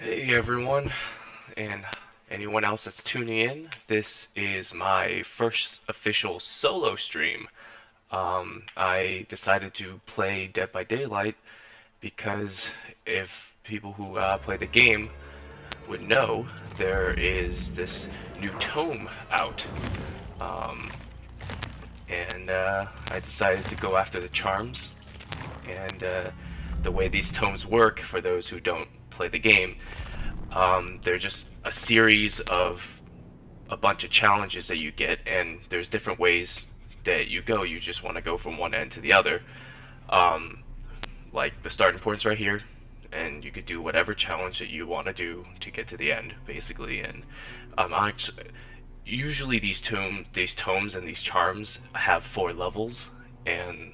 Hey everyone, and anyone else that's tuning in. This is my first official solo stream. I decided to play Dead by Daylight because if people who play the game would know, there is this new tome out. Um, and I decided to go after the charms. And the way these tomes work, for those who don't play the game, they're just a series of a bunch of challenges that you get, and there's different ways that you go. You just want to go from one end to the other. Um, like the starting point's right here, and you could do whatever challenge that you want to do to get to the end, basically. And usually these tomes and these charms have 4 levels, and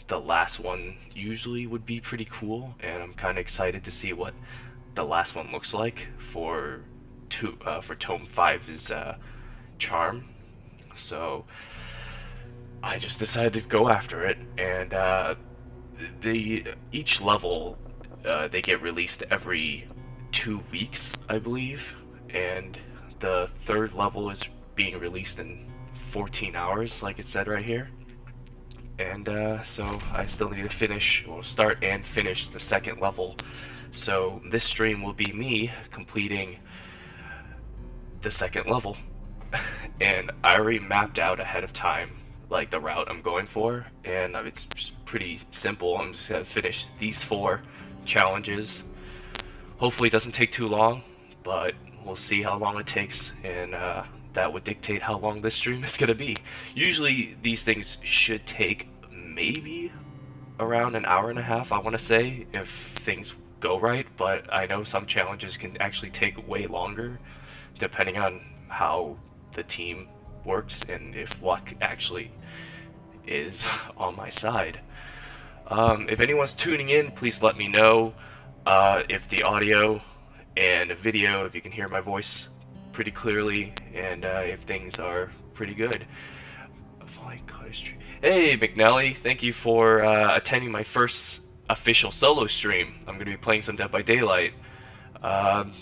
the last one usually would be pretty cool. And I'm kind of excited to see what the last one looks like for for Tome 5's charm. So I just decided to go after it, and the each level they get released every 2 weeks, I believe, and the third level is being released in 14 hours, like it said right here. And so I still need to finish, or start and finish the second level. So this stream will be me completing the second level. And I already mapped out ahead of time like the route I'm going for, and it's just pretty simple. I'm just gonna finish these 4 challenges. Hopefully it doesn't take too long, but we'll see how long it takes, and that would dictate how long this stream is gonna be. Usually these things should take maybe around an hour and a half, I want to say, if things go right, but I know some challenges can actually take way longer depending on how the team works and if luck actually is on my side. If anyone's tuning in, please let me know if the audio and video, if you can hear my voice pretty clearly, and if things are pretty good. Hey, McNally, thank you for attending my first official solo stream. I'm going to be playing some Dead by Daylight. Um,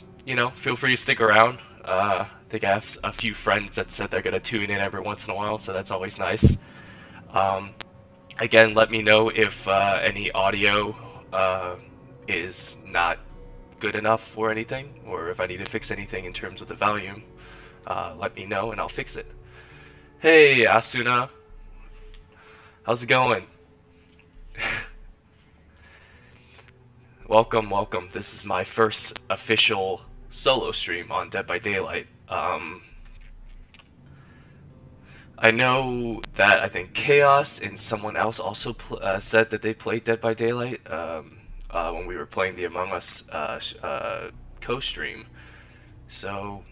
feel free to stick around. I think I have a few friends that said they're going to tune in every once in a while, so that's always nice. Um, Again, let me know if any audio is not good enough or anything, or if I need to fix anything in terms of the volume. Let me know and I'll fix it. Hey, Asuna, how's it going? Welcome, welcome. This is my first official solo stream on Dead by Daylight. I know that I think Chaos and someone else also said that they played Dead by Daylight when we were playing the Among Us co-stream. So,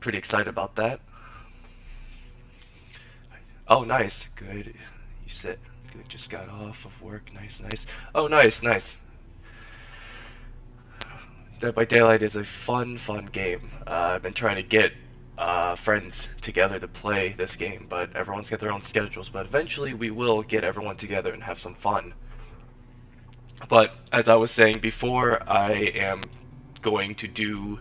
pretty excited about that. Oh, nice. Good. You said good. Just got off of work. Nice, nice. Oh, nice, nice. Dead by Daylight is a fun, fun game. I've been trying to get friends together to play this game, but everyone's got their own schedules. But eventually, we will get everyone together and have some fun. But as I was saying before, I am going to do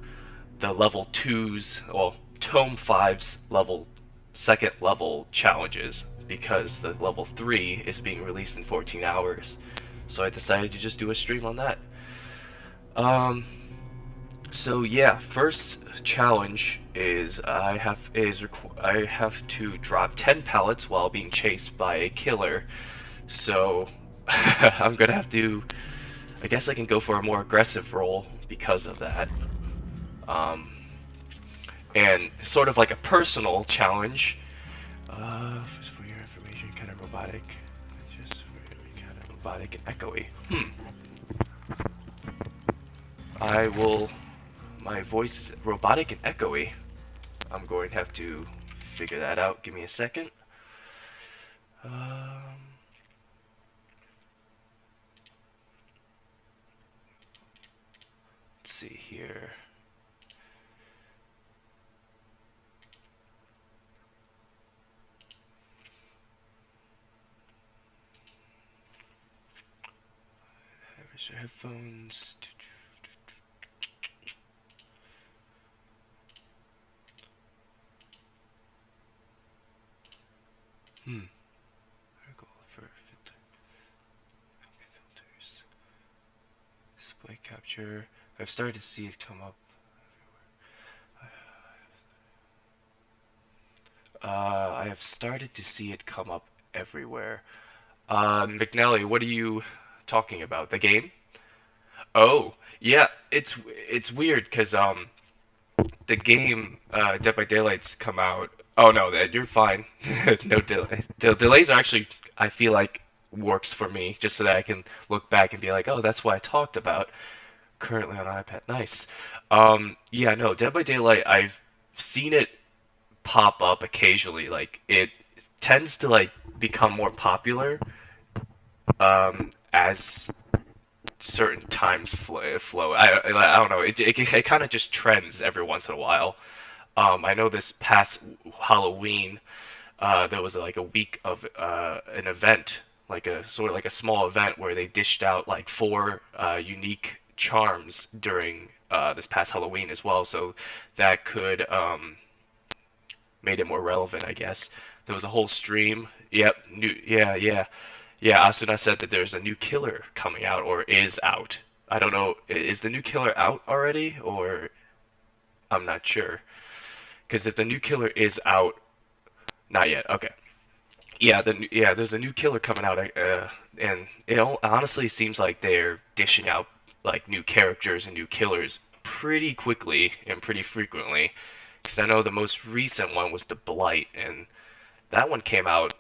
the level 2's, well, Tome 5's level second level challenges because the level 3 is being released in 14 hours. So I decided to just do a stream on that. Um, So yeah, first challenge is I have to drop 10 pallets while being chased by a killer. So I'm gonna have to. I guess I can go for a more aggressive role because of that. Um, and sort of like a personal challenge. Just for your information, kind of robotic. Just for kind of robotic and echoey. I will. My voice is robotic and echoey. I'm going to have to figure that out. Give me a second. Um, let's see here. Headphones. Hmm. Article for filters. Display capture. I've started to see it come up. I have started to see it come up everywhere. McNally, what are you talking about? The game? Oh, yeah. It's weird because the game Dead by Daylight's come out. Oh no, that you're fine. No delay. The delays are actually I feel like works for me just so that I can look back and be like, oh, that's what I talked about. Currently on iPad. Nice. Yeah, no, Dead by Daylight. I've seen it pop up occasionally. Like it tends to like become more popular as certain times flow. I don't know. It kind of just trends every once in a while. I know this past Halloween, there was like a week of an event, like a sort of like a small event where they dished out like four unique charms during this past Halloween as well. So that could made it more relevant, I guess. There was a whole stream. Yep. Yeah. Asuna said that there's a new killer coming out or is out. I don't know. Is the new killer out already, or I'm not sure. Because if the new killer is out, not yet. Okay. Yeah. There's a new killer coming out, and it honestly seems like they're dishing out like new characters and new killers pretty quickly and pretty frequently. Because I know the most recent one was the Blight, and that one came out,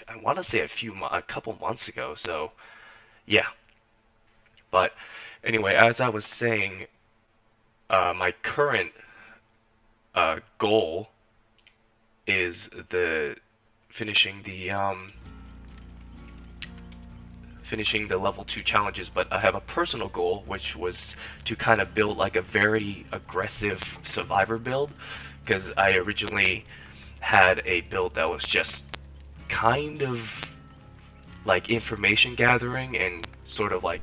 I want to say a couple months ago. So yeah, but anyway, as I was saying, my current goal is the finishing the finishing the level 2 challenges, but I have a personal goal, which was to kind of build like a very aggressive survivor build, because I originally had a build that was just kind of like information gathering and sort of like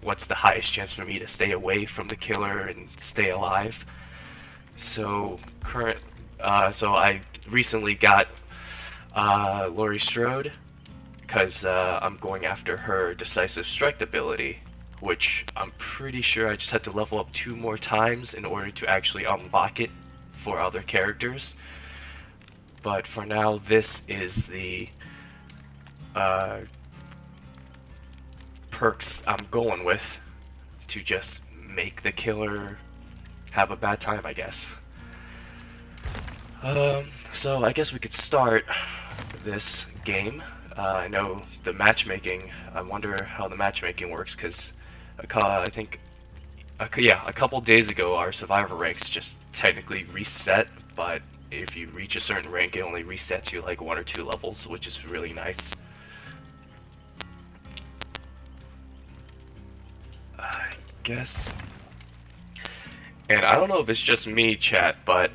what's the highest chance for me to stay away from the killer and stay alive. So so I recently got Laurie Strode because I'm going after her decisive strike ability, which I'm pretty sure I just had to level up 2 more times in order to actually unlock it for other characters. But for now, this is the uh, perks I'm going with to just make the killer have a bad time, I guess. So I guess we could start this game. I know the matchmaking. I wonder how the matchmaking works because I think, yeah, a couple days ago our survivor ranks just technically reset, but if you reach a certain rank, it only resets you like 1 or 2 levels, which is really nice. I guess. And I don't know if it's just me, chat, but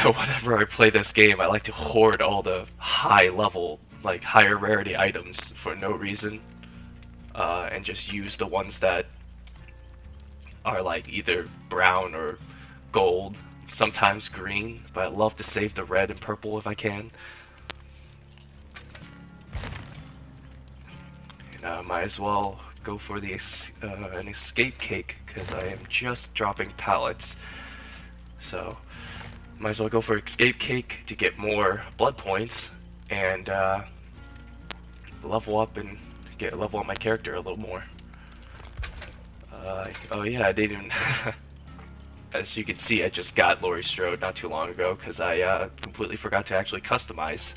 whenever I play this game, I like to hoard all the high level, like higher rarity items for no reason, and just use the ones that are like either brown or gold, sometimes green, but I love to save the red and purple if I can. And might as well go for the an escape cake because I am just dropping pallets. So might as well go for escape cake to get more blood points and level up and level up my character a little more. Oh yeah, I didn't even. As you can see, I just got Laurie Strode not too long ago because I completely forgot to actually customize.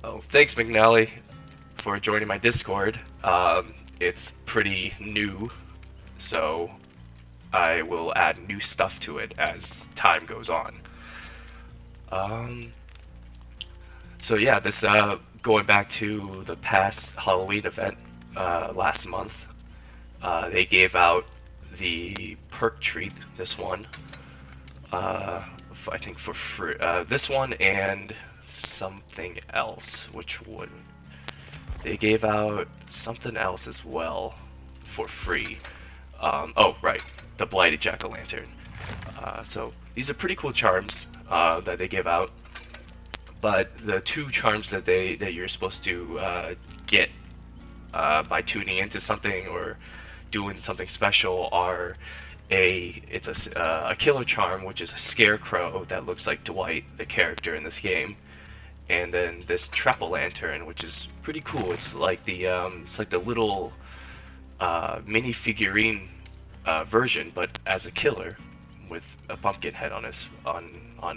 Oh, thanks McNally for joining my Discord. It's pretty new, so I will add new stuff to it as time goes on. So yeah, this going back to the past Halloween event last month, they gave out the perk treat, this one, I think for free. This one and something else, which would they gave out something else as well for free. Oh right, the blighted jack-o'-lantern. So these are pretty cool charms that they give out. But the two charms that you're supposed to get by tuning into something or doing something special are a killer charm, which is a scarecrow that looks like Dwight, the character in this game, and then this Trapple Lantern, which is pretty cool. It's like the little mini figurine version, but as a killer with a pumpkin head on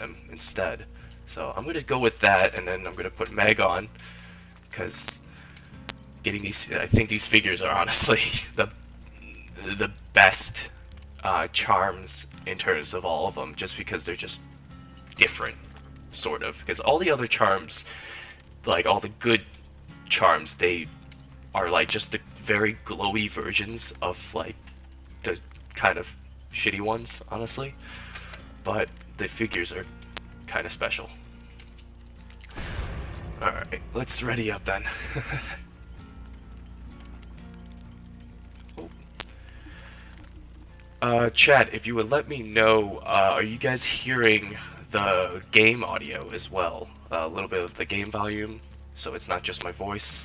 him instead. So I'm gonna go with that, and then I'm gonna put Meg on because I think these figures are honestly the best charms in terms of all of them, just because they're just different, sort of. Because all the other charms, like all the good charms, they are like just the very glowy versions of like the kind of shitty ones, honestly. But the figures are kind of special. Alright, let's ready up then. Chat, if you would let me know, are you guys hearing the game audio as well? A little bit of the game volume, so it's not just my voice.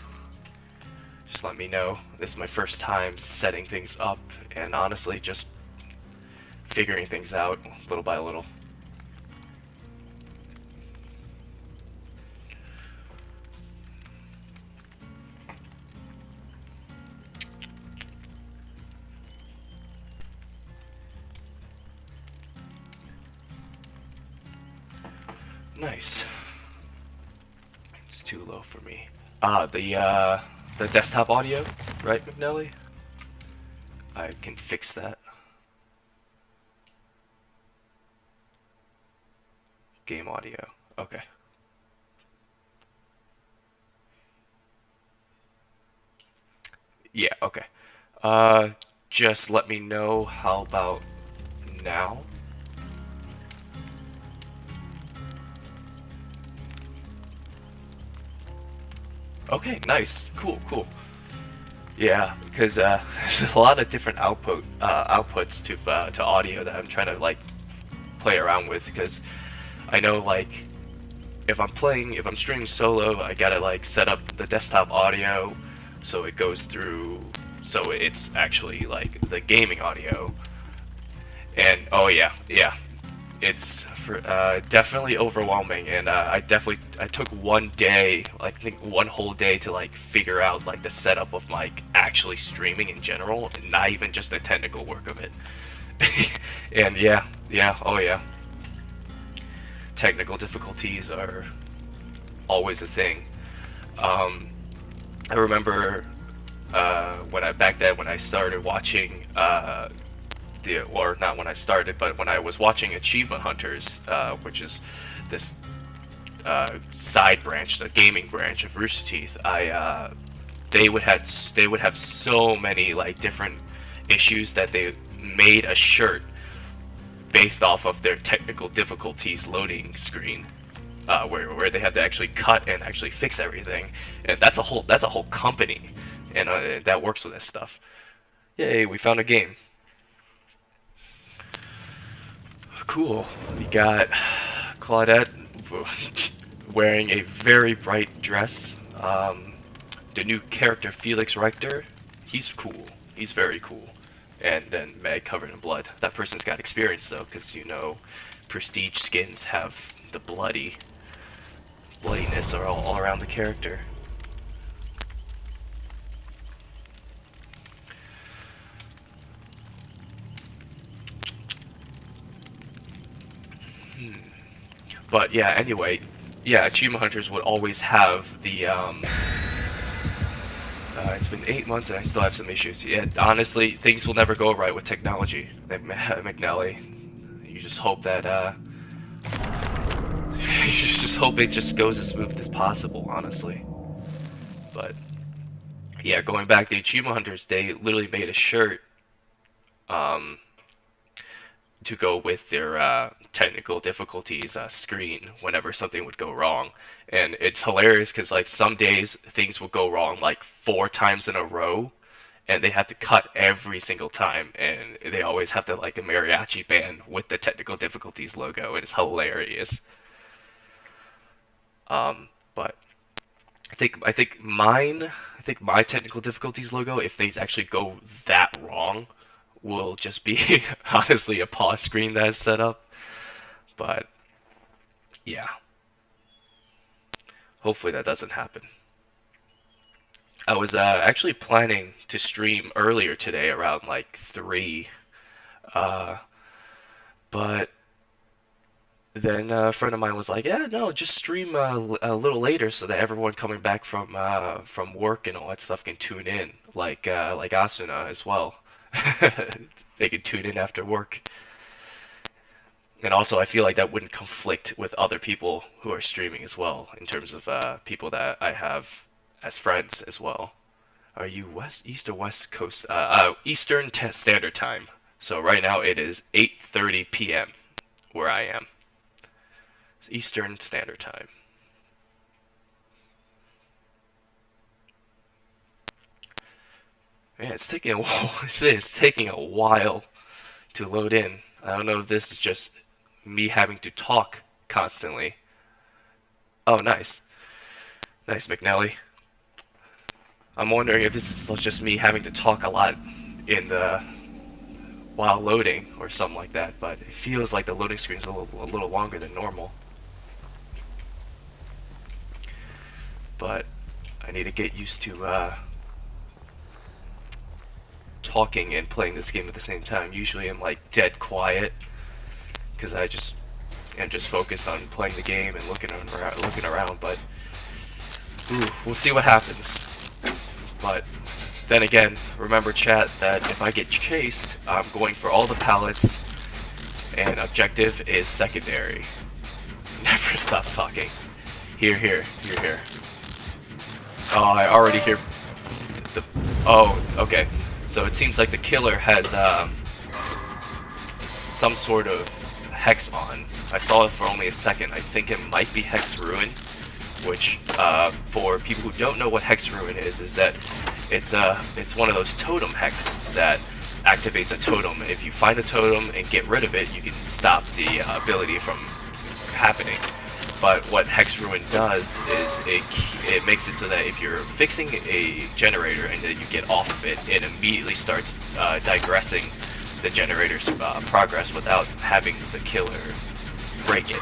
Just let me know. This is my first time setting things up, and honestly, just figuring things out little by little. Nice. It's too low for me. The desktop audio, right, McNelly? I can fix that. Game audio. Okay. Yeah, okay. Uh, just let me know how about now? Okay, nice. Cool, cool. Yeah, because there's a lot of different outputs to audio that I'm trying to like play around with. Because I know like if I'm streaming solo, I gotta like set up the desktop audio so it goes through, so it's actually like the gaming audio. And oh yeah, yeah, it's definitely overwhelming, and I took one day, like I think one whole day to like figure out like the setup of like actually streaming in general, and not even just the technical work of it. And yeah, yeah, oh yeah, technical difficulties are always a thing. Um, I remember when I back then when I started watching or not when I started, but when I was watching Achievement Hunters, which is this side branch, the gaming branch of Rooster Teeth, they would have so many like different issues that they made a shirt based off of their technical difficulties loading screen, where they had to actually cut and actually fix everything, and that's a whole company, and that works with this stuff. Yay, we found a game. Cool. We got Claudette wearing a very bright dress. The new character Felix Richter, he's cool. He's very cool. And then Meg covered in blood. That person's got experience though, because you know, prestige skins have the bloodiness all around the character. But yeah, anyway, yeah, Achievement Hunters would always have the it's been 8 months and I still have some issues. Yeah, honestly, things will never go right with technology, McNally. You just hope that you just hope it just goes as smooth as possible, honestly. But yeah, going back, the Achievement Hunters, they literally made a shirt um to go with their technical difficulties screen whenever something would go wrong. And it's hilarious because like some days things will go wrong like 4 times in a row, and they have to cut every single time, and they always have to like a mariachi band with the technical difficulties logo. And it's hilarious. But I think my technical difficulties logo, if things actually go that wrong, will just be honestly a pause screen that's set up. But yeah, hopefully that doesn't happen. I was actually planning to stream earlier today around like 3, uh, but then a friend of mine was like, "Yeah, no, just stream a little later so that everyone coming back from work and all that stuff can tune in, like Asuna as well. They can tune in after work." And also, I feel like that wouldn't conflict with other people who are streaming as well, in terms of people that I have as friends as well. Are you East or West Coast? Eastern Standard Time. So right now it is 8:30 p.m. where I am. Eastern Standard Time. Man, it's taking a while. It's taking a while to load in. I don't know if this is just me having to talk constantly. Oh, nice. Nice, McNally. I'm wondering if this is just me having to talk a lot in the while loading or something like that, but it feels like the loading screen is a little longer than normal. But I need to get used to talking and playing this game at the same time. Usually I'm like dead quiet because I just am just focused on playing the game and looking around. But ooh, we'll see what happens. But then again, remember chat that if I get chased, I'm going for all the pallets, and objective is secondary. Never stop talking. Here, here, here, here. Oh, I already hear the. Oh, okay. So it seems like the killer has some sort of hex on. I saw it for only a second. I think it might be Hex Ruin, which for people who don't know what Hex Ruin is that it's one of those totem hex that activates a totem. If you find a totem and get rid of it, you can stop the ability from happening. But what Hex Ruin does is it makes it so that if you're fixing a generator and then you get off of it, it immediately starts digressing the generator's progress without having the killer break it.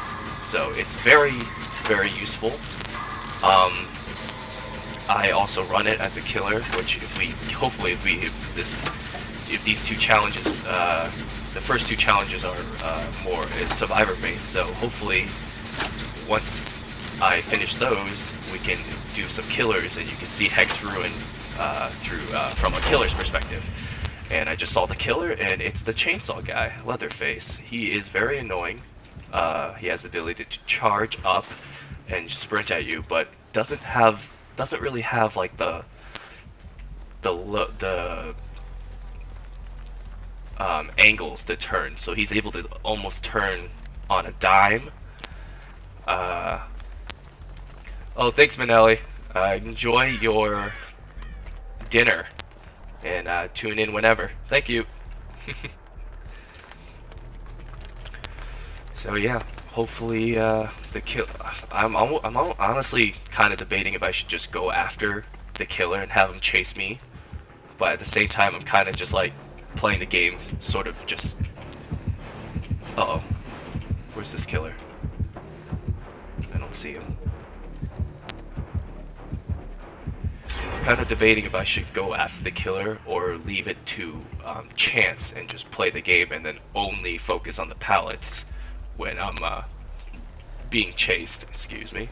So it's very, very useful. I also run it as a killer, which if these two challenges, the first two challenges are more survivor based. So hopefully, once I finish those, we can do some killers, and you can see Hex Ruin from a killer's perspective. And I just saw the killer, and it's the chainsaw guy, Leatherface. He is very annoying. He has the ability to charge up and sprint at you, but doesn't really have like the angles to turn. So he's able to almost turn on a dime. Oh, thanks, Manelli. Enjoy your dinner, and tune in whenever. Thank you. So yeah, hopefully the kill. I'm honestly kind of debating if I should just go after the killer and have him chase me, but at the same time, I'm kind of just like playing the game, sort of just. Uh oh, where's this killer? I don't see him. I'm kind of debating if I should go after the killer or leave it to chance and just play the game and then only focus on the pallets when I'm being chased. Excuse me.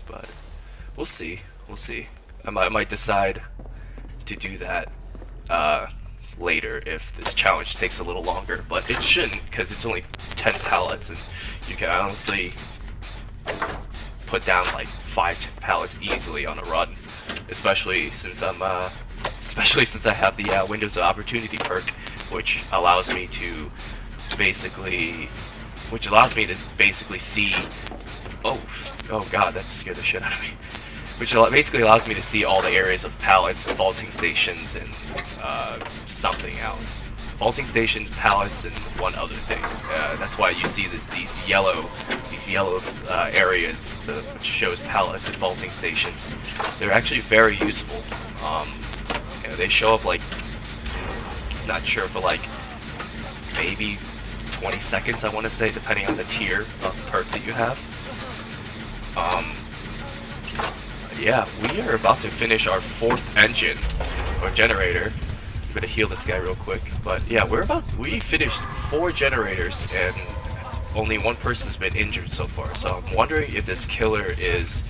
But we'll see. We'll see. I might decide to do that later if this challenge takes a little longer, but it shouldn't because it's only 10 pallets and you can honestly put down like 5 pallets easily on a run, especially since I have the Windows of Opportunity perk, which allows me to basically see. Oh god, that scared the shit out of me. Which basically allows me to see all the areas of pallets and vaulting stations and something else. vaulting stations, pallets, and one other thing. That's why you see these yellow areas, which shows pallets and vaulting stations. They're actually very useful. They show up like, not sure, for like maybe 20 seconds, I want to say, depending on the tier of perk that you have. Yeah, we are about to finish our 4th engine, or generator. I'm gonna heal this guy real quick, but yeah, we finished 4 generators, and only one person's been injured so far, so I'm wondering if this killer is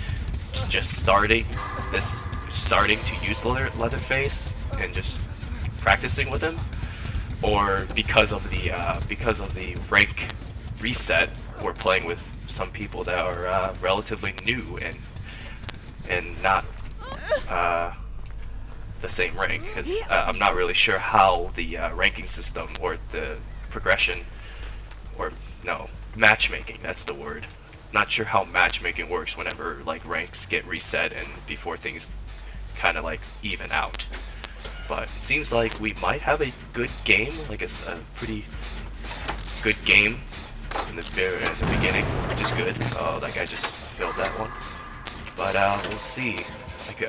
just starting to use Leatherface and just practicing with him, or because of the rank reset, we're playing with some people that are relatively new and not the same rank. I'm not really sure how the ranking system or the progression, or no, matchmaking, that's the word. Not sure how matchmaking works whenever like ranks get reset and before things kind of like even out. But it seems like we might have a good game, like a pretty good game in the beginning, which is good. Oh, that guy just failed that one. But we'll see.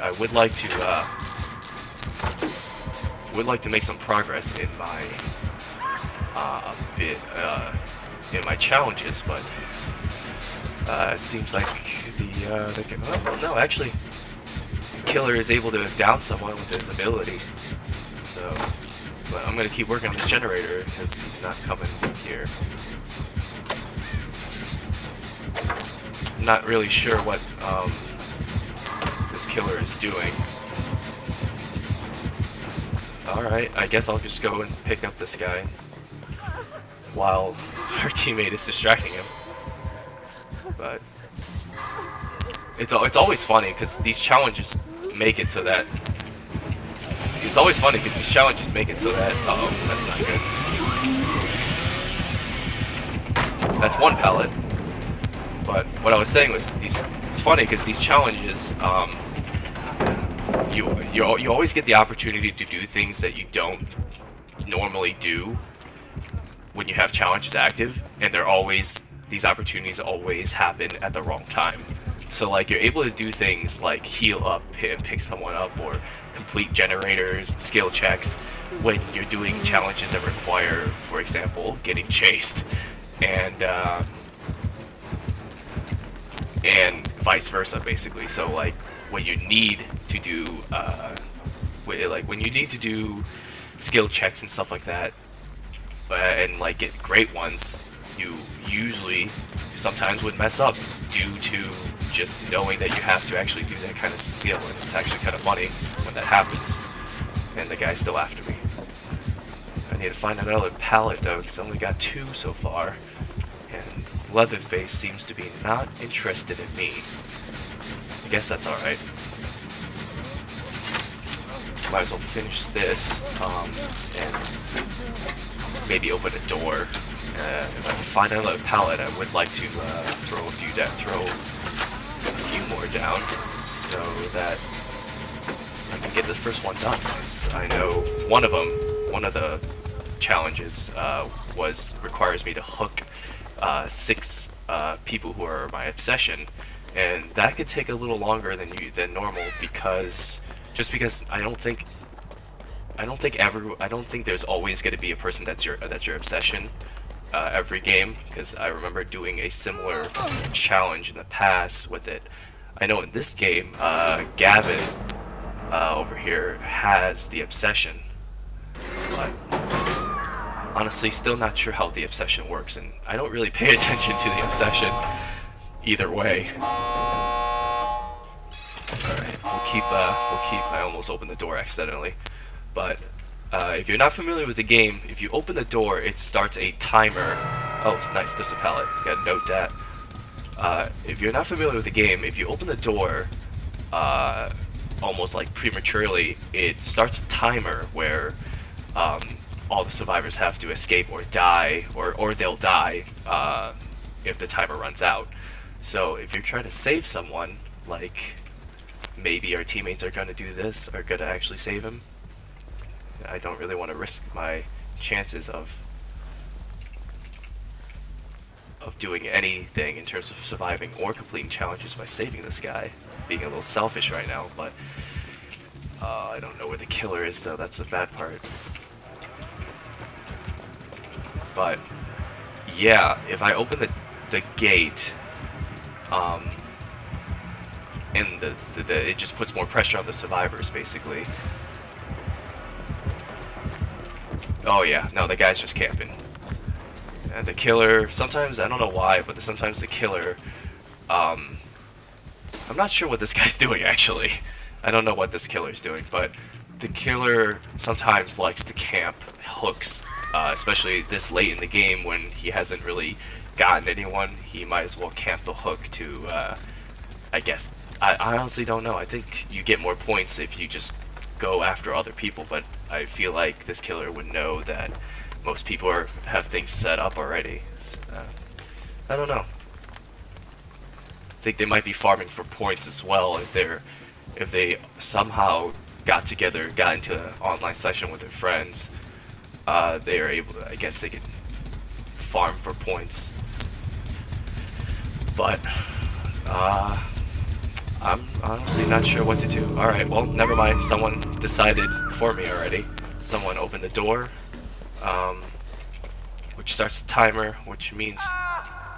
I would like to make some progress in my in my challenges, but it seems like oh no, actually, the killer is able to down someone with his ability. So, but I'm gonna keep working on this generator because he's not coming here. I'm not really sure what this killer is doing. Alright, I guess I'll just go and pick up this guy while our teammate is distracting him. But it's always funny because these challenges make it so that oh, that's not good. That's one pallet. But what I was saying was it's funny because these challenges, you always get the opportunity to do things that you don't normally do when you have challenges active, and these opportunities always happen at the wrong time. So like you're able to do things like heal up and pick someone up, or complete generators, skill checks, when you're doing challenges that require, for example, getting chased, and vice versa, basically. So like when you need to do skill checks and stuff like that, and like get great ones, you usually sometimes would mess up due to just knowing that you have to actually do that kind of skill, and it's actually kind of funny when that happens. And the guy's still after me. I need to find another pallet though, because I only got 2 so far, and Leatherface seems to be not interested in me. I guess that's alright. Might as well finish this, and maybe open a door. If I can find another pallet, I would like to throw a few more down, so that I can get this first one done. I know one of the challenges requires me to hook 6 people who are my obsession, and that could take a little longer than normal because I don't think there's always going to be a person that's your obsession every game, because I remember doing a similar challenge in the past with it. I know in this game, Gavin over here has the obsession, but honestly still not sure how the obsession works, and I don't really pay attention to the obsession either way. Alright, we'll keep, I almost opened the door accidentally, but if you're not familiar with the game, if you open the door, it starts a timer. Oh, nice, there's a pallet. You gotta note that. If you're not familiar with the game, if you open the door, almost like prematurely, it starts a timer where all the survivors have to escape or die, or they'll die if the timer runs out. So if you're trying to save someone, like maybe our teammates are gonna do this, are gonna actually save him. I don't really want to risk my chances of doing anything in terms of surviving or completing challenges by saving this guy. Being a little selfish right now, but I don't know where the killer is though, that's the bad part. But yeah, if I open the gate, and it just puts more pressure on the survivors basically. Oh yeah, no, the guy's just camping. And the killer, sometimes, I don't know why, but sometimes the killer, I'm not sure what this guy's doing actually. I don't know what this killer's doing, but the killer sometimes likes to camp hooks, especially this late in the game when he hasn't really gotten anyone. He might as well camp the hook to, I guess. I honestly don't know. I think you get more points if you just go after other people, but I feel like this killer would know that most people have things set up already. I don't know. I think they might be farming for points as well if they somehow got together, got into an online session with their friends. They are able to, I guess they could farm for points. But I'm honestly not sure what to do. Alright, well, never mind. Someone decided for me already. Someone opened the door, which starts the timer, which means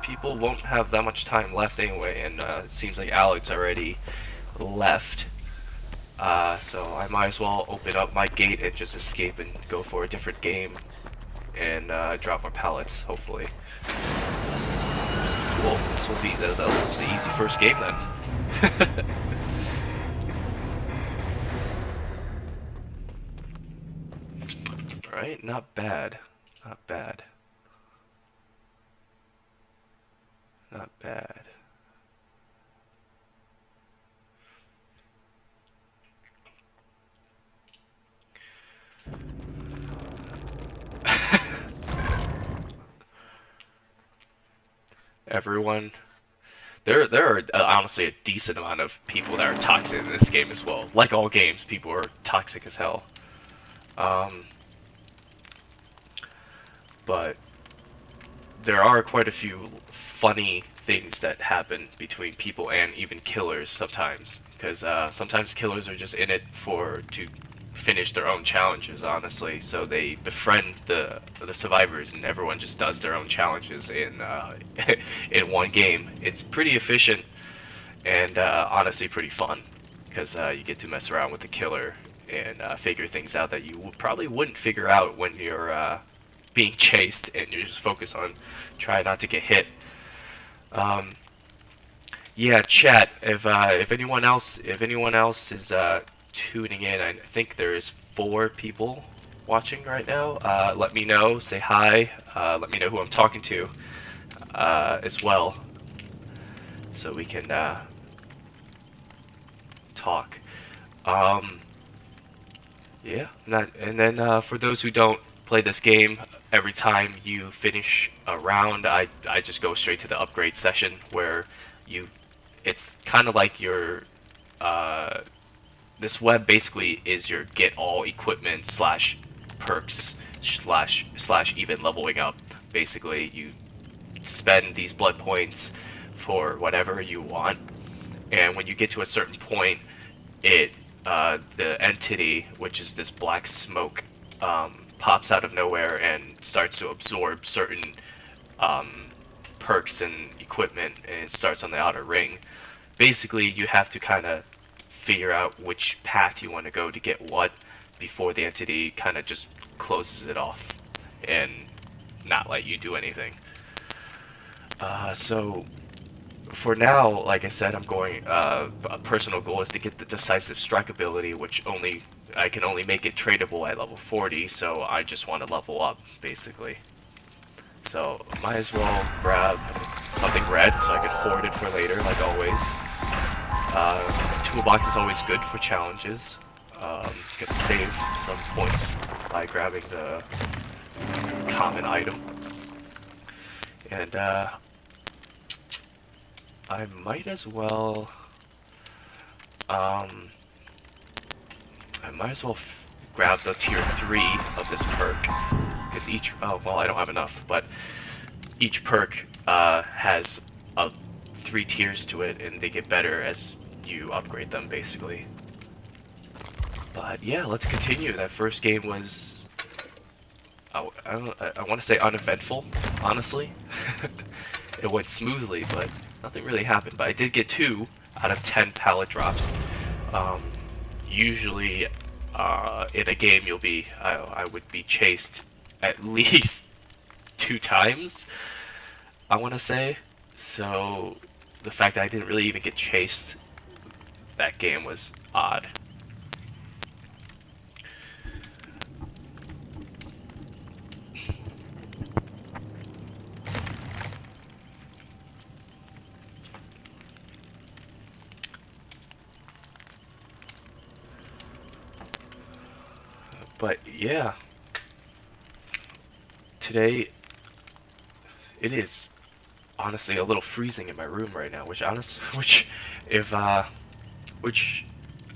people won't have that much time left anyway, and it seems like Alex already left. So I might as well open up my gate and just escape and go for a different game and drop more pallets, hopefully. Cool, this will be the easy first game then. Alright, not bad. Not bad. Not bad. Everyone. There are honestly a decent amount of people that are toxic in this game as well. Like all games, people are toxic as hell. But there are quite a few funny things that happen between people and even killers sometimes. Because sometimes killers are just in it to finish their own challenges, honestly. So they befriend the survivors, and everyone just does their own challenges in in one game. It's pretty efficient and honestly pretty fun because you get to mess around with the killer and figure things out that you probably wouldn't figure out when you're being chased and you're just focused on trying not to get hit. Yeah, chat. If anyone else is tuning in, I think there is 4 people watching right now. Let me know. Say hi. Let me know who I'm talking to as well, so we can talk. Yeah. And then for those who don't play this game, every time you finish a round, I just go straight to the upgrade session where it's kind of like your this web basically is your get all equipment slash perks slash even leveling up. Basically, you spend these blood points for whatever you want, and when you get to a certain point, the entity, which is this black smoke, pops out of nowhere and starts to absorb certain perks and equipment, and it starts on the outer ring. Basically, you have to kind of figure out which path you want to go to get what before the entity kind of just closes it off and not let you do anything. So for now, like I said, I'm going. A personal goal is to get the decisive strike ability, which I can only make it tradable at level 40. So I just want to level up, basically. So might as well grab something red so I can hoard it for later, like always. Toolbox is always good for challenges. Can save some points by grabbing the common item. And I might as well grab the tier 3 of this perk. because each oh well I don't have enough, but each perk has a 3 tiers to it, and they get better as you upgrade them, basically. But yeah, let's continue. That first game was I want to say uneventful, honestly. It went smoothly, but nothing really happened. But I did get 2 out of 10 pallet drops. Um, Usually, in a game, I would be chased at least 2 times, I want to say. So the fact that I didn't really even get chased that game was odd. But yeah, today it is honestly a little freezing in my room right now, which if which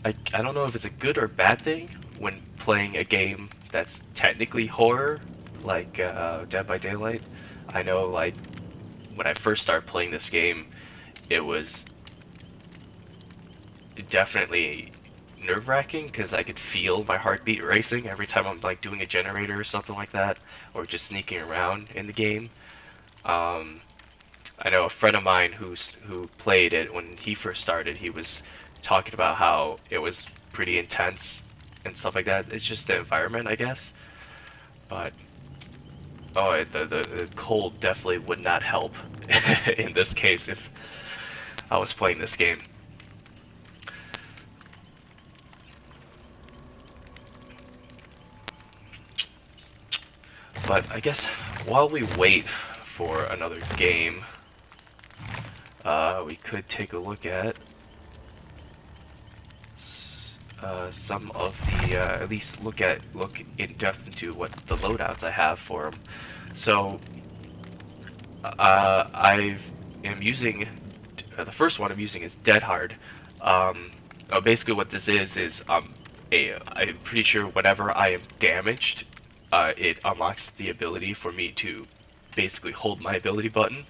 I don't know if it's a good or bad thing when playing a game that's technically horror, like Dead by Daylight. I know, like, when I first started playing this game, it was definitely nerve-wracking because I could feel my heartbeat racing every time I'm like doing a generator or something like that, or just sneaking around in the game. Um, I know a friend of mine who played it when he first started. He was talking about how it was pretty intense and stuff like that. It's just the environment, I guess. But the cold definitely would not help in this case if I was playing this game. But I guess while we wait for another game, we could take a look at some of the at least look in depth into what the loadouts I have for them. So I am using the first one I'm using is Dead Hard. Basically, what this is I'm pretty sure whenever I am damaged, it unlocks the ability for me to basically hold my ability button,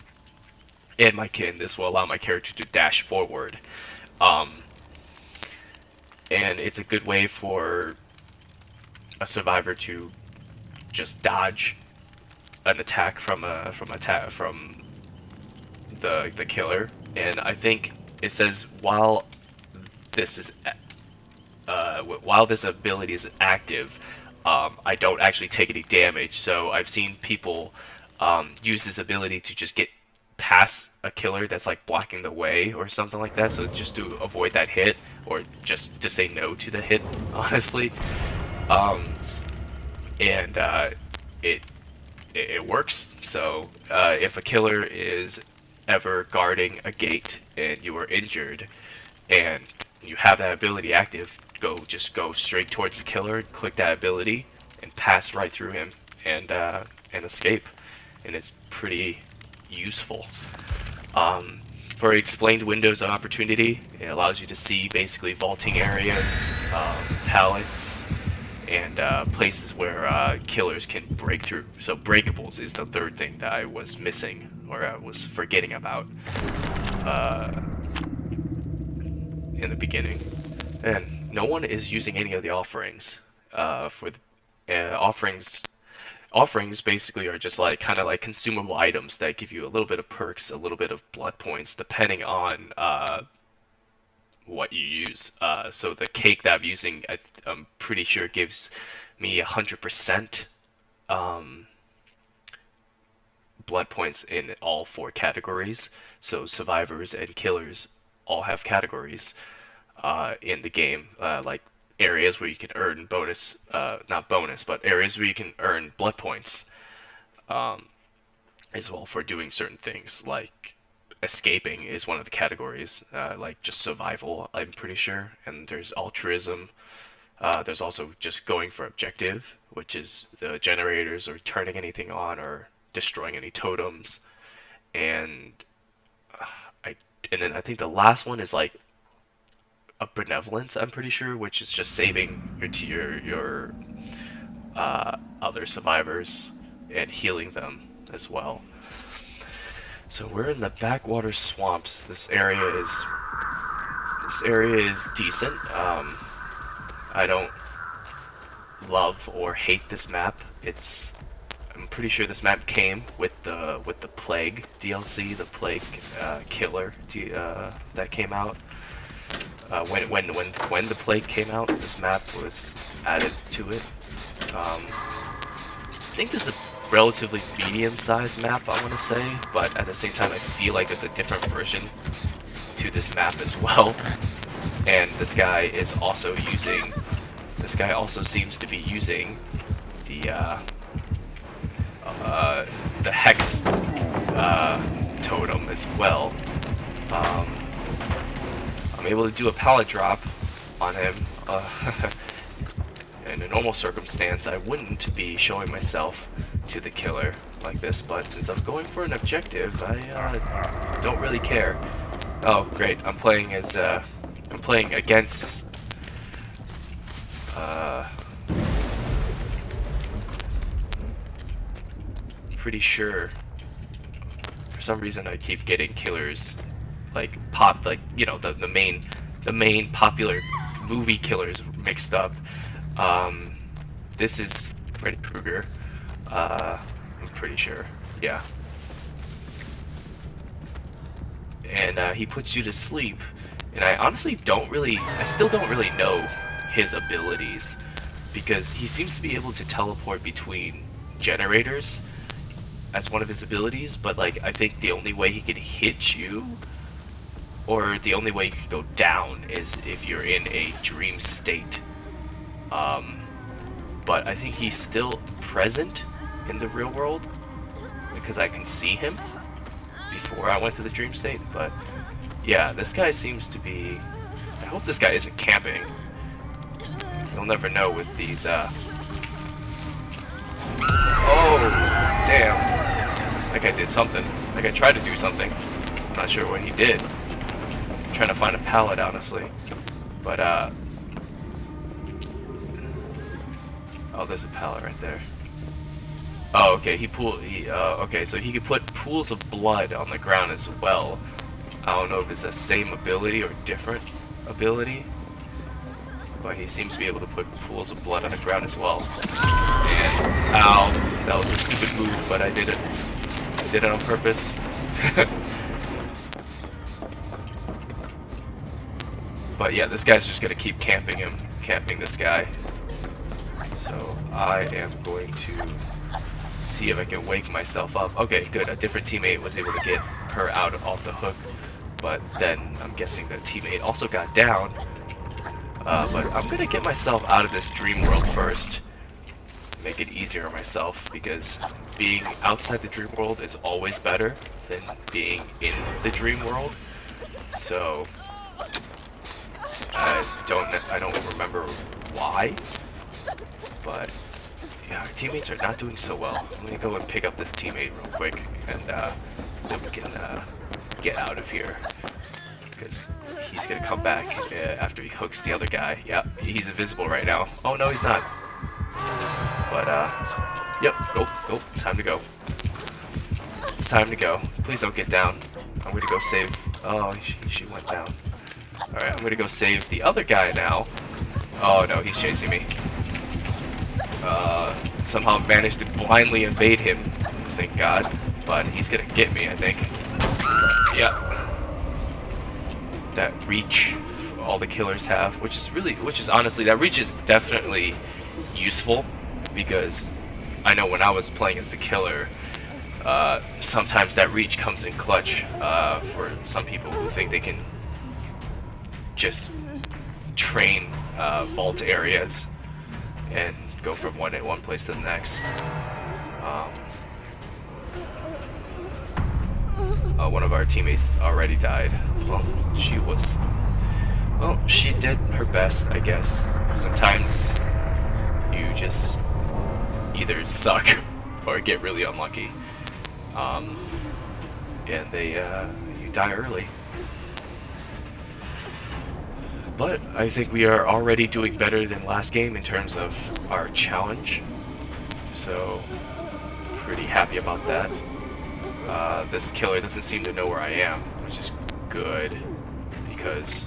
and this will allow my character to dash forward. Um, and it's a good way for a survivor to just dodge an attack from the killer. And I think it says this is while this ability is active, I don't actually take any damage. So I've seen people use this ability to just get past a killer that's like blocking the way or something like that. So just to avoid that hit, or just to say no to the hit, honestly. Um, and it it works. So if a killer is ever guarding a gate and you are injured and you have that ability active, just go straight towards the killer, click that ability, and pass right through him and escape. And it's pretty useful. Um, for explained windows of opportunity, it allows you to see basically vaulting areas, pallets, and places where killers can break through. So breakables is the third thing that I was missing, or I was forgetting about uh, in the beginning. And no one is using any of the offerings. For the offerings, offerings basically are just like kind of like consumable items that give you a little bit of perks, a little bit of blood points, depending on what you use. So the cake that I'm using, I'm pretty sure gives me 100% um, blood points in all 4 categories. So survivors and killers all have categories in the game, like areas where you can earn bonus, not bonus, but areas where you can earn blood points um, as well for doing certain things, like escaping is one of the categories, like just survival, I'm pretty sure. And there's altruism. There's also just going for objective, which is the generators or turning anything on or destroying any totems. And I and then I think the last one is like a benevolence, I'm pretty sure, which is just saving your other survivors and healing them as well. So we're in the backwater swamps. This area is decent. I don't love or hate this map. I'm pretty sure this map came with the Plague DLC, the Plague killer that came out. When the Plague came out, this map was added to it. I think this is a relatively medium-sized map, I want to say, but at the same time, I feel like there's a different version to this map as well. And this guy also seems to be using the Hex totem as well. I'm able to do a pallet drop on him. In a normal circumstance, I wouldn't be showing myself to the killer like this, but since I'm going for an objective, I don't really care. Oh, great! I'm playing against. Pretty sure. For some reason, I keep getting killers, like the main popular movie killers mixed up. This is Freddy Krueger. I'm pretty sure. Yeah. And he puts you to sleep. And I still don't really know his abilities, because he seems to be able to teleport between generators as one of his abilities, but like I think the only way he can hit you, or the only way you can go down, is if you're in a dream state. But I think he's still present in the real world because I can see him before I went to the dream state. But yeah, this guy seems to be. I hope this guy isn't camping. You'll never know with these. Oh, damn! Like I did something. Like I tried to do something. I'm not sure what he did. I'm trying to find a pallet, honestly. But oh, there's a pallet right there. Oh, okay. Okay, so he could put pools of blood on the ground as well. I don't know if it's the same ability or different ability, but he seems to be able to put pools of blood on the ground as well. And ow, that was a stupid move, but I did it. I did it on purpose. But yeah, this guy's just gonna keep camping this guy. So I am going to see if I can wake myself up. Okay, good. A different teammate was able to get her out off the hook, but then I'm guessing the teammate also got down. But I'm gonna get myself out of this dream world first. Make it easier on myself, because being outside the dream world is always better than being in the dream world. So I don't remember why, but yeah, our teammates are not doing so well. I'm gonna go and pick up this teammate real quick, and then we can get out of here, because he's gonna come back after he hooks the other guy. Yeah, he's invisible right now. Oh no, he's not. But yep, go. It's time to go. It's time to go. Please don't get down. I'm gonna go save. Oh, she went down. All right, I'm gonna go save the other guy now. Oh no, he's chasing me. Somehow managed to blindly evade him. Thank God. But he's gonna get me, I think. Yeah. That reach all the killers have, which is honestly, that reach is definitely useful, because I know when I was playing as the killer, sometimes that reach comes in clutch for some people who think they can just train vault areas and go from one place to the next. One of our teammates already died. Well, she did her best, I guess. Sometimes you just either suck or get really unlucky, and you die early. But I think we are already doing better than last game in terms of our challenge. so pretty happy about that. This killer doesn't seem to know where I am, which is good, because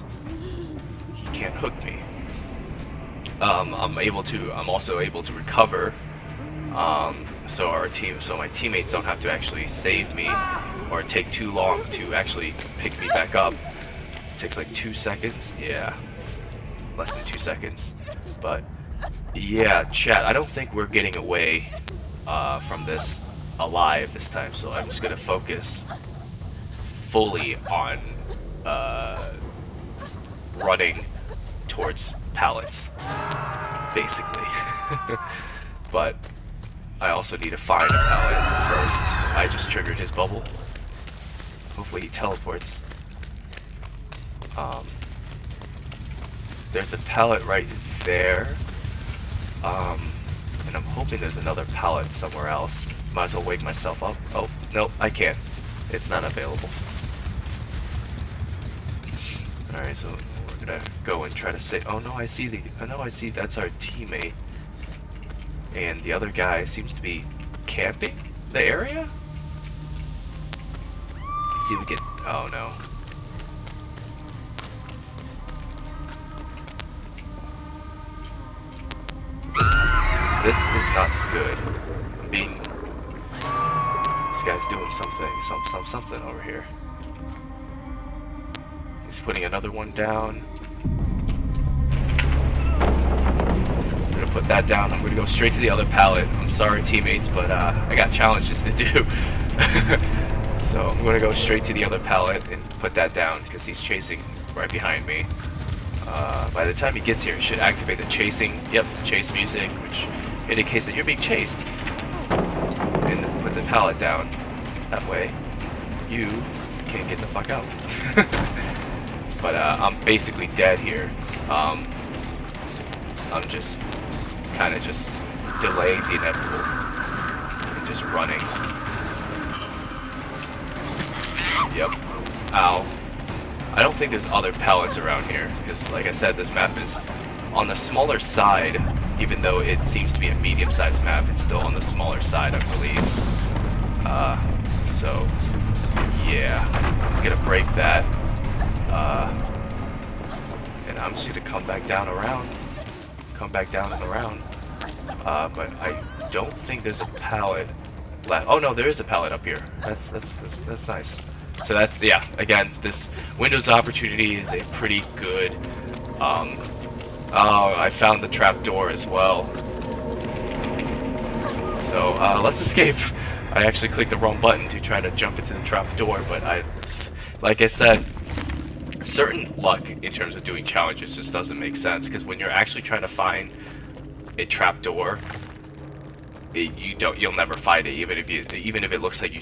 he can't hook me. I'm also able to recover, so my teammates don't have to actually save me, or take too long to actually pick me back up. It takes like 2 seconds, yeah, less than 2 seconds, but yeah, chat, I don't think we're getting away from this alive this time, so I'm just gonna focus fully on running towards pallets, basically. But I also need to find a pallet first. I just triggered his bubble. Hopefully he teleports. There's a pallet right there. And I'm hoping there's another pallet somewhere else. Might as well wake myself up. Oh, no, I can't. It's not available. Alright, so we're gonna go and try to say, oh no, I see that's our teammate. And the other guy seems to be camping the area? Let's see if we can, oh no. This is not good. This guy's doing something over here. He's putting another one down. I'm gonna put that down. I'm gonna go straight to the other pallet. I'm sorry, teammates, but I got challenges to do. So I'm gonna go straight to the other pallet and put that down because he's chasing right behind me. By the time he gets here, he should activate the chasing. Yep, chase music, which indicates that you're being chased. And put the pallet down. That way, you can get the fuck out. But I'm basically dead here. I'm just kind of just delaying the inevitable and just running. Yep. Ow. I don't think there's other pallets around here because, like I said, this map is on the smaller side. Even though it seems to be a medium-sized map, it's still on the smaller side, I believe. So yeah, it's gonna break that. And I'm just gonna come back down and around. But I don't think there's a pallet left. Oh no, there is a pallet up here. That's nice. So that's, yeah, again, this Windows opportunity is a pretty good, oh, I found the trap door as well. So, let's escape. I actually clicked the wrong button to try to jump into the trap door, but like I said, certain luck in terms of doing challenges just doesn't make sense, because when you're actually trying to find a trap door, you'll never find it, even if it looks like you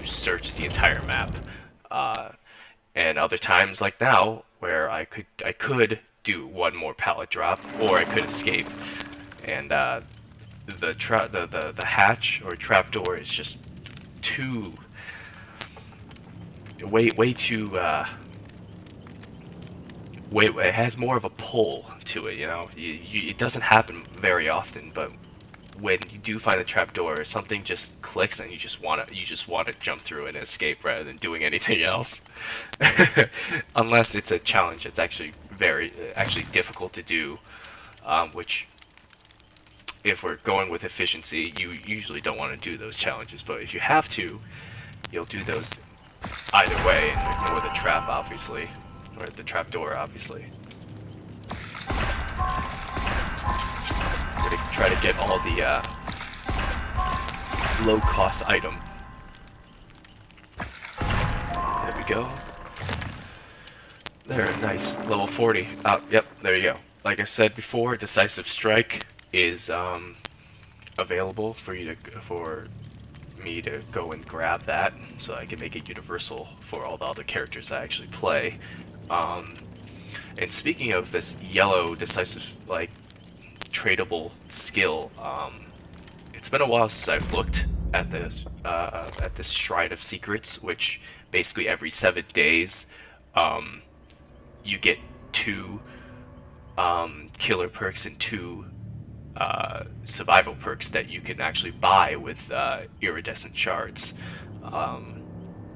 search the entire map. And other times, like now, where I could do one more pallet drop, or I could escape, and the hatch or trapdoor is just too way too it has more of a pull to it, you know. It doesn't happen very often, but when you do find a trapdoor, something just clicks and you just want to jump through it and escape rather than doing anything else. Unless it's a challenge that's actually actually difficult to do, which, if we're going with efficiency, you usually don't want to do those challenges, but if you have to, you'll do those either way and ignore the trap, obviously, or the trapdoor, obviously. I'm gonna try to get all the low-cost item. There we go. There, nice. Level 40. Yep, there you go. Like I said before, Decisive Strike is available for me to go and grab that, so I can make it universal for all the other characters I actually play. And speaking of this yellow decisive, like, tradable skill, it's been a while since I've looked at this Shrine of Secrets, which basically every 7 days, you get 2 killer perks and 2 survival perks that you can actually buy with iridescent shards. Um,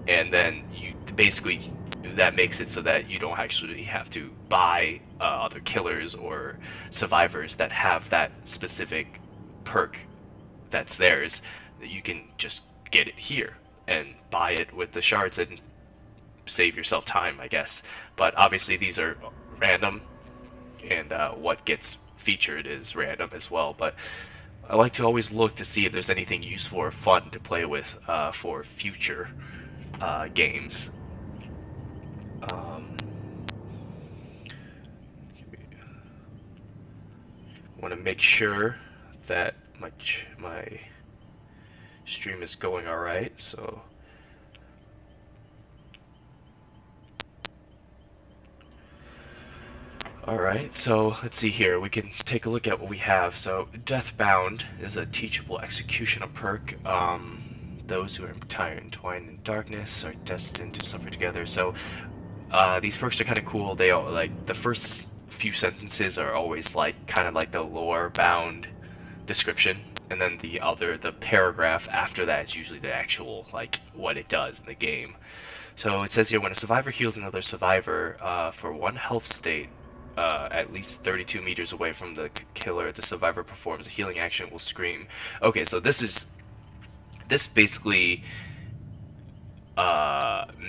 and then you basically that makes it so that you don't actually have to buy other killers or survivors that have that specific perk that's theirs. You can just get it here and buy it with the shards and save yourself time, I guess. But obviously these are random, and what gets featured is random as well. But I like to always look to see if there's anything useful or fun to play with for future games. Um, Want to make sure that my stream is going all right. So alright, so let's see here. We can take a look at what we have. So, Deathbound is a teachable executioner perk. Those who are entwined in darkness are destined to suffer together. So, these perks are kind of cool. They all, like, the first few sentences are always like kind of like the lore bound description, and then the paragraph after that is usually the actual, like, what it does in the game. So it says here, when a survivor heals another survivor for one health state, at least 32 meters away from the killer, the survivor performs a healing action, will scream. Okay, so this basically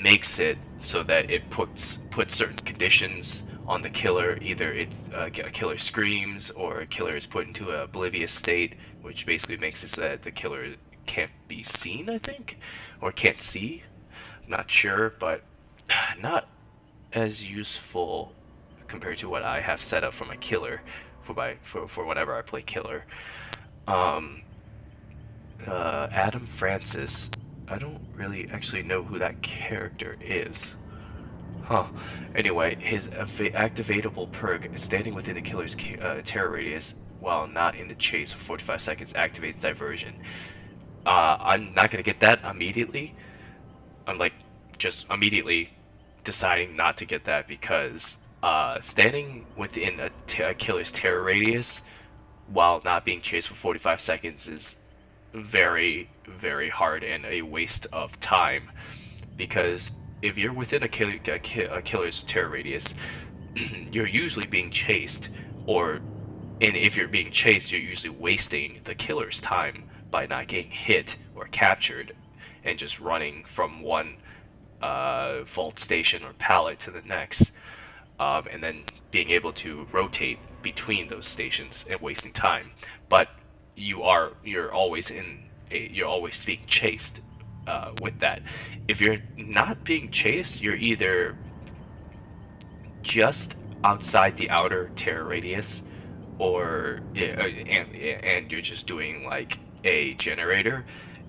makes it so that it puts certain conditions on the killer. Either a killer screams, or a killer is put into a oblivious state, which basically makes it so that the killer can't be seen, I think, or can't see. I'm not sure, but not as useful compared to what I have set up for my killer, for whenever I play killer. Um, Adam Francis. I don't really actually know who that character is. Huh. Anyway, his activatable perk, standing within the killer's terror radius while not in the chase for 45 seconds, activates diversion. I'm not gonna get that immediately. I'm like just immediately deciding not to get that because standing within a killer's terror radius while not being chased for 45 seconds is very, very hard and a waste of time. Because if you're within a killer's terror radius, you're usually being chased, and if you're being chased, you're usually wasting the killer's time by not getting hit or captured and just running from one vault station or pallet to the next, and then being able to rotate between those stations and wasting time. But you're always you're always being chased with that. If you're not being chased, you're either just outside the outer terror radius, or and you're just doing like a generator,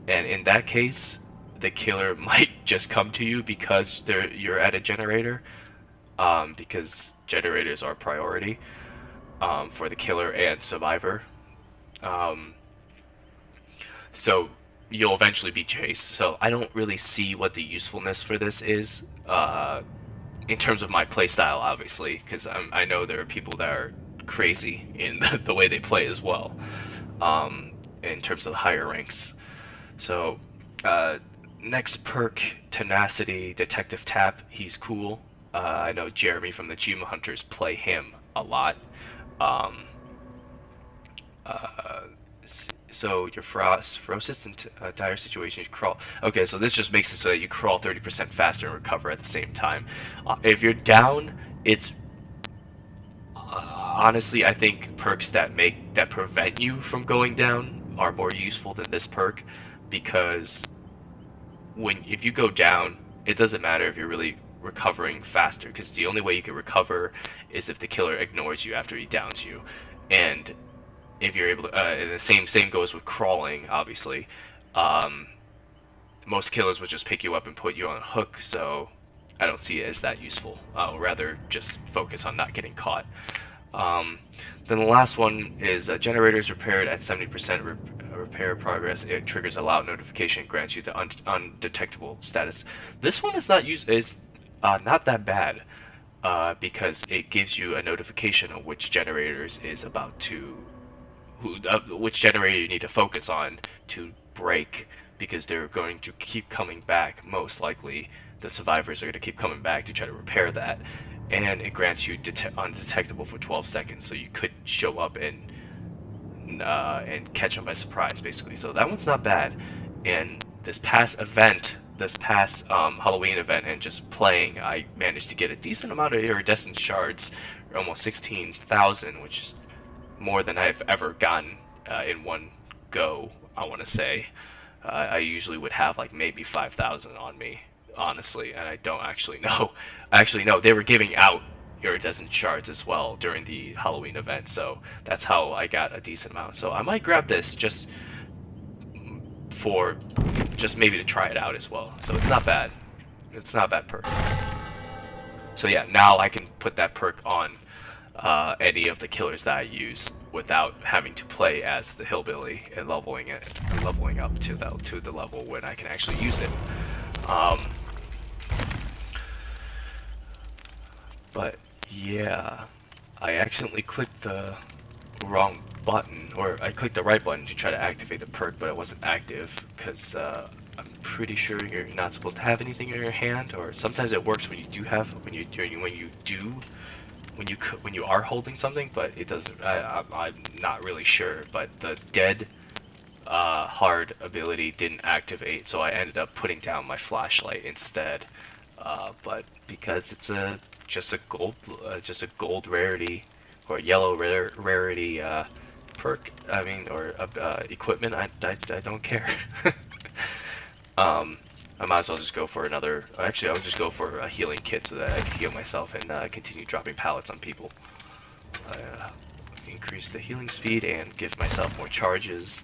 and in that case, the killer might just come to you because you're at a generator, because generators are priority for the killer and survivor. Um, so you'll eventually be chased. So I don't really see what the usefulness for this is in terms of my playstyle, obviously, because I know there are people that are crazy in the way they play as well, in terms of the higher ranks. So next perk, Tenacity, Detective Tap. He's cool. I know Jeremy from the Gema Hunters play him a lot. Um, uh, so your ferocious and dire situations, you crawl. Okay, so this just makes it so that you crawl 30% faster and recover at the same time. If you're down, it's honestly, I think perks that prevent you from going down are more useful than this perk, because if you go down, it doesn't matter if you're really recovering faster, because the only way you can recover is if the killer ignores you after he downs you. And if you're able to, and the same goes with crawling, obviously. Um, Most killers will just pick you up and put you on a hook, so I don't see it as that useful. I'll rather just focus on not getting caught. Um, then the last one is generators repaired at 70% repair progress. It triggers a loud notification and grants you the undetectable status. This one is not that bad, because it gives you a notification of which generators is about to which generator you need to focus on to break, because they're going to keep coming back. Most likely, the survivors are going to keep coming back to try to repair that, and it grants you undetectable for 12 seconds, so you could show up and catch them by surprise, basically. So that one's not bad. And this past Halloween event, and just playing, I managed to get a decent amount of iridescent shards, almost 16,000, which is more than I've ever gotten in one go, I want to say. I usually would have like maybe 5,000 on me, honestly, and I don't actually know. Actually, no, they were giving out iridescent shards as well during the Halloween event, so that's how I got a decent amount. So I might grab this for just maybe to try it out as well. So it's not bad. It's not a bad perk. So yeah, now I can put that perk on any of the killers that I use without having to play as the hillbilly and leveling up to the level when I can actually use it. But yeah, I accidentally clicked the wrong button, or I clicked the right button to try to activate the perk, but it wasn't active because I'm pretty sure you're not supposed to have anything in your hand, or sometimes it works when you do have when you are holding something, but it doesn't. I'm not really sure, but the dead hard ability didn't activate, so I ended up putting down my flashlight instead. But because it's just a gold rarity or yellow rarity perk, I mean, or equipment, I don't care. I might as well just go for another. Actually, I'll just go for a healing kit so that I can heal myself and continue dropping pallets on people. Increase the healing speed and give myself more charges,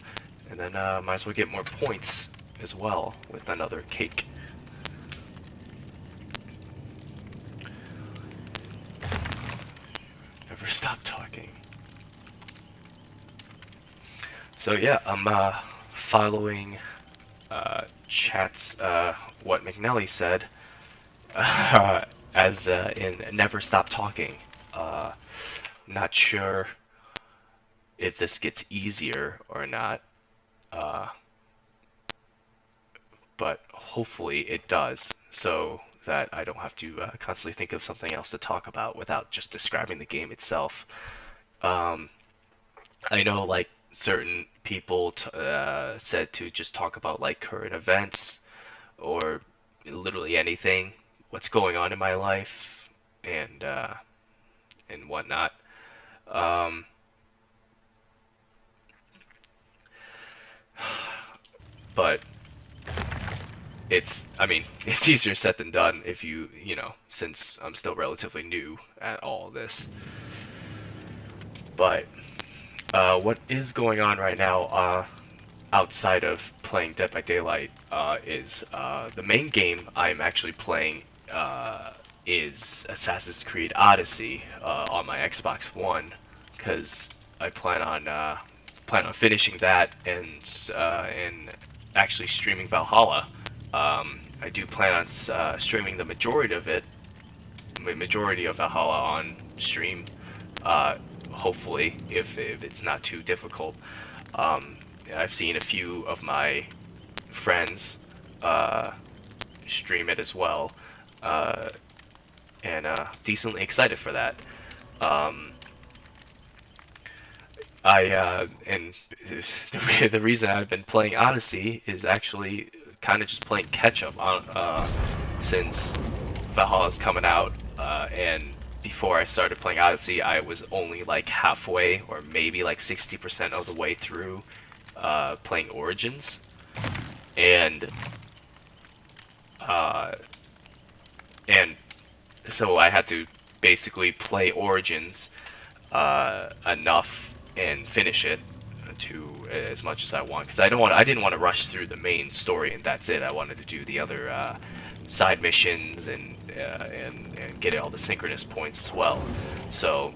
and then might as well get more points as well with another cake. Never stop talking. So yeah, I'm following chat's what McNelly said as in never stop talking. Not sure if this gets easier or not, but hopefully it does, so that I don't have to constantly think of something else to talk about without just describing the game itself. I know like certain people said to just talk about like current events or literally anything, what's going on in my life, and whatnot. Um, but I mean, it's easier said than done if you know, since I'm still relatively new at all this. But what is going on right now, outside of playing Dead by Daylight, is the main game I'm actually playing is Assassin's Creed Odyssey on my Xbox One, because I plan on finishing that and actually streaming Valhalla. I do plan on streaming the majority of Valhalla on stream. Hopefully, if it's not too difficult. I've seen a few of my friends stream it as well, and decently excited for that. Um, and the reason I've been playing Odyssey is actually kind of just playing catch up on since Valhalla's coming out, and before I started playing Odyssey, I was only like halfway or maybe like 60% of the way through playing Origins, and uh, and so I had to basically play Origins enough and finish it to as much as I want, because I didn't want to rush through the main story and that's it. I wanted to do the other side missions and get all the synchronous points as well. So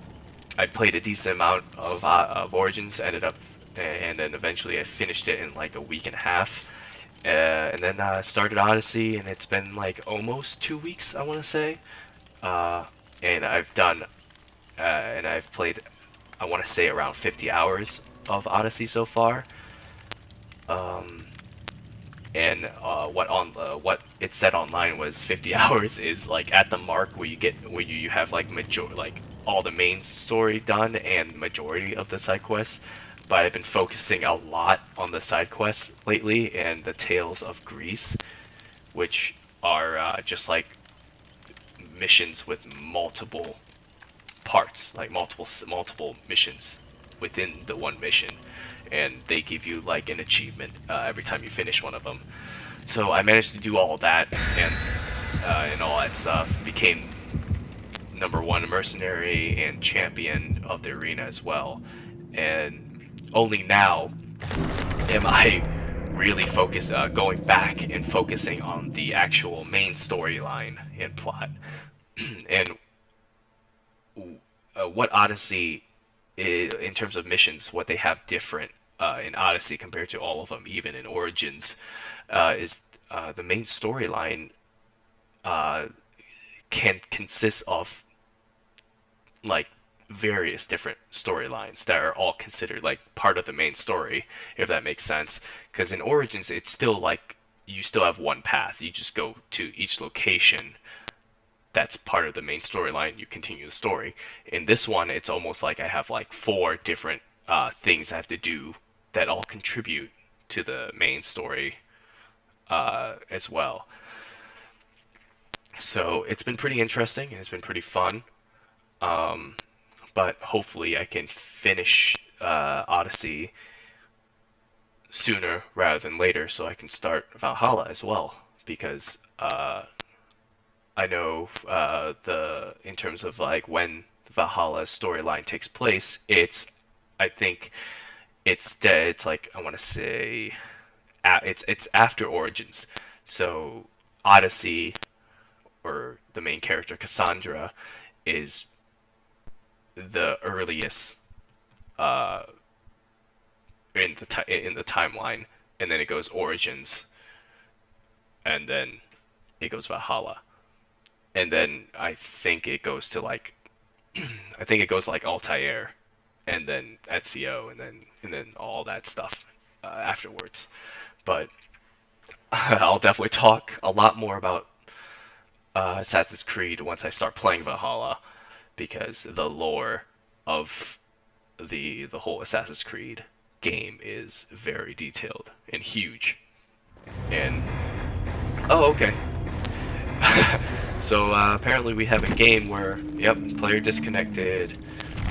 I played a decent amount of Origins, and then eventually I finished it in like a week and a half. And then started Odyssey, and it's been like almost 2 weeks, I want to say. And I've played, I want to say around 50 hours of Odyssey so far. Um, and what it said online was 50 hours is like at the mark where you have like all the main story done and majority of the side quests. But I've been focusing a lot on the side quests lately and the Tales of Greece, which are just like missions with multiple parts, like multiple missions within the one mission, and they give you like an achievement every time you finish one of them. So I managed to do all that and all that stuff. Became number one mercenary and champion of the arena as well. And only now am I really going back and focusing on the actual main storyline and plot. And what Odyssey is, in terms of missions, what they have different in Odyssey compared to all of them, even in Origins, is the main storyline uh, can consist of like various different storylines that are all considered like part of the main story, if that makes sense. Because in Origins, it's still like you still have one path. You just go to each location that's part of the main storyline. You continue the story. In this one, it's almost like I have like four different things I have to do that all contribute to the main story as well. So it's been pretty interesting and it's been pretty fun. Um, but hopefully I can finish Odyssey sooner rather than later so I can start Valhalla as well because I know the in terms of like when Valhalla's storyline takes place, I think it's like I want to say it's after Origins. So Odyssey or the main character Cassandra is the earliest uh, in the timeline, and then it goes Origins, and then it goes Valhalla, and then I think it goes to like I think it goes like Altair, and then Ezio, and then all that stuff afterwards. But I'll definitely talk a lot more about Assassin's Creed once I start playing Valhalla, because the lore of the whole Assassin's Creed game is very detailed and huge. And oh, okay. So apparently we have a game where, yep, player disconnected,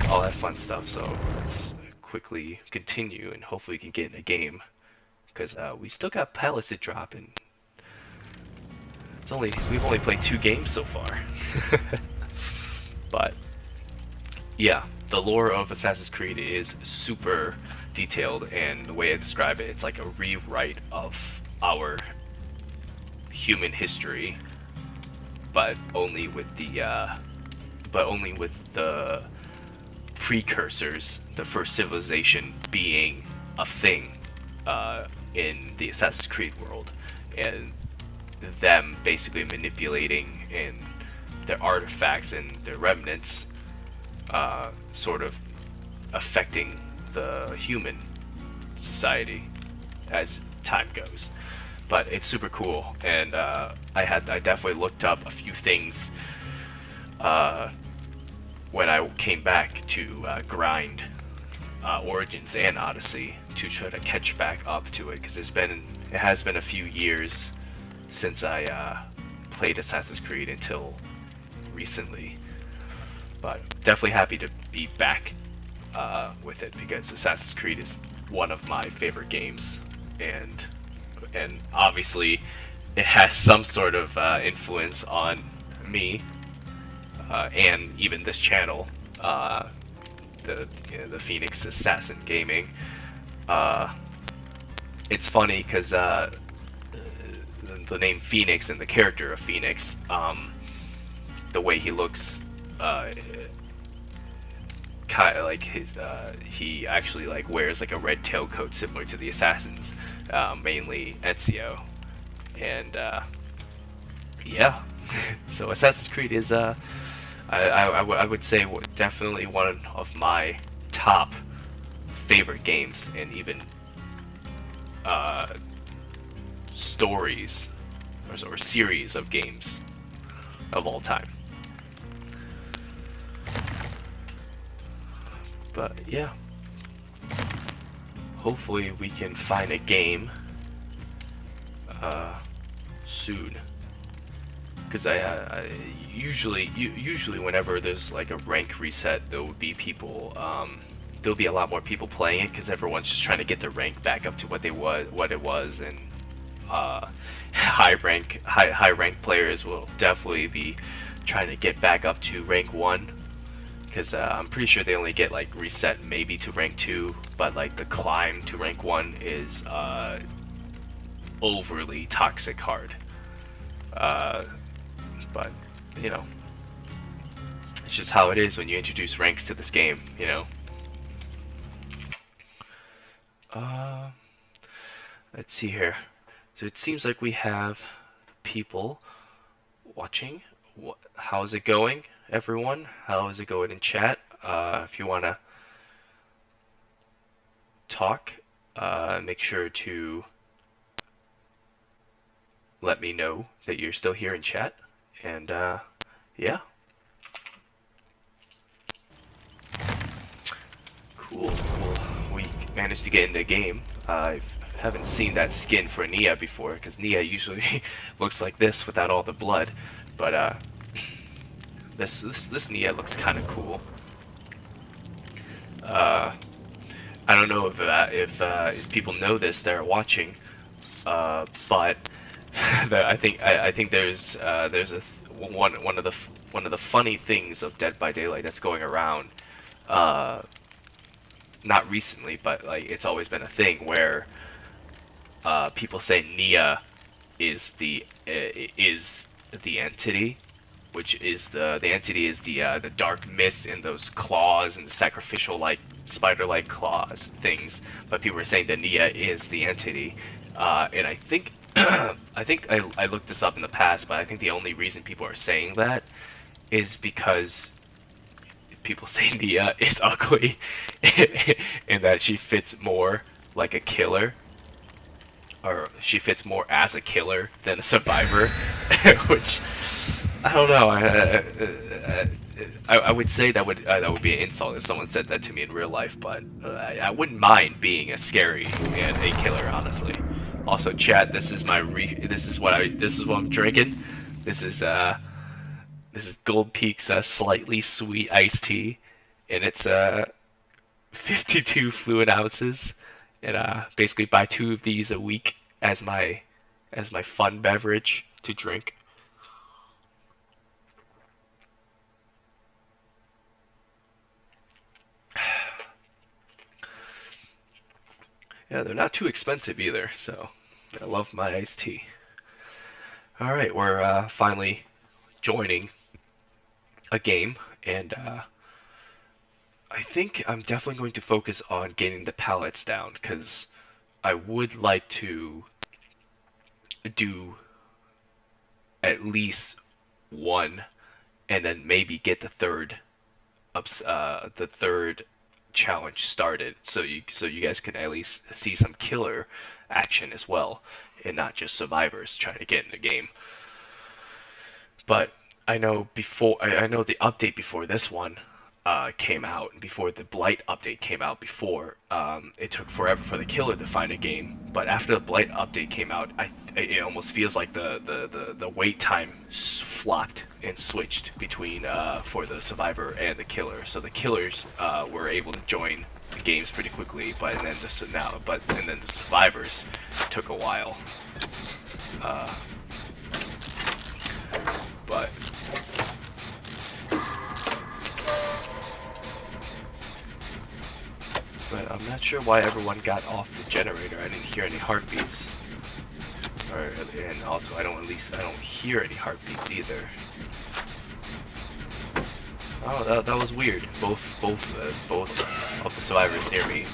all that fun stuff. So let's quickly continue and hopefully we can get in a game because we still got pallets to drop and we've only played 2 games so far. But yeah, the lore of Assassin's Creed is super detailed, and the way I describe it, it's like a rewrite of our human history, but only with the precursors, the first civilization being a thing in the Assassin's Creed world, and them basically manipulating and their artifacts and their remnants sort of affecting the human society as time goes. But it's super cool, and I definitely looked up a few things when I came back to grind Origins and Odyssey to try to catch back up to it, because it has been a few years since I played Assassin's Creed until recently. But definitely happy to be back with it, because Assassin's Creed is one of my favorite games, and obviously it has some sort of influence on me and even this channel, the Phoenix Assassin Gaming. It's funny because the name Phoenix and the character of Phoenix, the way he looks, kind of like he actually like wears like a red tailcoat similar to the assassins, mainly Ezio, and yeah. So Assassin's Creed is I would say definitely one of my top favorite games and even stories or series of games of all time. But yeah, hopefully we can find a game soon. Because I usually whenever there's like a rank reset, there will be people there'll be a lot more people playing it because everyone's just trying to get their rank back up to what it was, and high rank players will definitely be trying to get back up to rank 1, because I'm pretty sure they only get like reset maybe to rank 2, but like the climb to rank 1 is overly toxic hard. But you know, it's just how it is when you introduce ranks to this game, you know. Let's see here. So it seems like we have people watching. How's it going, everyone? How is it going in chat? If you want to talk, make sure to let me know that you're still here in chat. And yeah. Cool. Well, we managed to get in the game. I haven't seen that skin for Nia before, because Nia usually looks like this without all the blood. But this Nia looks kind of cool. I don't know if people know this that are watching, but I think there's one of the funny things of Dead by Daylight that's going around. Not recently, but like it's always been a thing where people say Nia is the entity, which is the entity is the dark mist and those claws and the sacrificial like spider-like claws things. But people are saying that Nia is the entity, and I think I looked this up in the past, but I think the only reason people are saying that is because people say Nia is ugly and that she fits more like a killer, or she fits more as a killer than a survivor, which I don't know. I would say that would be an insult if someone said that to me in real life, but I wouldn't mind being a scary and a killer, honestly. Also, chat. This is what I'm drinking. This is Gold Peak's slightly sweet iced tea, and it's 52 fluid ounces, and basically buy 2 of these a week as my fun beverage to drink. Yeah, they're not too expensive either, so I love my iced tea. All right, we're finally joining a game, and I think I'm definitely going to focus on getting the pallets down, because I would like to do at least one, and then maybe get the third challenge started, so you guys can at least see some killer action as well, and not just survivors trying to get in the game. But I know the update before this one came out, and before the Blight update came out, before it took forever for the killer to find a game. But after the Blight update came out, it almost feels like the wait time flopped and switched between for the survivor and the killer. So the killers were able to join the games pretty quickly, and then the survivors took a while. But I'm not sure why everyone got off the generator. I didn't hear any heartbeats. And also, I don't hear any heartbeats either. Oh, that was weird. Both of the survivors near me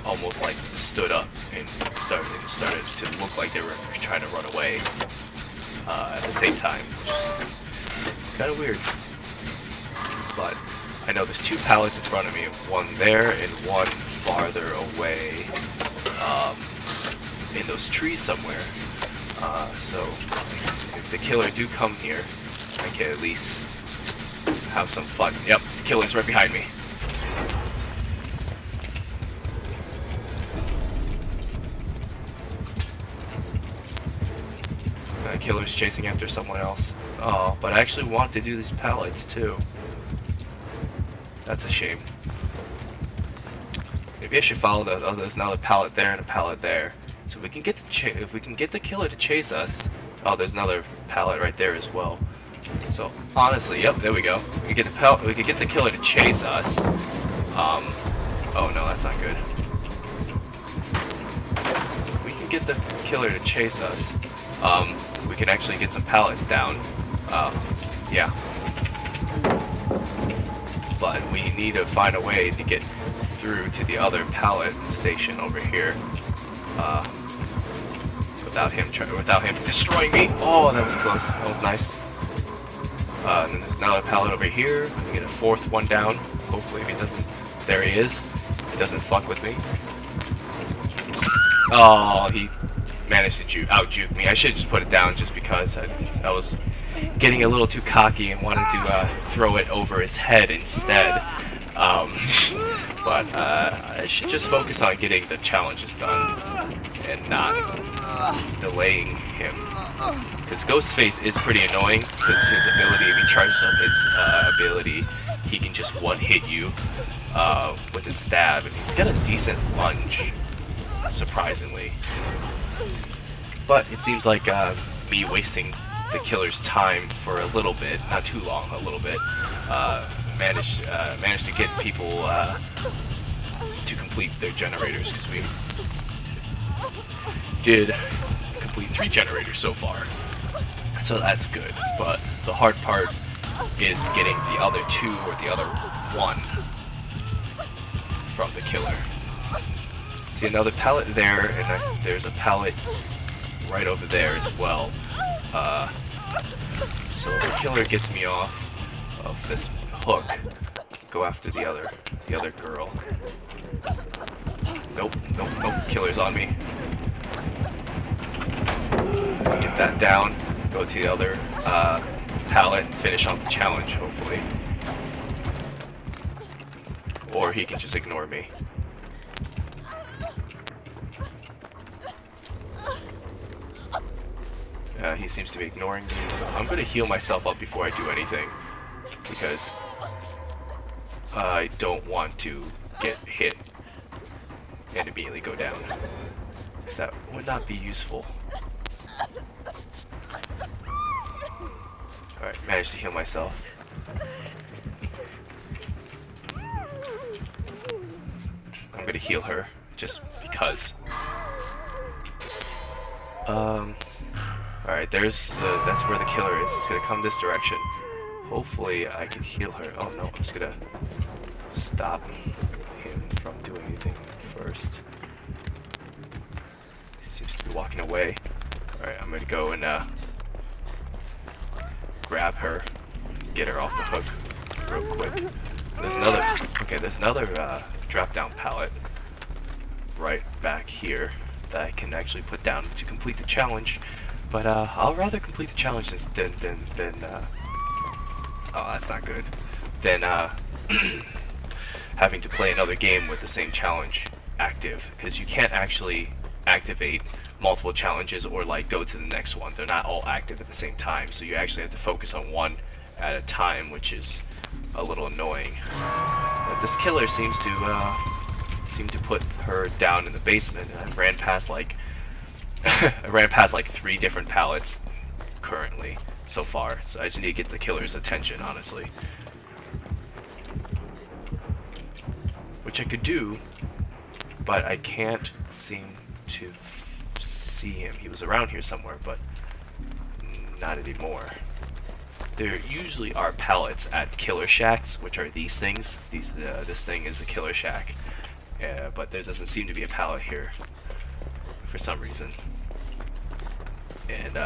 almost like stood up and started to look like they were trying to run away at the same time, which is kind of weird. But I know there's 2 pallets in front of me, one there and one farther away in those trees somewhere. So if the killer do come here, I can at least have some fun. Yep, the killer's right behind me. The killer's chasing after someone else. Oh, but I actually want to do these pallets too. That's a shame. Maybe I should follow the. Oh, there's another pallet there and a pallet there. So if we can get the killer to chase us. Oh, there's another pallet right there as well. So honestly, yep, there we go. We could get the killer to chase us. Oh no, that's not good. If we can get the killer to chase us, we can actually get some pallets down. Yeah. But we need to find a way to get through to the other pallet station over here. Without him destroying me. Oh, that was close. That was nice. And then there's another pallet over here. We get a fourth one down. Hopefully, if he doesn't. There he is. He doesn't fuck with me. Oh, he managed to out-juke me. I should just put it down just because I was getting a little too cocky and wanted to throw it over his head instead. But I should just focus on getting the challenges done and not delaying him. Because Ghostface is pretty annoying because his ability, if he charges up his ability, he can just one-hit you with his stab. And he's got a decent lunge, surprisingly. But it seems like me wasting the killer's time for a little bit, not too long, a little bit, managed to get people to complete their generators, because we did complete 3 generators so far, so that's good. But the hard part is getting the other 2 or the other 1 from the killer. See another pallet there, and there's a pallet right over there as well. So if the killer gets me off of this hook, go after the other girl. Nope, killer's on me. Get that down, go to the other pallet and finish off the challenge, hopefully. Or he can just ignore me. He seems to be ignoring me, so I'm gonna heal myself up before I do anything, because I don't want to get hit and immediately go down. That would not be useful. Alright, managed to heal myself. I'm gonna heal her, just because. Alright, that's where the killer is. It's gonna come this direction. Hopefully I can heal her. Oh no, I'm just gonna stop him from doing anything first. He seems to be walking away. Alright, I'm gonna go and grab her, get her off the hook real quick. There's another drop down pallet right back here that I can actually put down to complete the challenge. But I'll rather complete the challenge than oh, that's not good. Than having to play another game with the same challenge active, because you can't actually activate multiple challenges or like go to the next one. They're not all active at the same time, so you actually have to focus on one at a time, which is a little annoying. But this killer seems to put her down in the basement, and I ran past like 3 different pallets currently so far, so I just need to get the killer's attention, honestly. Which I could do, but I can't seem to see him. He was around here somewhere, but not anymore. There usually are pallets at killer shacks, which are these things. This thing is a killer shack, but there doesn't seem to be a pallet here for some reason. And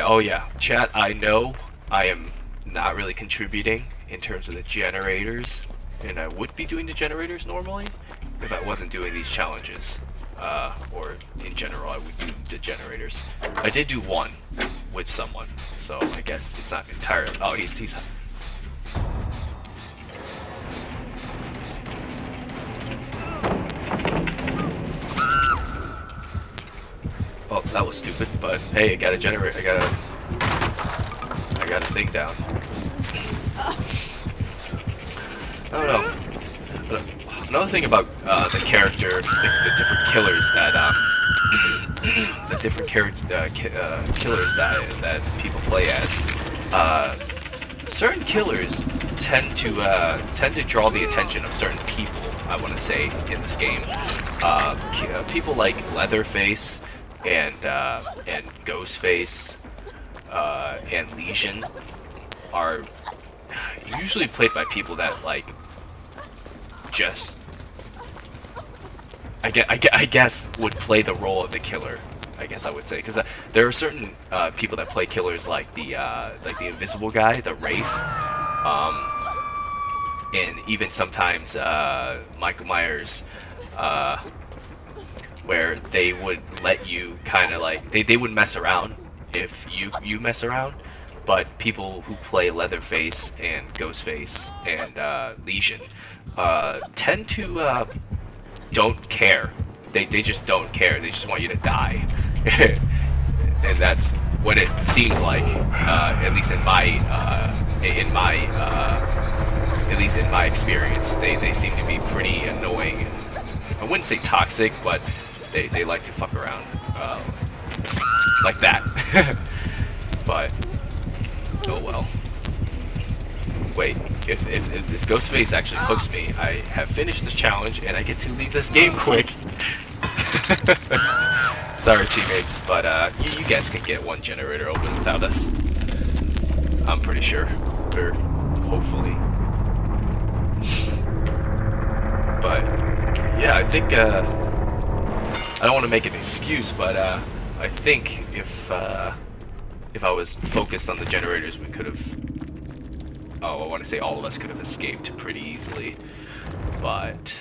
oh yeah, chat, I know I am not really contributing in terms of the generators, and I would be doing the generators normally if I wasn't doing these challenges. Or in general, I would do the generators. I did do one with someone, so I guess it's not entirely. Oh, he's. Oh, that was stupid. But hey, I got a generator. I got a thing down. I don't know. Another thing about the character, the different killers that the different killers that people play as. Certain killers tend to draw the attention of certain people. I want to say in this game, people like Leatherface and Ghostface and Legion are usually played by people that like just I guess would play the role of the killer. I guess I would say because there are certain people that play killers like the Invisible Guy, the Wraith, and even sometimes Michael Myers, uh, where they would let you kind of like they would mess around if you mess around, but people who play Leatherface and Ghostface and Legion tend to don't care. They just don't care. They just want you to die, and that's what it seems like. At least at least in my experience, they seem to be pretty annoying. I wouldn't say toxic, but they like to fuck around like that. But oh well. Wait, if Ghostface actually hooks me, I have finished this challenge and I get to leave this game quick. Sorry, teammates, but you guys can get one generator open without us. I'm pretty sure, or hopefully. But yeah, I think I don't want to make an excuse, but I think if I was focused on the generators, we could have. Oh, I want to say all of us could have escaped pretty easily, but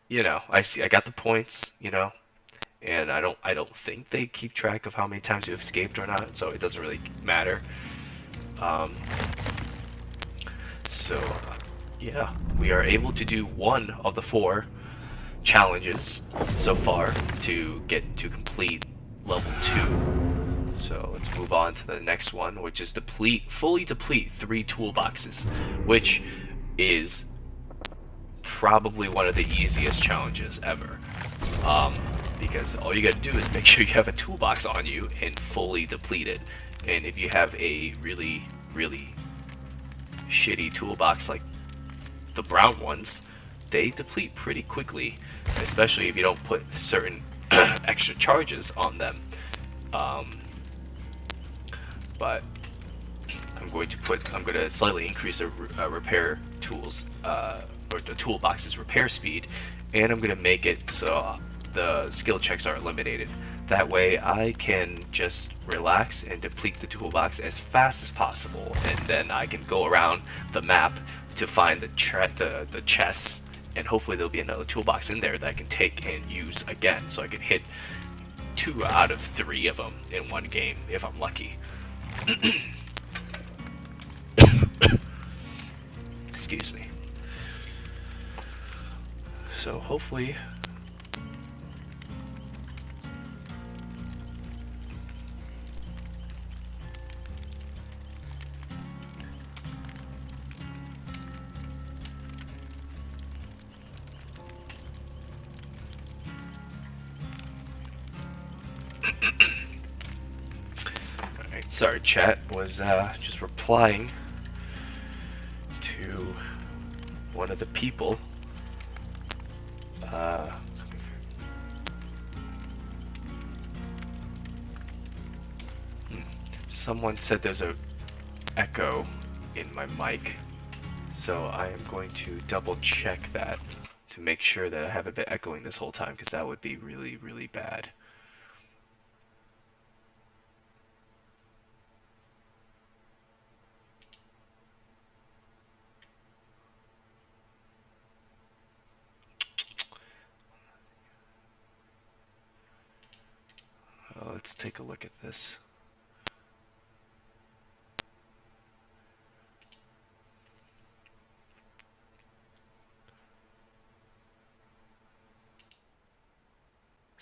you know, I got the points, you know, and I don't think they keep track of how many times you escaped or not, so it doesn't really matter. Um, so yeah, we are able to do one of the 4 challenges so far to get to complete level 2. So let's move on to the next one, which is fully deplete 3 toolboxes, which is probably one of the easiest challenges ever. Because all you gotta do is make sure you have a toolbox on you and fully deplete it. And if you have a really, really shitty toolbox like the brown ones, they deplete pretty quickly, especially if you don't put certain extra charges on them. But I'm going to slightly increase the repair tools, or the toolbox's repair speed, and I'm going to make it so the skill checks are eliminated. That way I can just relax and deplete the toolbox as fast as possible, and then I can go around the map to find the chests, and hopefully there'll be another toolbox in there that I can take and use again, so I can hit 2 out of 3 of them in one game if I'm lucky. Excuse me. So hopefully Alright, sorry, chat was just replying to one of the people. Someone said there's a echo in my mic, so I am going to double check that to make sure that I haven't been echoing this whole time, because that would be really, really bad. let's take a look at this.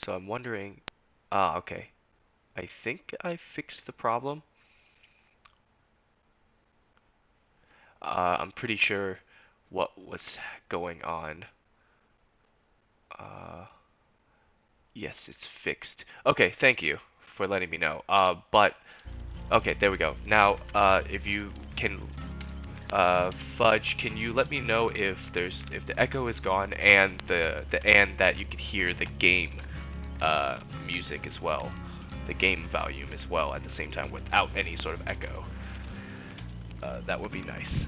So I'm wondering, okay. I think I fixed the problem. I'm pretty sure what was going on. Uh, yes, it's fixed. Okay, thank you for letting me know. But okay, there we go. Now, if you can, Fudge, can you let me know if the echo is gone and and that you can hear the game, music as well, the game volume as well at the same time without any sort of echo. That would be nice.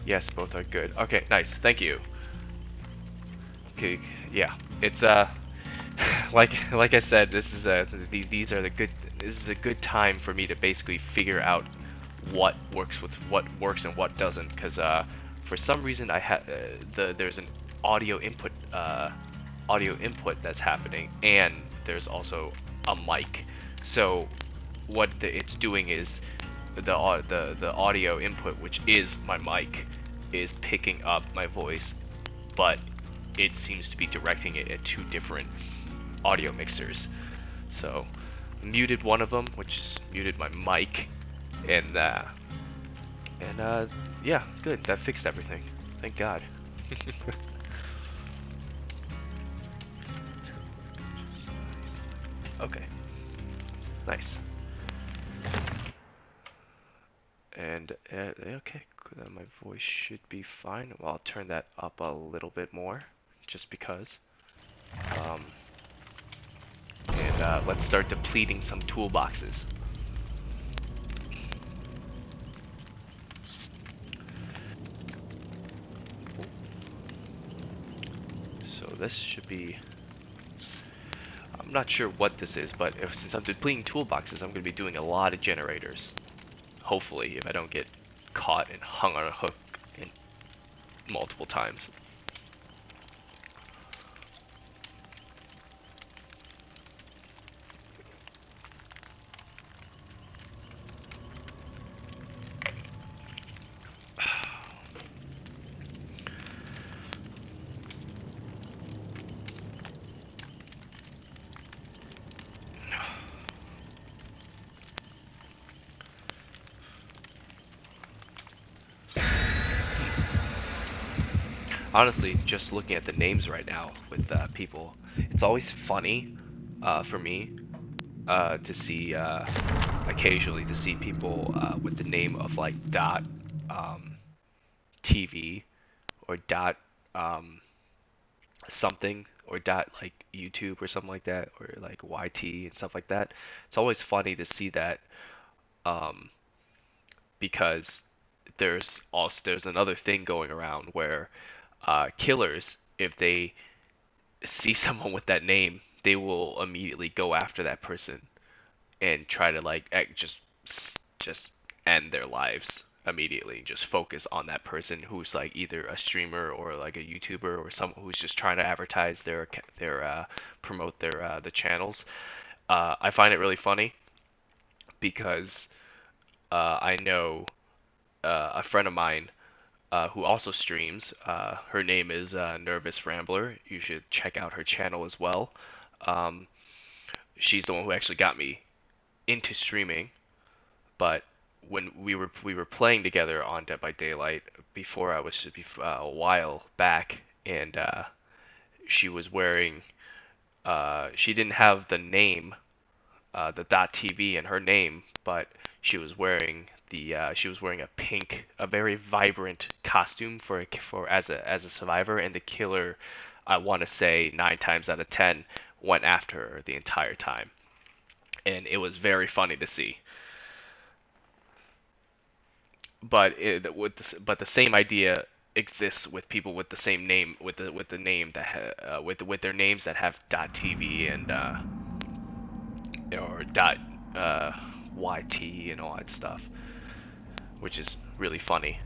Yes, both are good. Okay, nice. Thank you. Okay, yeah. It's like I said, this is these are the good this is a good time for me to basically figure out what works and what doesn't, because for some reason there's an audio input audio input that's happening, and there's also a mic. So what it's doing is the audio input, which is my mic, is picking up my voice, but it seems to be directing it at two different audio mixers. So muted one of them, which is muted my mic, and yeah, good. That fixed everything. Thank God. Okay, nice. And okay, then my voice should be fine. Well, I'll turn that up a little bit more, just because. Um, and let's start depleting some toolboxes. So this should be. I'm not sure what this is, but since I'm depleting toolboxes, I'm going to be doing a lot of generators. Hopefully, if I don't get caught and hung on a hook in multiple times. Honestly, just looking at the names right now with people, it's always funny for me to see occasionally to see people with the name of like dot um, TV or dot um, something or dot like YouTube or something like that, or like YT and stuff like that. It's always funny to see that um, because there's another thing going around where killers, if they see someone with that name, they will immediately go after that person and try to like just end their lives immediately. Just focus on that person who's like either a streamer or like a YouTuber or someone who's just trying to advertise their promote their the channels. I find it really funny because I know a friend of mine who also streams. Her name is Nervous Rambler. You should check out her channel as well. Um, she's the one who actually got me into streaming. But when we were playing together on Dead by Daylight before I was a while back, and she was wearing she didn't have the name the .tv in her name, but she was wearing a very vibrant costume for as a survivor, and the killer, I want to say 9 times out of 10 went after her the entire time, and it was very funny to see. But the same idea exists with people with the same name with the name that with their names that have .tv and or uh, .yt and all that stuff, which is really funny.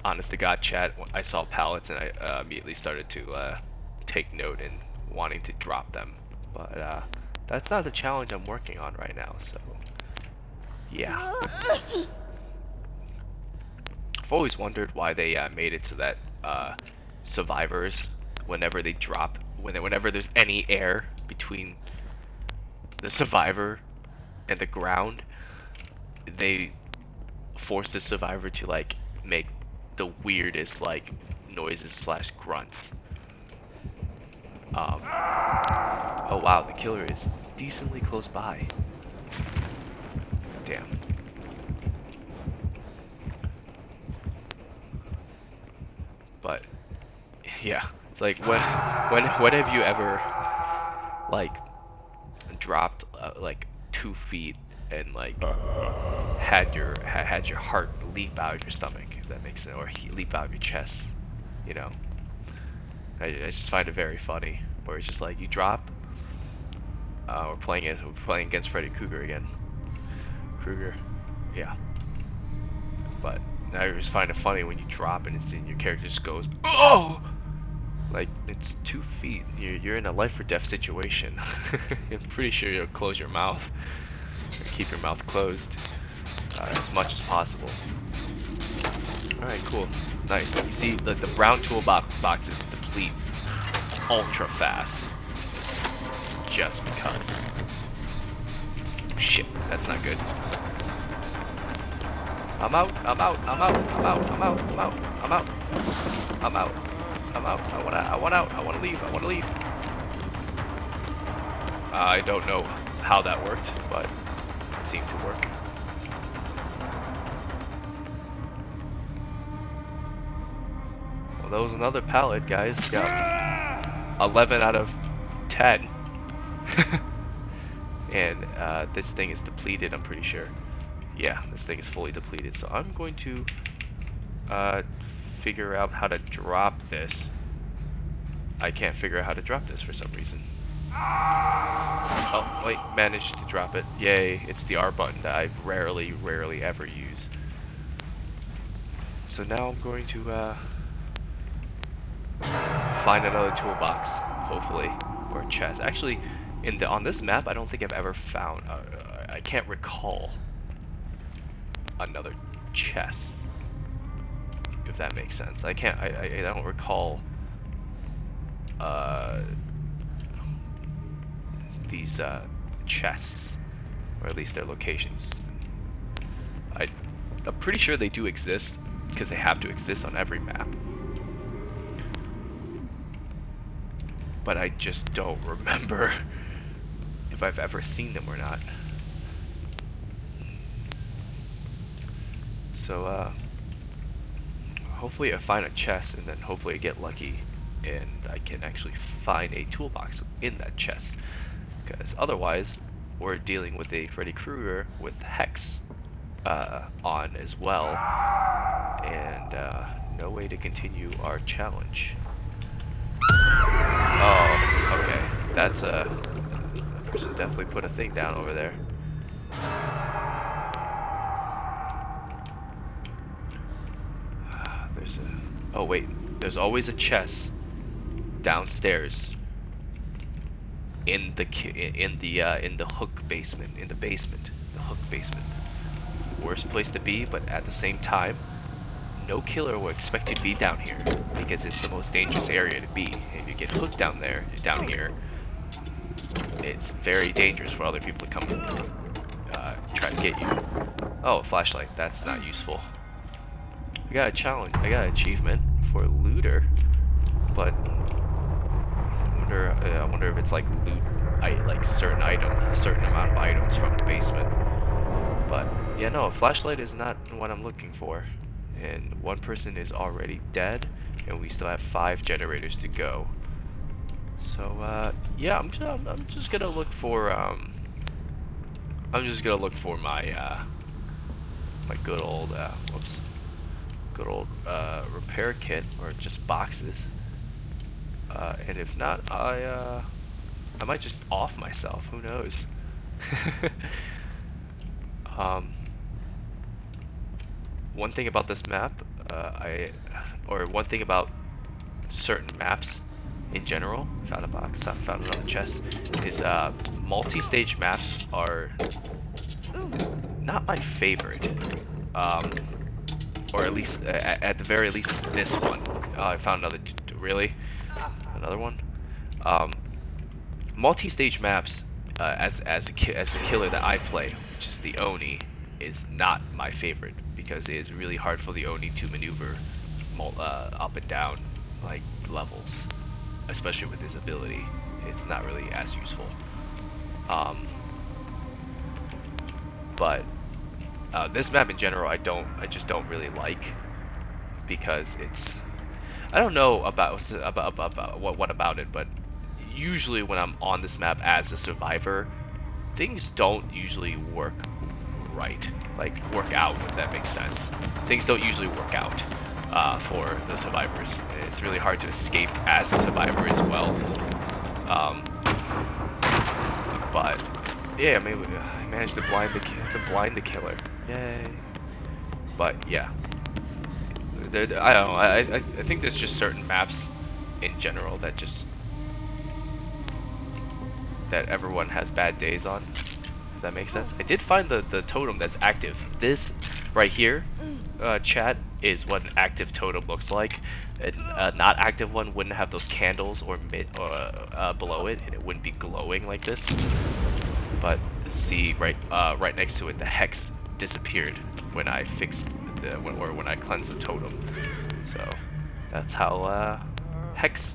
honest to God, chat, I saw pallets and I immediately started to take note and wanting to drop them. But that's not the challenge I'm working on right now, so yeah. I've always wondered why they made it so that survivors, whenever they drop, whenever there's any air between the survivor and the ground, they force the survivor to like make the weirdest like noises slash grunts. Oh wow, the killer is decently close by. Damn. But yeah, it's like when have you ever like dropped like 2 feet and like had your heart leap out of your stomach, if that makes sense, or leap out of your chest, you know? I just find it very funny, where it's just like you drop. We're playing against Freddy Krueger again. Krueger, yeah. But I just find it funny when you drop and your character just goes, oh! Like, it's 2 feet. You're in a life or death situation. I'm pretty sure you'll close your mouth. Or keep your mouth closed as much as possible. Alright, cool. Nice. You see, the brown toolbox boxes deplete ultra fast. Just because. Shit, that's not good. I'm out, I'm out, I'm out, I'm out, I'm out, I'm out, I'm out, I'm out, I'm out, I wanna leave, I wanna leave. I don't know how that worked, but it seemed to work. Well, that was another pallet, guys. Got 11 out of 10. And this thing is depleted, I'm pretty sure. Yeah, this thing is fully depleted. So I'm going to figure out how to drop this. I can't figure out how to drop this for some reason. Oh, wait, managed to drop it. Yay, it's the R button that I rarely ever use. So now I'm going to find another toolbox, hopefully, or a chest. Actually, on this map, I don't think I've ever found. I can't recall another chest, if that makes sense. I can't. I don't recall these chests, or at least their locations. I'm pretty sure they do exist because they have to exist on every map. But I just don't remember if I've ever seen them or not. So hopefully I find a chest, and then hopefully I get lucky and I can actually find a toolbox in that chest. Because otherwise, we're dealing with a Freddy Krueger with Hex on as well, and no way to continue our challenge. Oh, okay. That's that person definitely put a thing down over there. There's a. Oh wait, there's always a chest downstairs in the hook basement, in the basement, the hook basement. Worst place to be, but at the same time, no killer will expect you to be down here because it's the most dangerous area to be. If you get hooked down here, it's very dangerous for other people to come try to get you. Oh, a flashlight. That's not useful. I got a challenge. I got an achievement for looter, but I wonder if it's like loot, like certain amount of items from the basement. But yeah, no, a flashlight is not what I'm looking for. And one person is already dead, and we still have 5 generators to go. So yeah, I'm just gonna look for my my good old repair kit, or just boxes. And if not, I might just off myself. Who knows? One thing about this map, one thing about certain maps in general, found a box, found another chest, is multi-stage maps are not my favorite. Or at least, at the very least, this one. I found another, really? Another one? Um, multi-stage maps, as the killer that I play, which is the Oni, is not my favorite because it is really hard for the Oni to maneuver up and down like levels, especially with his ability. It's not really as useful. But this map in general, I just don't really like because it's, I don't know about what about it, but usually when I'm on this map as a survivor, things don't usually work right, like work out, if that makes sense. Things don't usually work out for the survivors. It's really hard to escape as a survivor as well. But yeah, maybe I managed to blind the killer. Yay! But yeah, I don't know. I think there's just certain maps in general that everyone has bad days on. If that makes sense. I did find the totem that's active. This right here, chat, is what an active totem looks like. A not active one wouldn't have those candles or below it, and it wouldn't be glowing like this. But see, right next to it, the hex disappeared when I fixed when I cleansed the totem. So that's how hex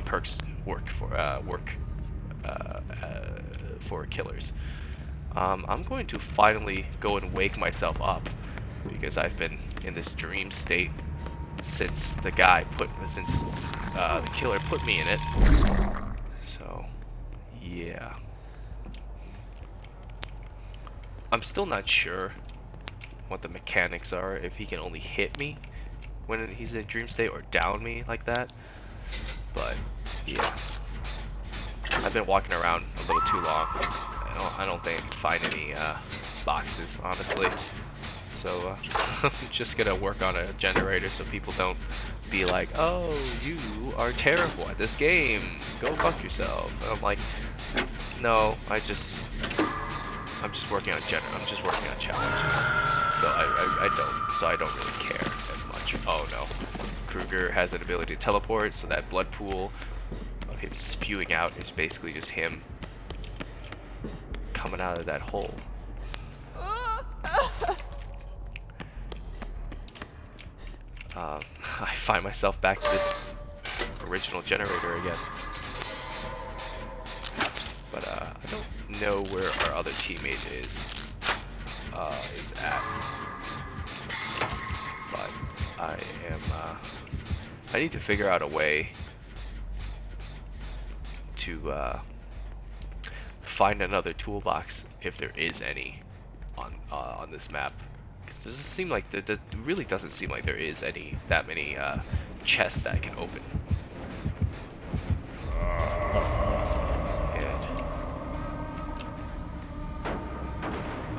perks work for killers. I'm going to finally go and wake myself up because I've been in this dream state since the killer put me in it. So yeah, I'm still not sure what the mechanics are, if he can only hit me when he's in a dream state or down me like that. But yeah, I've been walking around a little too long. I don't think I can find any boxes, honestly. So I'm just gonna work on a generator so people don't be like, "Oh, you are terrible at this game. Go fuck yourself." And I'm like, no, I'm just working on I'm just working on challenges. So I don't really care as much. Oh no, Kruger has an ability to teleport, so that blood pool of him spewing out is basically just him coming out of that hole. I find myself back to this original generator again. But I don't know where our other teammate is at. But I need to figure out a way to find another toolbox if there is any on this map. Because it doesn't seem like it really doesn't seem like there is that many chests that I can open.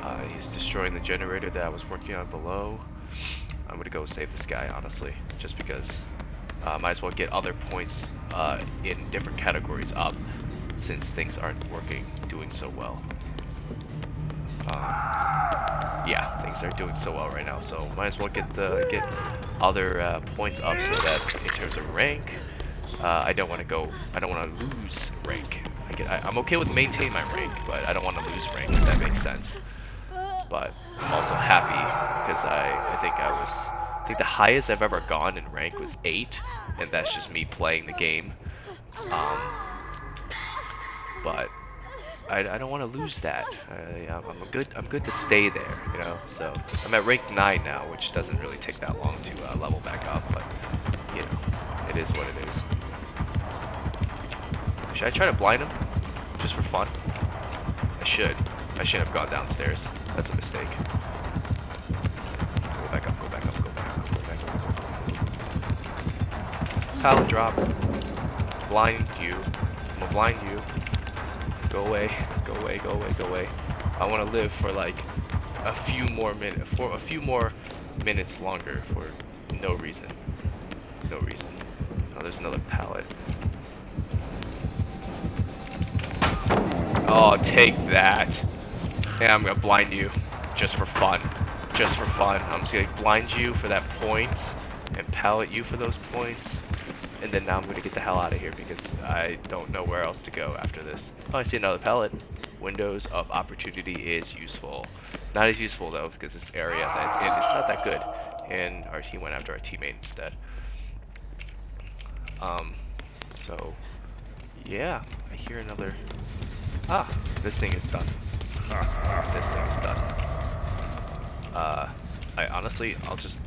And he's destroying the generator that I was working on below. I'm gonna go save this guy, honestly, just because might as well get other points in different categories up, since things aren't doing so well. Yeah, things are doing so well right now, so might as well get other points up so that in terms of rank, I don't want to lose rank. I'm okay with maintaining my rank, but I don't want to lose rank, if that makes sense. But I'm also happy because I think the highest I've ever gone in rank was 8, and that's just me playing the game. But I don't want to lose that. I'm good to stay there, you know. So I'm at rank 9 now, which doesn't really take that long to level back up, but you know, it is what it is. Should I try to blind him just for fun? I should have gone downstairs. That's a mistake. Go back up. Go back up. Go back up. Go back up. Pallet drop. Blind you. I'm gonna blind you. Go away, go away, go away, go away. I want to live for like a few more minutes longer No reason. No reason. Oh, there's another pallet. Oh, take that. And I'm gonna blind you. Just for fun. Just for fun. I'm just gonna blind you for that point and pallet you for those points. And then now I'm gonna get the hell out of here because I don't know where else to go after this. Oh, I see another pallet. Windows of opportunity is useful. Not as useful though, because this area that it's in is not that good. And our team went after our teammate instead. So yeah, I hear another. Ah, this thing is done. This thing is done. I honestly, I'll just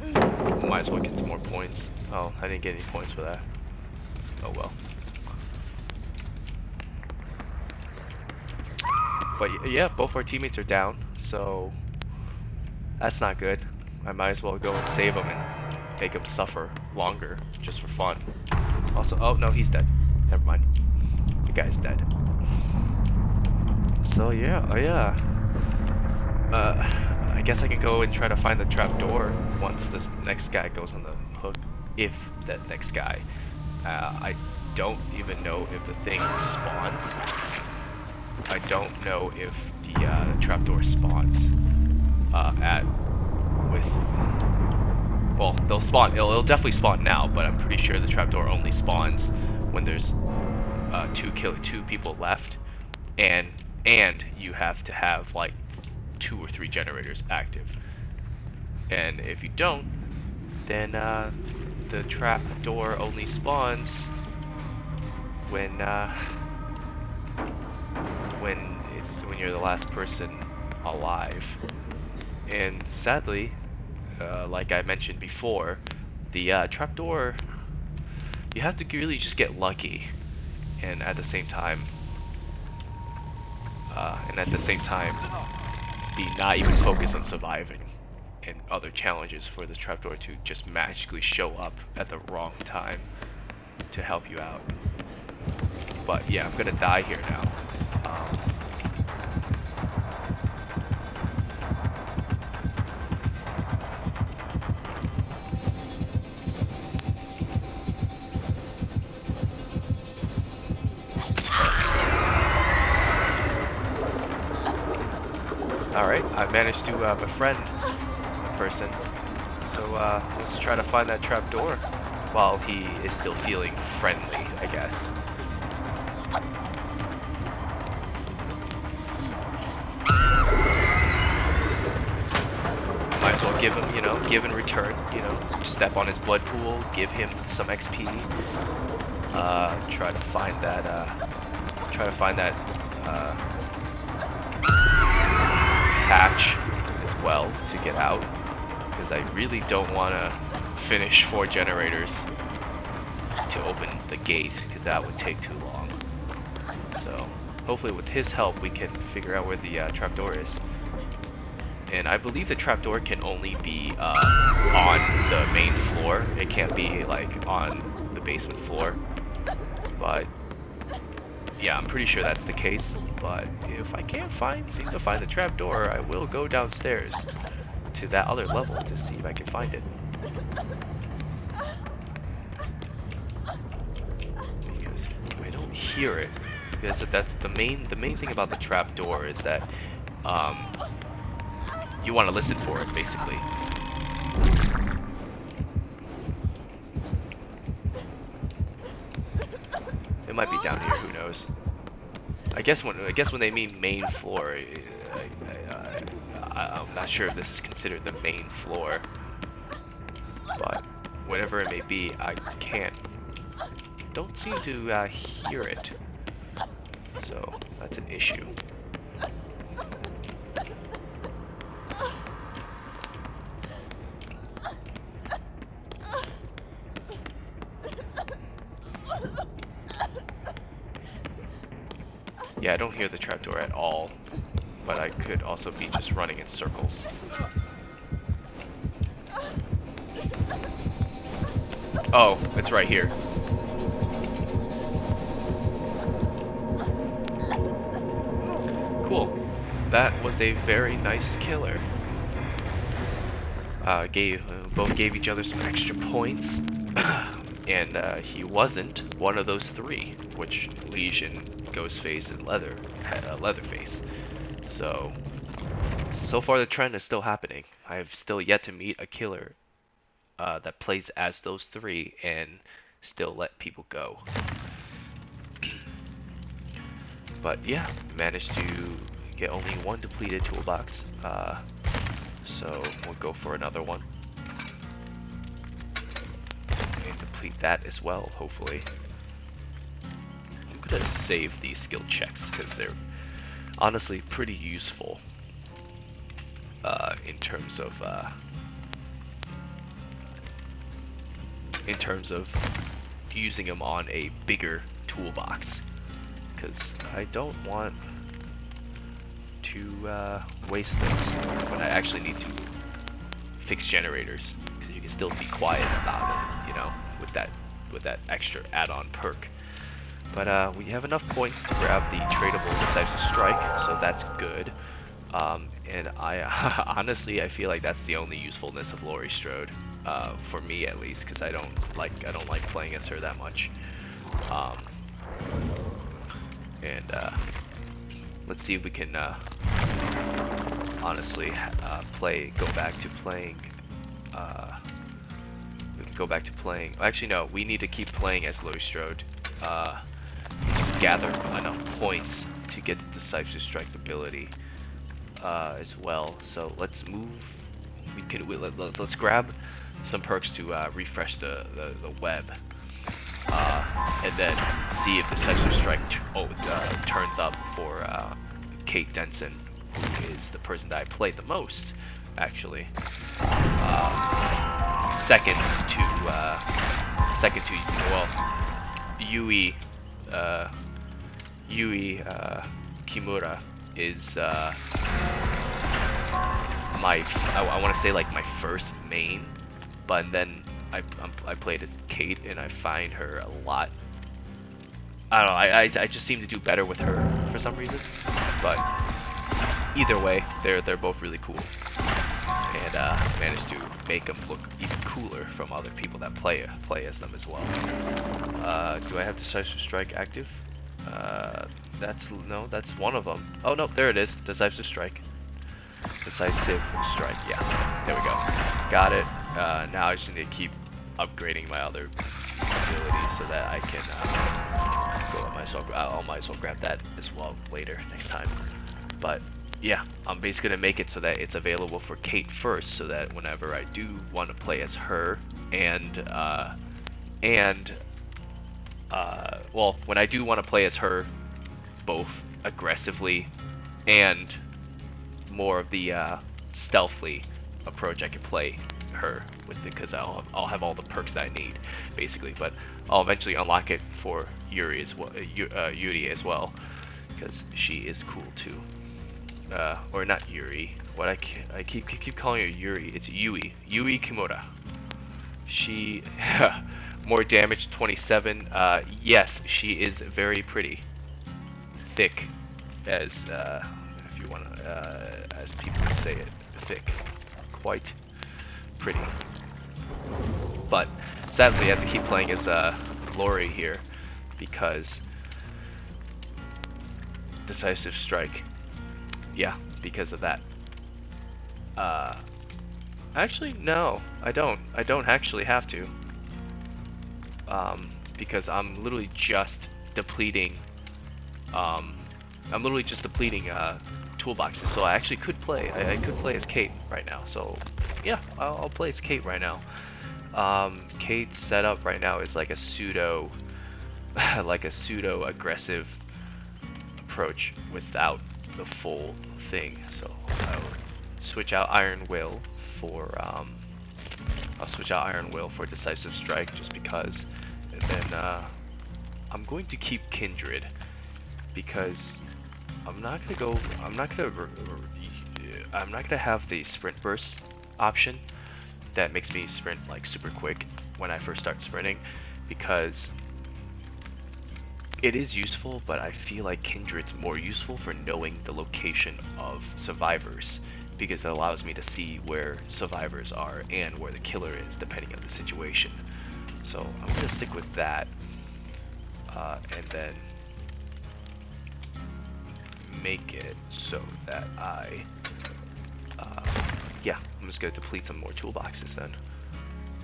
might as well get some more points. Oh, I didn't get any points for that. Oh well. But yeah, both our teammates are down, so that's not good. I might as well go and save them and make them suffer longer, just for fun. Also, oh no, he's dead. Never mind. The guy's dead. So yeah, oh yeah. I guess I can go and try to find the trapdoor once this next guy goes on the hook. If that next guy. I don't even know if the thing spawns. I don't know if the trapdoor spawns well, they'll spawn. It'll definitely spawn now, but I'm pretty sure the trapdoor only spawns when there's two people left, and you have to have like 2 or 3 generators active. And if you don't, then the trapdoor only spawns when you're the last person alive. And sadly, like I mentioned before, the trapdoor, you have to really just get lucky, and at the same time, be not even focused on surviving and other challenges for the trapdoor to just magically show up at the wrong time to help you out. But yeah, I'm gonna die here now. Alright, I managed to befriend a person, so let's try to find that trapdoor while he is still feeling friendly, I guess. Might as well give him, give in return, step on his blood pool, give him some XP, try to find that hatch as well to get out, because I really don't want to finish 4 generators to open the gate, because that would take too long. So hopefully with his help we can figure out where the trapdoor is. And I believe the trapdoor can only be on the main floor. It can't be like on the basement floor. But yeah, I'm pretty sure that's the case. But if I can't seem to find the trapdoor, I will go downstairs to that other level to see if I can find it. Because I don't hear it. Because that's the main thing about the trapdoor is that you want to listen for it, basically. It might be down here. Who knows? I guess when they mean main floor, I'm not sure if this is considered the main floor, but whatever it may be, I don't seem to hear it, so that's an issue. Yeah, I don't hear the trapdoor at all, but I could also be just running in circles. Oh, it's right here. Cool. That was a very nice killer. both gave each other some extra points, and he wasn't one of those three, which Legion, Ghostface, and Leatherface. So far the trend is still happening. I've still yet to meet a killer that plays as those three and still let people go. But yeah, managed to get only one depleted toolbox, so we'll go for another one and deplete that as well, hopefully. I'm gonna save these skill checks because they're honestly pretty useful in terms of using them on a bigger toolbox, because I don't want to waste those when I actually need to fix generators, because you can still be quiet about it, you know, with that extra add-on perk. But we have enough points to grab the tradable Decisive Strike, so that's good. And I honestly, I feel like that's the only usefulness of Laurie Strode, for me at least, because I don't like playing as her that much. Let's see if we can honestly go back to playing. We can go back to playing. Actually, no, we need to keep playing as Laurie Strode. Just gather enough points to get the Decisive Strike ability as well. So let's move. Let's grab some perks to refresh the web, and then see if the Decisive Strike turns up for Kate Denson, who is the person that I played the most, actually. Second to Yui Kimura is I want to say like my first main, but then I played as Kate and I find her a lot. I don't know. I just seem to do better with her for some reason. But either way, they're both really cool, and managed to make them look even cooler from other people that play as them as well. Do I have Decisive Strike active? That's one of them. Oh no, there it is. Decisive Strike. Decisive Strike. Yeah, there we go. Got it. Now I just need to keep upgrading my other abilities so that I can I might as well grab that as well later next time. But yeah, I'm basically gonna make it so that it's available for Kate first, so that whenever I do want to play as her, well, when I do want to play as her, both aggressively and more of the stealthily approach, I can play her with it, because I'll have all the perks that I need, basically. But I'll eventually unlock it for Yuri as well, because she is cool too. Or not Yuri. What I keep calling her Yuri. It's Yui Kimura. She more damage 27. Yes, she is very pretty, thick, as if you want to, as people can say it, thick, quite pretty. But sadly, I have to keep playing as Laurie here, because Decisive Strike. Yeah, because of that. Actually, no, I don't. I don't actually have to. Because I'm literally just depleting. I'm literally just depleting toolboxes, so I actually could play. I could play as Kate right now. So yeah, I'll play as Kate right now. Kate's setup right now is like a pseudo aggressive approach without the full thing. So I'll switch out Iron Will for Decisive Strike, just because, and then I'm going to keep Kindred, because I'm not gonna have the sprint burst option that makes me sprint like super quick when I first start sprinting, because it is useful, but I feel like Kindred's more useful for knowing the location of survivors, because it allows me to see where survivors are and where the killer is depending on the situation. So I'm gonna stick with that, and then make it so that yeah, I'm just gonna deplete some more toolboxes then.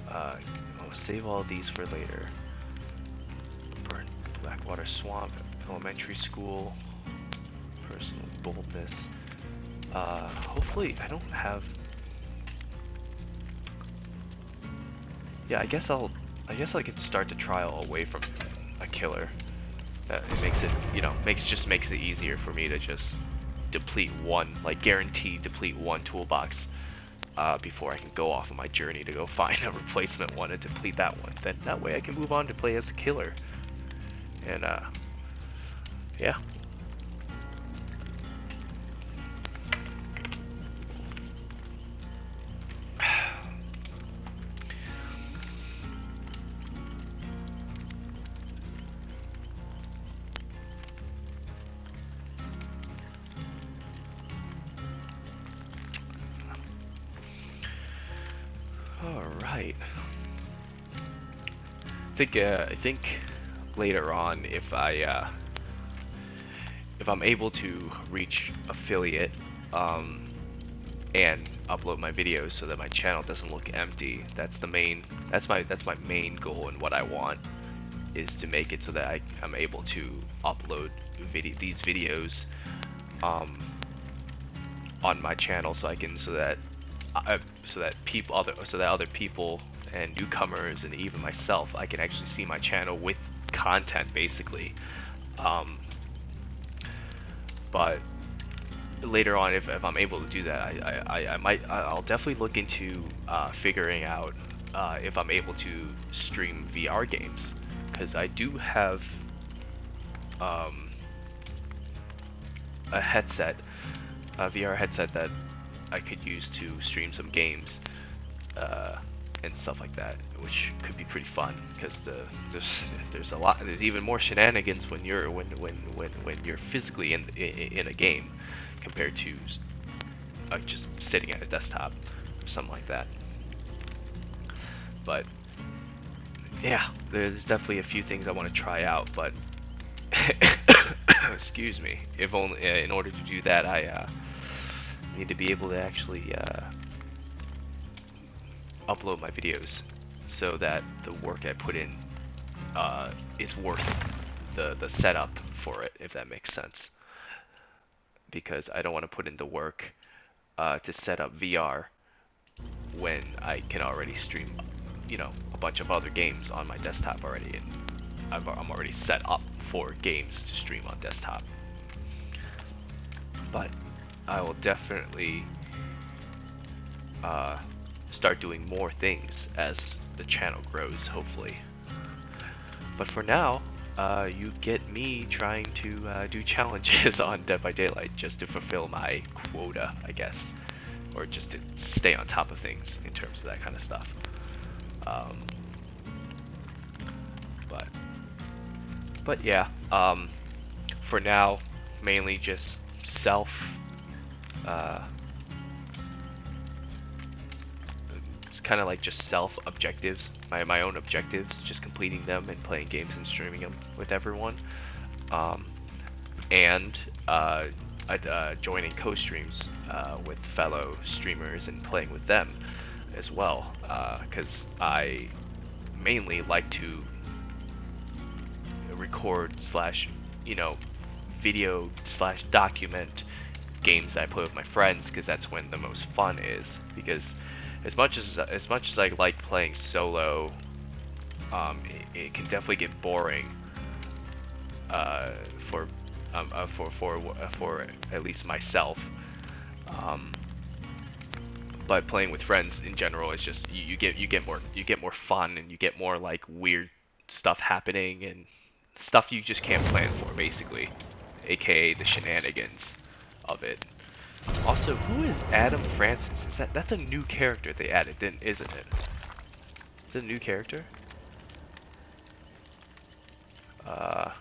I'll save all these for later. Burnt Blackwater Swamp, elementary school, personal boldness. Hopefully I don't have. Yeah, I guess I could start the trial away from a killer. It makes it, makes it easier for me to just deplete one, like guaranteed deplete one toolbox before I can go off on my journey to go find a replacement one and deplete that one. Then that way I can move on to play as a killer. And yeah. Alright. I think later on, if I'm able to reach affiliate and upload my videos so that my channel doesn't look empty, that's my main goal, and what I want is to make it so that I'm able to upload these videos on my channel, so that other people and newcomers and even myself, I can actually see my channel with content basically. But later on, if I'm able to do that, I'll definitely look into figuring out if I'm able to stream VR games, because I do have a VR headset that I could use to stream some games and stuff like that, which could be pretty fun, because there's even more shenanigans when you're physically in a game compared to just sitting at a desktop or something like that. But yeah, there's definitely a few things I want to try out, but excuse me, if only in order to do that I need to be able to actually upload my videos so that the work I put in is worth the setup for it, if that makes sense. Because I don't want to put in the work to set up VR when I can already stream, a bunch of other games on my desktop already, and I'm already set up for games to stream on desktop. But I will definitely start doing more things as the channel grows, hopefully. But for now, you get me trying to do challenges on Dead by Daylight just to fulfill my quota, I guess, or just to stay on top of things in terms of that kind of stuff. But yeah, for now, mainly just it's kind of like just self objectives, my own objectives, just completing them and playing games and streaming them with everyone, and joining co-streams with fellow streamers and playing with them as well, because I mainly like to record slash video slash document games that I play with my friends, because that's when the most fun is. Because as much as I like playing solo, it can definitely get boring for at least myself. But playing with friends in general, it's just you get more fun, and you get more like weird stuff happening and stuff you just can't plan for, basically, aka the shenanigans of it. Also, who is Adam Francis? That's a new character they added, then, isn't it? Is it a new character? What?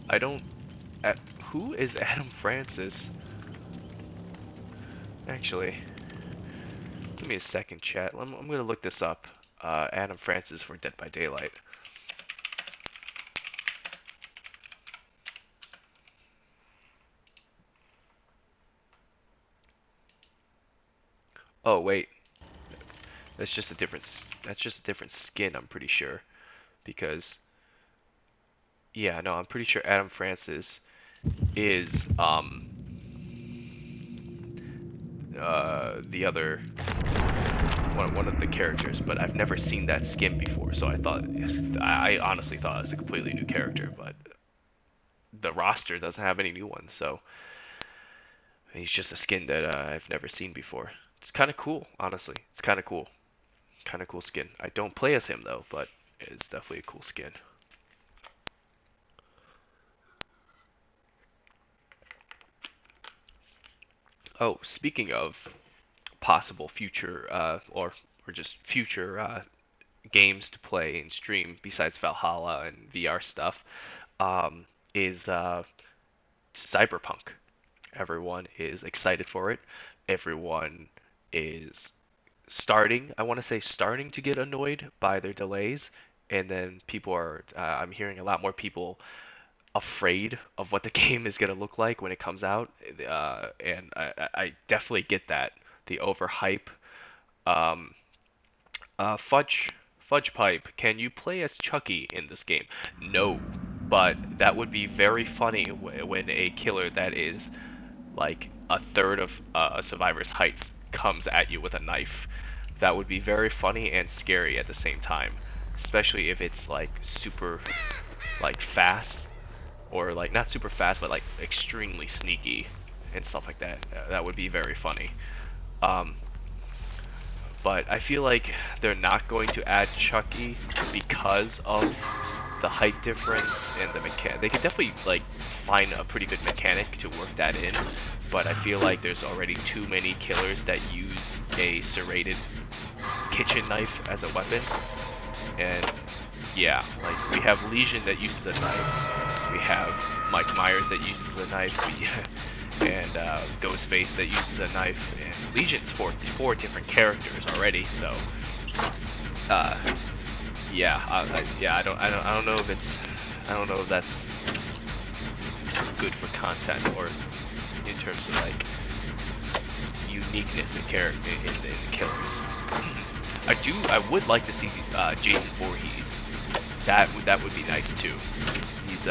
I don't. Who is Adam Francis? Actually, give me a second, chat. I'm gonna look this up. Adam Francis for Dead by Daylight. Oh wait, that's just a different. That's just a different skin. I'm pretty sure because yeah, no, I'm pretty sure Adam Francis is the other one of the characters, but I've never seen that skin before, so I honestly thought it was a completely new character, but the roster doesn't have any new ones, so he's just a skin that I've never seen before. It's kind of cool, honestly. It's kind of cool. Kind of cool skin. I don't play as him though, but it's definitely a cool skin. Oh, speaking of possible future or just future games to play and stream besides Valhalla and VR stuff, is Cyberpunk. Everyone is excited for it. Everyone is I want to say starting to get annoyed by their delays. And then I'm hearing a lot more people afraid of what the game is going to look like when it comes out. And I definitely get that. The overhype. Um, Fudge Pipe, can you play as Chucky in this game? No, but that would be very funny when a killer that is like a third of a survivor's height comes at you with a knife. That would be very funny and scary at the same time, especially if it's like super like fast or like not super fast but like extremely sneaky and stuff like that. That would be very funny. Um, but I feel like they're not going to add Chucky because of the height difference and the mechanic. They could definitely like find a pretty good mechanic to work that in, but I feel like there's already too many killers that use a serrated kitchen knife as a weapon. And yeah, like we have Legion that uses a knife, we have Mike Myers that uses a knife, and Ghostface that uses a knife, and Legion's four different characters already. So, yeah, I don't know if that's good for content or in terms of like uniqueness in character in the killers. I would like to see Jason Voorhees. That would be nice too. He's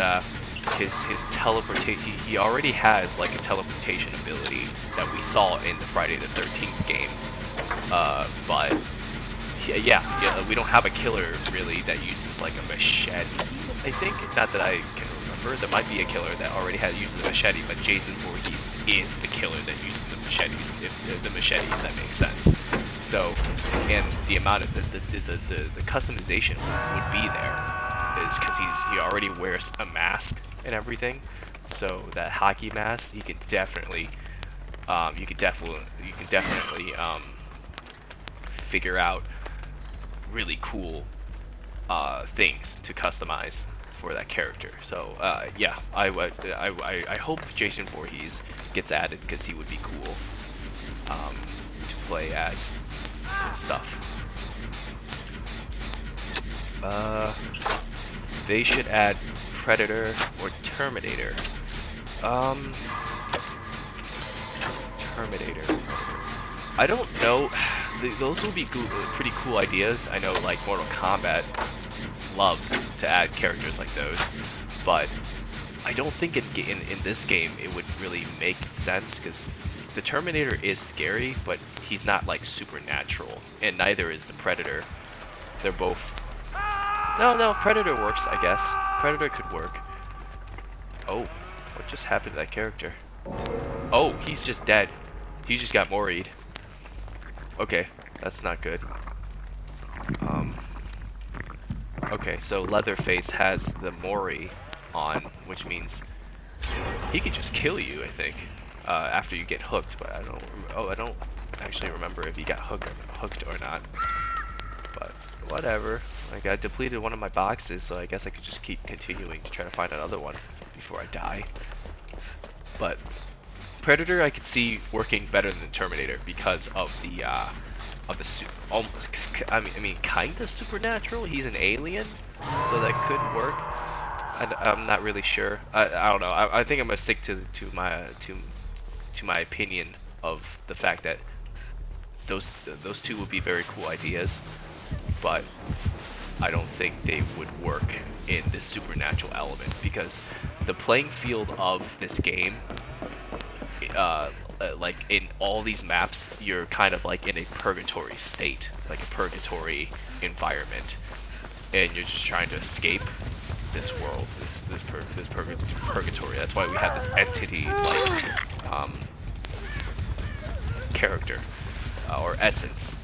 his teleportation. He already has like a teleportation ability that we saw in the Friday the 13th game. But yeah, we don't have a killer really that uses like a machete. I think not that I can remember. There might be a killer that already uses a machete, but Jason Voorhees is the killer that uses the machetes. If the machete, if that makes sense. So, and the amount of the customization would be there because he already wears a mask and everything. So that hockey mask, you can definitely figure out really cool things to customize for that character. So yeah, I hope Jason Voorhees gets added because he would be cool to play as and stuff. They should add Predator or Terminator. Terminator. I don't know. Those would be pretty cool ideas. I know like Mortal Kombat loves to add characters like those, but I don't think in this game it would really make sense because the Terminator is scary, but he's not like supernatural, and neither is the Predator. They're both. No, Predator works, I guess. Predator could work. Oh, what just happened to that character? Oh, he's just dead. He just got moried. Okay, that's not good. Okay, so Leatherface has the Mori on, which means he could just kill you, I think, after you get hooked. But I don't actually remember if he got hooked or not. But whatever. Like I depleted one of my boxes, so I guess I could just keep continuing to try to find another one before I die. But Predator I could see working better than Terminator because of the I mean kind of supernatural. He's an alien, so that could work. I'm not really sure. I don't know. I think I'm gonna stick to my opinion of the fact that those two would be very cool ideas, but I don't think they would work in this supernatural element because the playing field of this game, like in all these maps, you're kind of like in a purgatory state, like a purgatory environment, and you're just trying to escape this world, this purgatory. That's why we have this entity like character or essence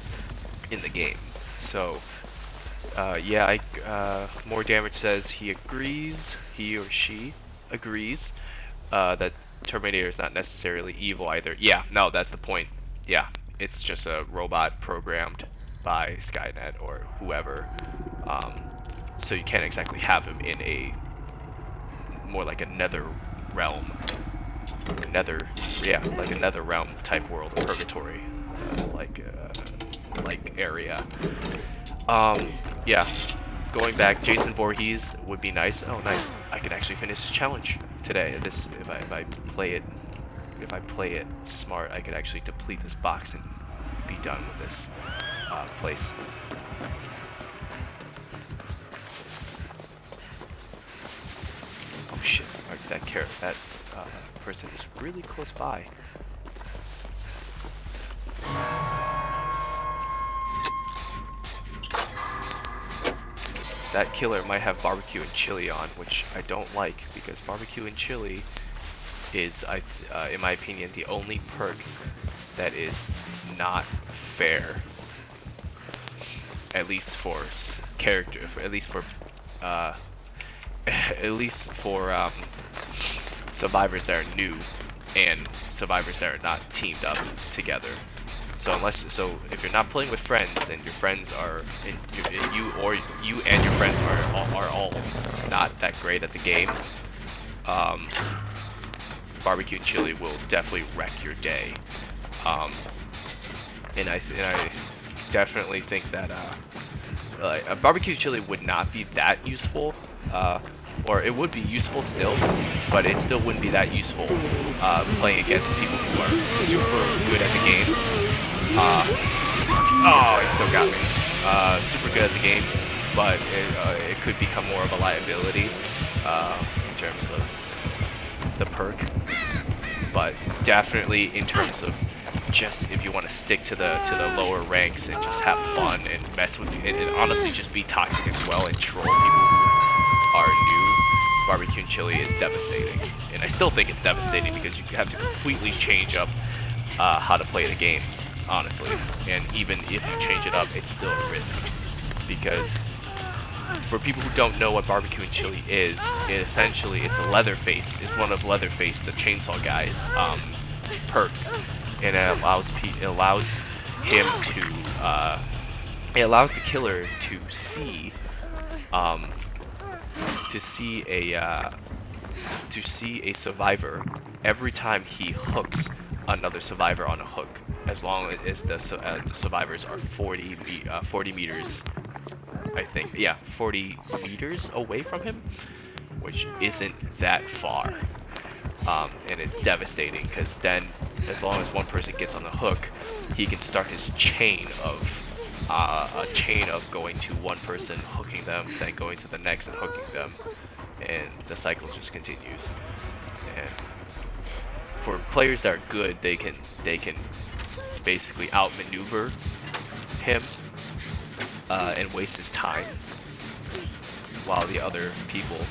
in the game. So yeah, More Damage says he or she agrees that Terminator is not necessarily evil either. Yeah, no, that's the point. Yeah, it's just a robot programmed by Skynet or whoever. So you can't exactly have him in a more like a nether realm, like a nether realm type world, purgatory, like area. Yeah, going back, Jason Voorhees would be nice. Oh, nice. I could actually finish this challenge today. If I play it smart, I could actually deplete this box and be done with this place. Oh shit! That person is really close by. That killer might have barbecue and chili on, which I don't like because barbecue and chili is, in my opinion, the only perk that is not fair. At least for character, at least for survivors that are new and survivors that are not teamed up together. So if you're not playing with friends and your friends are, you and your friends are all not that great at the game, barbecue and chili will definitely wreck your day. And I definitely think that a barbecue chili would not be that useful, or it would be useful still, but it still wouldn't be that useful playing against people who are super good at the game. Oh, it still got me. Super good at the game, but it could become more of a liability in terms of the perk. But definitely in terms of just if you want to stick to the lower ranks and just have fun and mess with and honestly just be toxic as well and troll people who are new, barbecue and chili is devastating. And I still think it's devastating because you have to completely change up how to play the game, honestly. And even if you change it up, it's still a risk because for people who don't know what barbecue and chili is, it's a Leatherface. It's one of Leatherface, the chainsaw guy's perks, and it allows him to it allows the killer to see a survivor every time he hooks another survivor on a hook, as long as the survivors are 40 meters, I think. Yeah, 40 meters away from him, which isn't that far. And it's devastating because then, as long as one person gets on the hook, he can start his chain of going to one person, hooking them, then going to the next and hooking them, and the cycle just continues. And for players that are good, they can basically outmaneuver him and waste his time, while the other people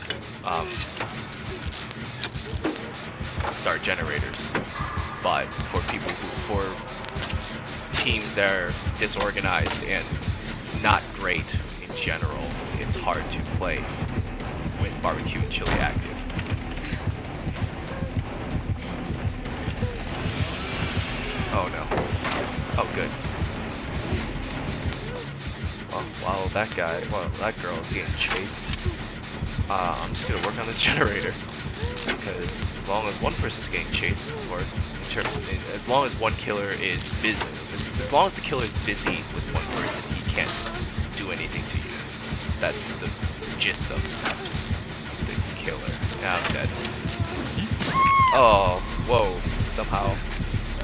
start generators. But for teams that are disorganized and not great in general, it's hard to play with barbecue and chili active. Oh no. Oh good. Well, while that girl is getting chased, I'm just gonna work on this generator. because as long as one person's getting chased, or as long as one killer is busy, as long as the killer is busy with one person, he can't do anything to you. That's the gist of the killer. Now I'm dead. Oh, whoa! Somehow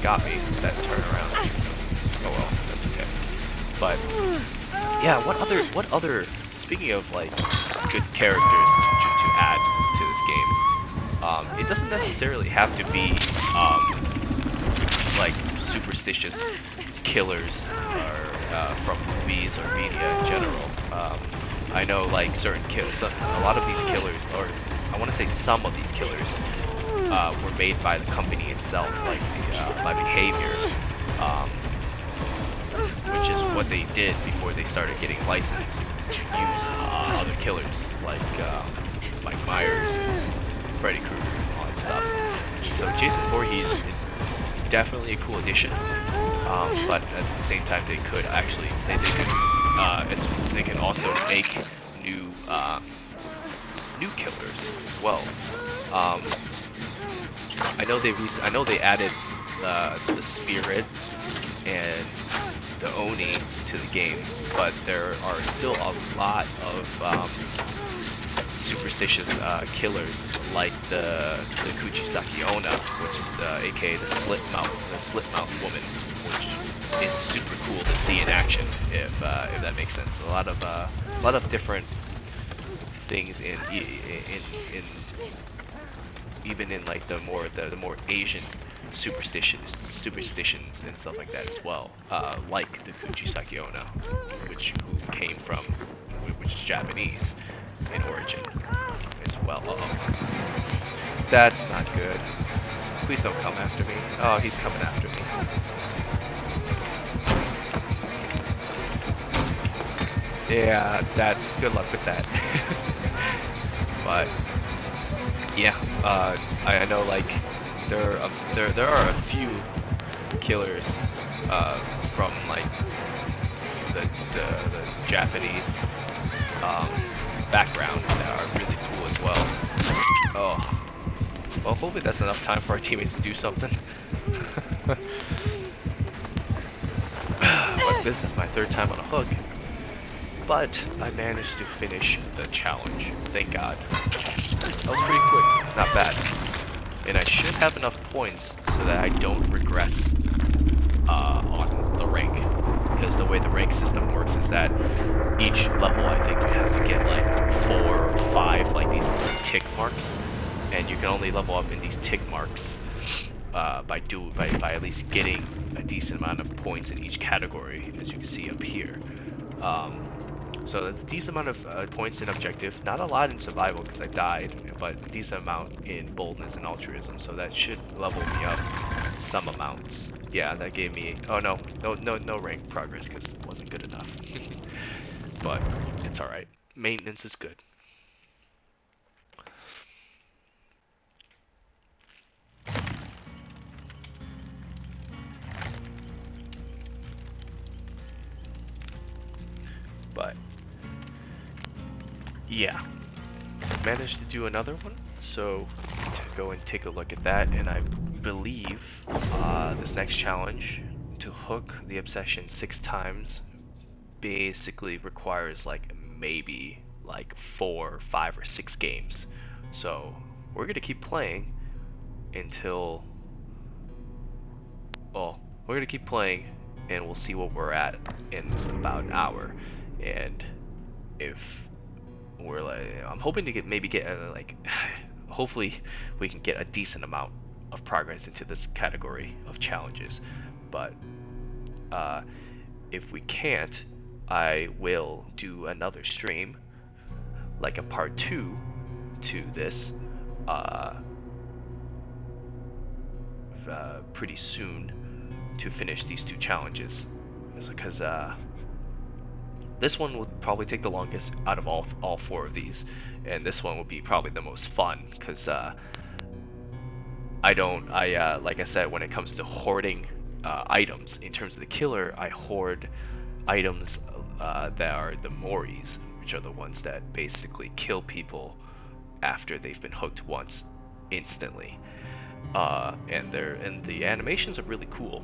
got me that turnaround. Oh well, that's okay. But yeah, what other? Speaking of like good characters to add to this game, it doesn't necessarily have to be like superstitious killers or from movies or media in general. I know like a lot of these killers, or I want to say some of these killers, were made by the company itself, like by behavior, which is what they did before they started getting licensed to use other killers like Mike Myers and Freddy Krueger and all that stuff. So Jason Voorhees is definitely a cool addition, but at the same time they could actually they can also make new killers as well. I know they added the Spirit and the Oni to the game, but there are still a lot of superstitious killers like the Kuchisaki Onna, which is aka the slit mount woman, which is super cool to see in action, if that makes sense. A lot of different things in even in like the more Asian superstitions and stuff like that as well, like the Kuchisaki Onna, which is Japanese in origin as well. That's not good. Please don't come after me. Oh, he's coming after me. Yeah, that's good luck with that. But yeah, I know like there are a few killers from like the Japanese background that are really cool as well. Oh, well, hopefully that's enough time for our teammates to do something. But this is my third time on a hook, but I managed to finish the challenge. Thank God. That was pretty quick, not bad. And I should have enough points so that I don't regress on the rank. Because the way the rank system works is that each level, I think you have to get like 4 or 5 like these tick marks, and you can only level up in these tick marks by at least getting a decent amount of points in each category, as you can see up here. So that's a decent amount of points in objective, not a lot in survival because I died, but a decent amount in boldness and altruism, so that should level me up some amounts. Yeah, that gave me, oh no rank progress because it wasn't good enough. But it's alright. Maintenance is good. But yeah, managed to do another one, so to go and take a look at that, and I believe this next challenge, to hook the obsession 6 times, basically requires like maybe like 4, 5, or 6 games. So we're gonna keep playing until, well, we're gonna keep playing and we'll see what we're at in about an hour. And if we're like, I'm hoping to get like hopefully we can get a decent amount of progress into this category of challenges. But if we can't, I will do another stream, like a part 2 to this, pretty soon, to finish these 2 challenges, because this one will probably take the longest out of all 4 of these, and this one will be probably the most fun, because like I said, when it comes to hoarding items, in terms of the killer, I hoard items that are the Moris, which are the ones that basically kill people after they've been hooked once. instantly. And the animations are really cool.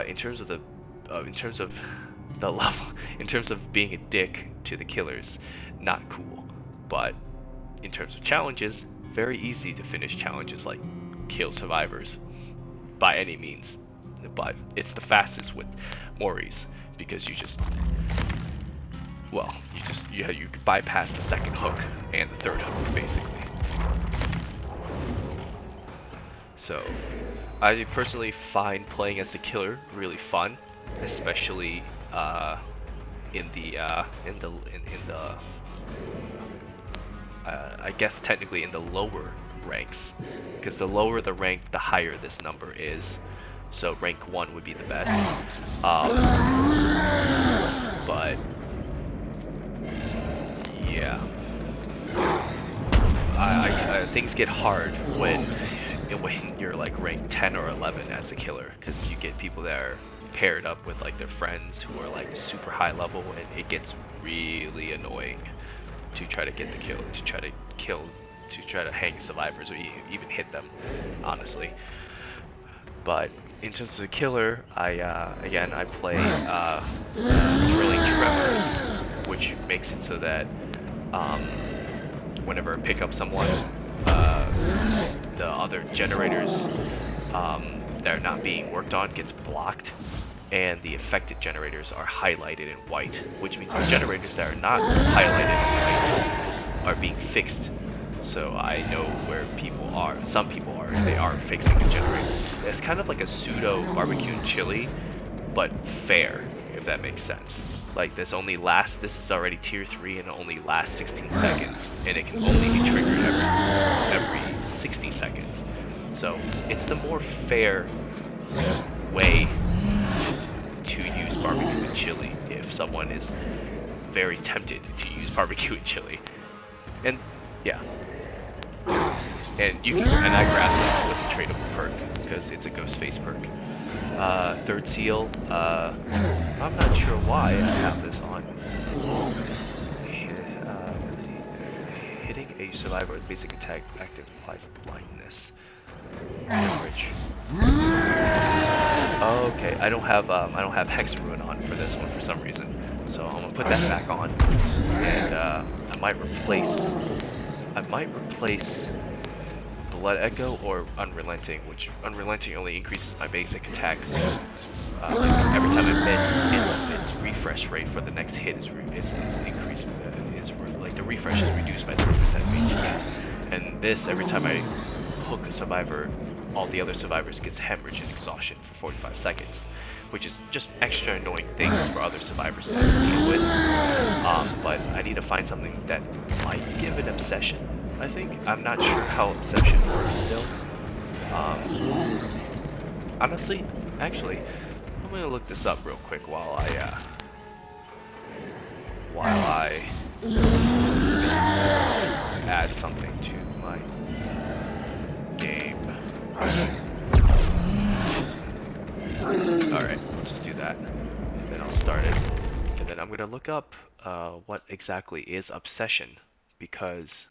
In terms of in terms of the level, in terms of being a dick to the killers, not cool. But in terms of challenges, very easy to finish challenges like kill survivors by any means. But it's the fastest with Moris because you just, well, you bypass the second hook and the third hook basically. So I personally find playing as the killer really fun, especially in the I guess technically in the lower ranks, because the lower the rank, the higher this number is. So rank 1 would be the best. But yeah, things get hard when you're like rank 10 or 11 as a killer, because you get people that are paired up with like their friends who are like super high level, and it gets really annoying to try to get the kill, to try to hang survivors or even hit them, honestly. But in terms of the killer, again I play drilling tremors, which makes it so that whenever I pick up someone, the other generators that are not being worked on gets blocked, and the affected generators are highlighted in white, which means the generators that are not highlighted in white are being fixed. So I know where people are. Some people are. They are fixing the generator. It's kind of like a pseudo barbecue and chili, but fair, if that makes sense. Like this is already tier 3 and it only lasts 16 seconds, and it can only be triggered every 60 seconds. So it's the more fair way to use barbecue and chili if someone is very tempted to use barbecue and chili. And yeah. And I grabbed this with a tradable perk because it's a ghost face perk. Third seal, I'm not sure why I have this on. Hitting a survivor with basic attack active applies blindness. Average. Okay, I don't have Hex Ruin on for this one for some reason, so I'm gonna put that back on, and I might replace Blood Echo or Unrelenting, which Unrelenting only increases my basic attacks. Like every time I miss, its refresh rate for the next hit is increased. Like the refresh is reduced by 30% HP. And this, every time I hook a survivor, all the other survivors gets hemorrhage and exhaustion for 45 seconds, which is just extra annoying things for other survivors to deal with. But I need to find something that might give it obsession. I think. I'm not sure how obsession works still. Honestly, actually, I'm gonna look this up real quick while I add something to my game. Alright, let's just do that. And then I'll start it. And then I'm gonna look up what exactly is obsession, because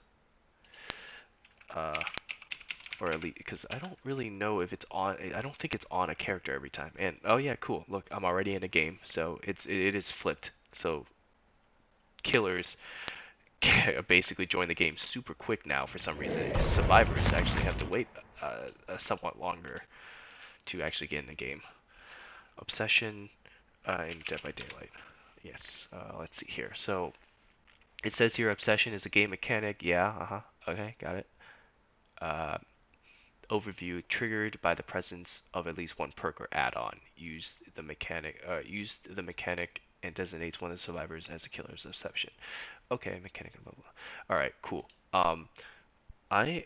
or at least because I don't really know if it's on. I don't think it's on a character every time. And oh yeah, cool. Look, I'm already in a game, so it is flipped. So killers basically join the game super quick now for some reason, and survivors actually have to wait somewhat longer to actually get in the game. Obsession in Dead by Daylight. Yes. Let's see here. So it says here obsession is a game mechanic. Yeah. Okay, got it. Overview: triggered by the presence of at least one perk or add-on. Use the mechanic and designates one of the survivors as a killer's obsession. Okay, mechanic and blah blah. All right, cool. I'm gonna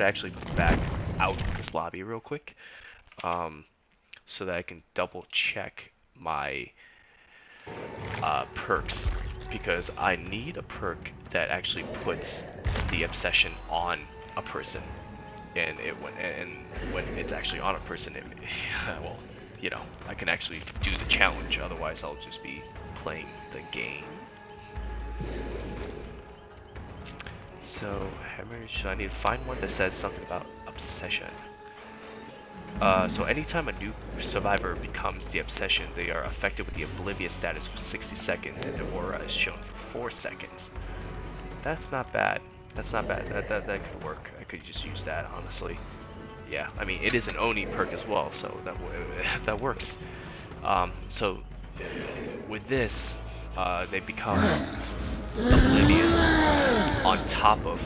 actually back out of this lobby real quick, so that I can double check my perks, because I need a perk that actually puts the obsession on a person, and when it's actually on a person, well, you know, I can actually do the challenge. Otherwise, I'll just be playing the game. So, hemorrhage, so I need to find one that says something about obsession. So anytime a new survivor becomes the obsession, they are affected with the oblivious status for 60 seconds, and their aura is shown for 4 seconds. That's not bad. That's not bad. That could work. I could just use that, honestly. Yeah, I mean, it is an Oni perk as well, so that works. So with this, they become oblivious on top of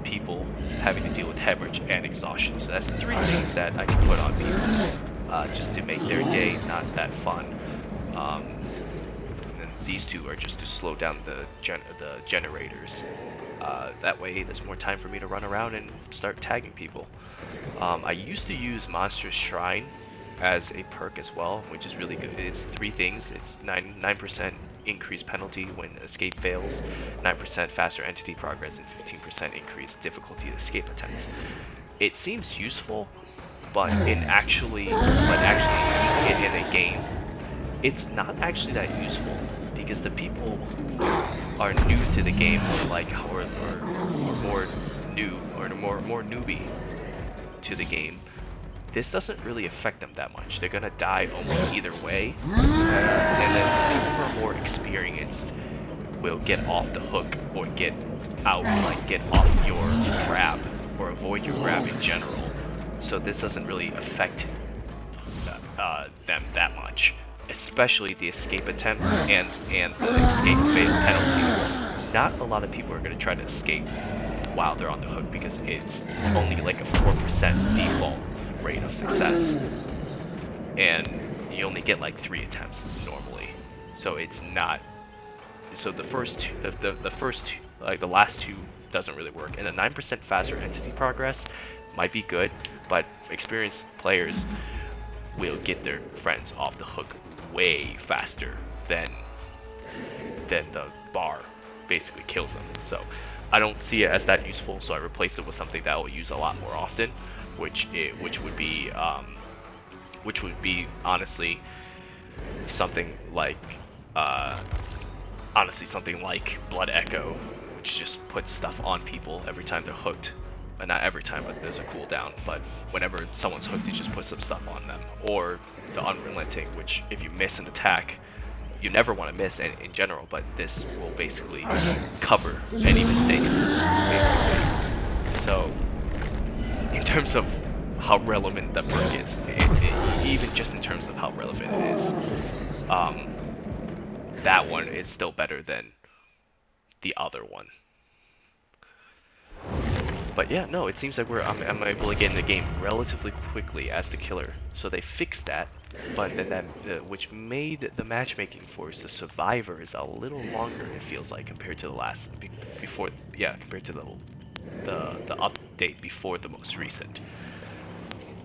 people having to deal with hemorrhage and exhaustion. So that's 3 things that I can put on people just to make their day not that fun. And then these 2 are just to slow down the generators. That way there's more time for me to run around and start tagging people. I used to use Monstrous Shrine as a perk as well, which is really good. It's 3 things. It's 9% increased penalty when escape fails, 9% faster entity progress, and 15% increased difficulty of escape attempts. It seems useful, but actually using it in a game, it's not actually that useful, because the people who are new to the game, or more new, or more newbie to the game, this doesn't really affect them that much. They're gonna die almost either way, and then people who are more experienced will get off the hook or get out, get off your grab or avoid your grab in general. So this doesn't really affect them that much, especially the escape attempt and the escape fail penalty. Not a lot of people are gonna try to escape while they're on the hook because it's only like a 4% default rate of success, and you only get like 3 attempts normally, so it's not. So the first two, the last 2 doesn't really work, and the 9% faster entity progress might be good, but experienced players will get their friends off the hook way faster than the bar basically kills them. So I don't see it as that useful, so I replace it with something that I will use a lot more often, which would be honestly something like Blood Echo, which just puts stuff on people every time they're hooked. And not every time, but there's a cooldown. But whenever someone's hooked, it just puts some stuff on them. Or the Unrelenting, which if you miss an attack, you never want to miss in general, but this will basically cover any mistakes, basically. So in terms of how relevant that perk is, even just in terms of how relevant it is, that one is still better than the other one. But yeah, no, it seems like I'm able to get in the game relatively quickly as the killer. So they fixed that, but then which made the matchmaking for the survivor is a little longer. It feels like compared to the last compared to the update before the most recent.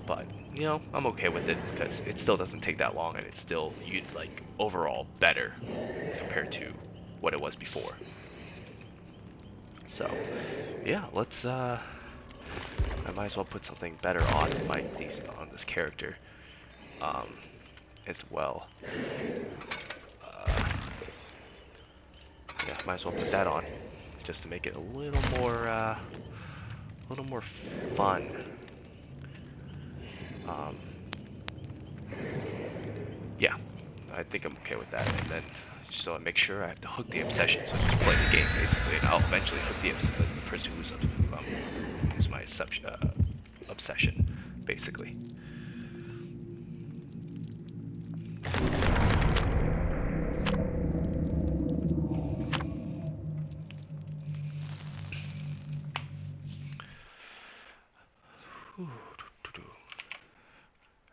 But you know, I'm okay with it because it still doesn't take that long, and it's still overall better compared to what it was before. So yeah, let's I might as well put something better on this character as well. Yeah, might as well put that on just to make it a little more fun. Yeah, I think I'm okay with that. And then so I make sure I have to hook the obsession, so just play the game basically, and I'll eventually hook the person who's my obsession, basically.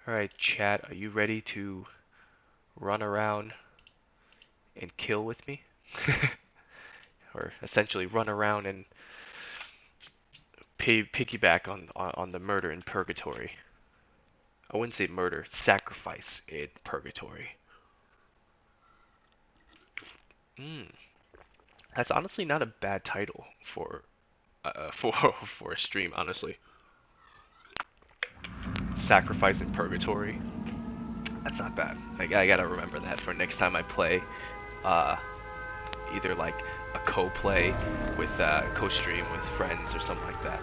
Alright, chat, are you ready to run around and kill with me? Or essentially run around and piggyback on the murder in purgatory. I wouldn't say murder, sacrifice in purgatory. That's honestly not a bad title for a stream, honestly. Sacrifice in purgatory. That's not bad. I gotta remember that for next time I play. Either like a co-play with co-stream with friends or something like that.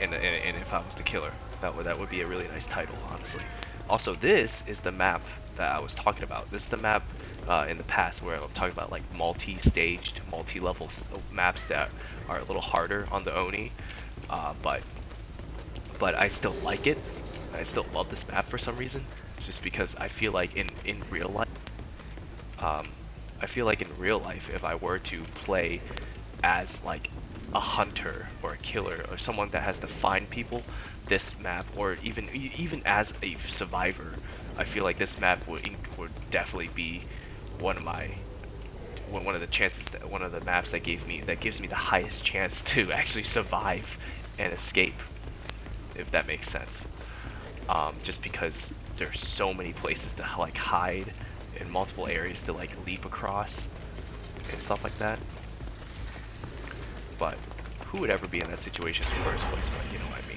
And if I was the killer, that would be a really nice title, honestly. Also, this is the map that I was talking about. This is the map in the past where I'm talking about like multi-staged, multi-level maps that are a little harder on the Oni, but I still like it. I still love this map for some reason, just because I feel like in real life, if I were to play as like a hunter or a killer or someone that has to find people, this map, or even as a survivor, I feel like this map would definitely be one of the maps that gives me the highest chance to actually survive and escape, if that makes sense. Just because there's so many places to like hide and multiple areas to like leap across and stuff like that. But who would ever be in that situation in the first place? But you know what I mean.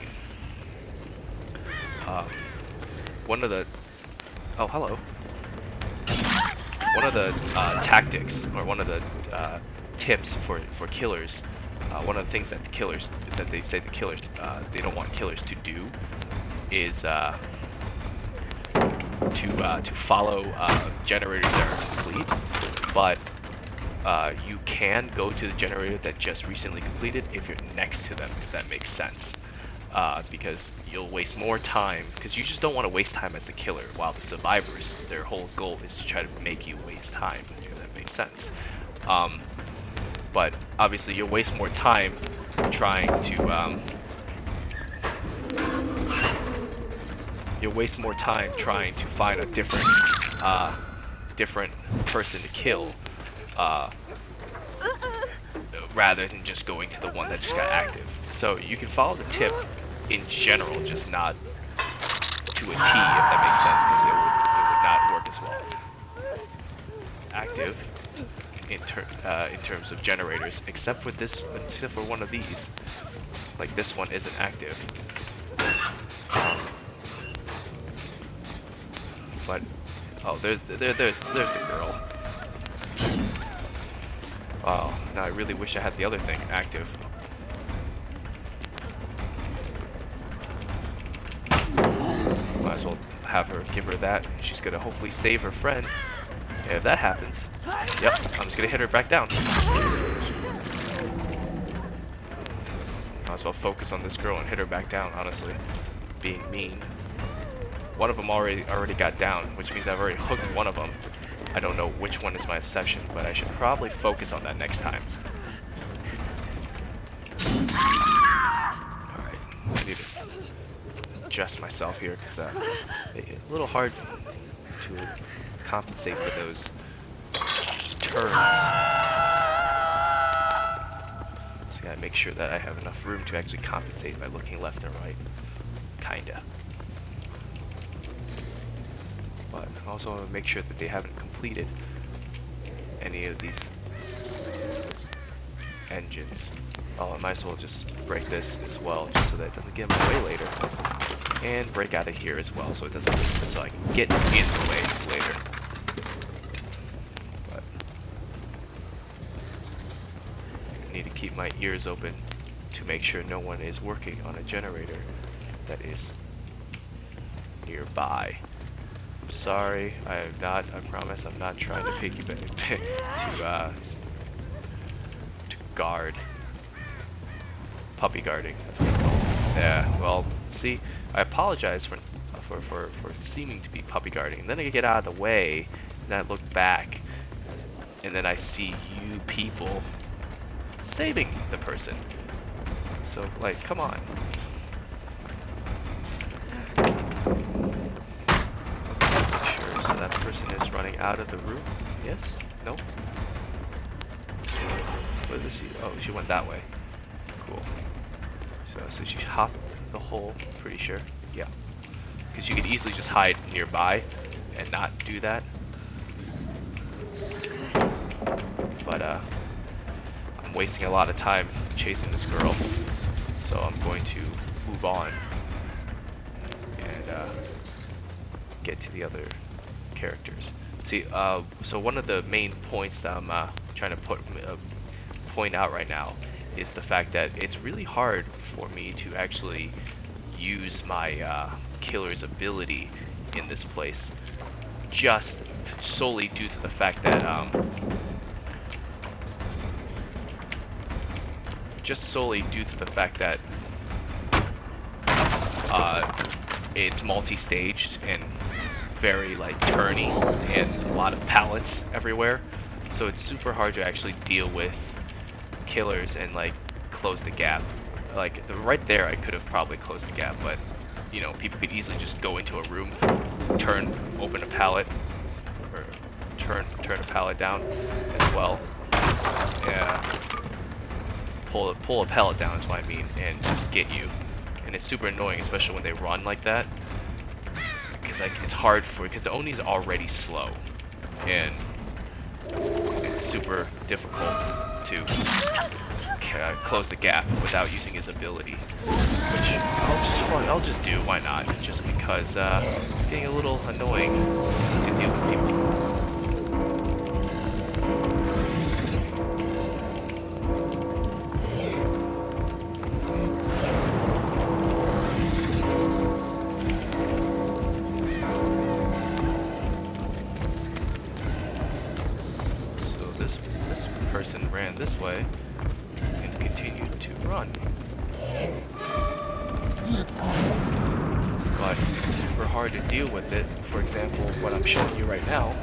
One of the hello. One of the tactics, or one of the tips for killers, one of the things that they say the killers they don't want killers to do is to follow generators that are complete, but you can go to the generator that just recently completed if you're next to them, if that makes sense. Because you'll waste more time, because you just don't want to waste time as the killer, while the survivors, their whole goal is to try to make you waste time, if that makes sense. But obviously you'll waste more time trying to find a different person to kill, rather than just going to the one that just got active. So you can follow the tip in general, just not to a T, if that makes sense, because it would not work as well. Active in terms of generators, except for one of these. Like this one isn't active. But there's a girl. Oh, now I really wish I had the other thing active. Might as well give her that. She's gonna hopefully save her friend. And if that happens, yep, I'm just gonna hit her back down. Might as well focus on this girl and hit her back down, honestly. Being mean. One of them already got down, which means I've already hooked one of them. I don't know which one is my exception, but I should probably focus on that next time. Alright, I need to adjust myself here, because it's a little hard to compensate for those turns. So I gotta make sure that I have enough room to actually compensate by looking left and right. Kinda. But I also want to make sure that they haven't completed any of these engines. Oh, I might as well just break this as well, just so that it doesn't get in my way later. And break out of here as well, so I can get in the way later. But I need to keep my ears open to make sure no one is working on a generator that is nearby. Sorry, I promise I'm not trying to pick you back to guard. Puppy guarding, that's what it's called. Yeah, well, see, I apologize for seeming to be puppy guarding. And then I get out of the way, and I look back, and then I see you people saving the person. So, like, come on. So that person is running out of the room? Yes? No? What does she? Oh, she went that way. Cool. So she hopped the hole, pretty sure. Yeah. Because you could easily just hide nearby and not do that. But I'm wasting a lot of time chasing this girl. So I'm going to move on and get to the other characters. See, so one of the main points that I'm trying to point out right now is the fact that it's really hard for me to actually use my killer's ability in this place, just solely due to the fact that it's multi-staged and very like turny and a lot of pallets everywhere, so it's super hard to actually deal with killers and like close the gap. Like right there I could have probably closed the gap, but you know, people could easily just go into a room, open a pallet, or turn a pallet down as well. Yeah, pull a pallet down is what I mean, and just get you. And it's super annoying, especially when they run like that, because like it's hard because the Oni's already slow, and it's super difficult to close the gap without using his ability, which I'll just do. Why not? Just because it's getting a little annoying to deal with people. Ran this way and continued to run. But it's super hard to deal with it. For example, what I'm showing you right now,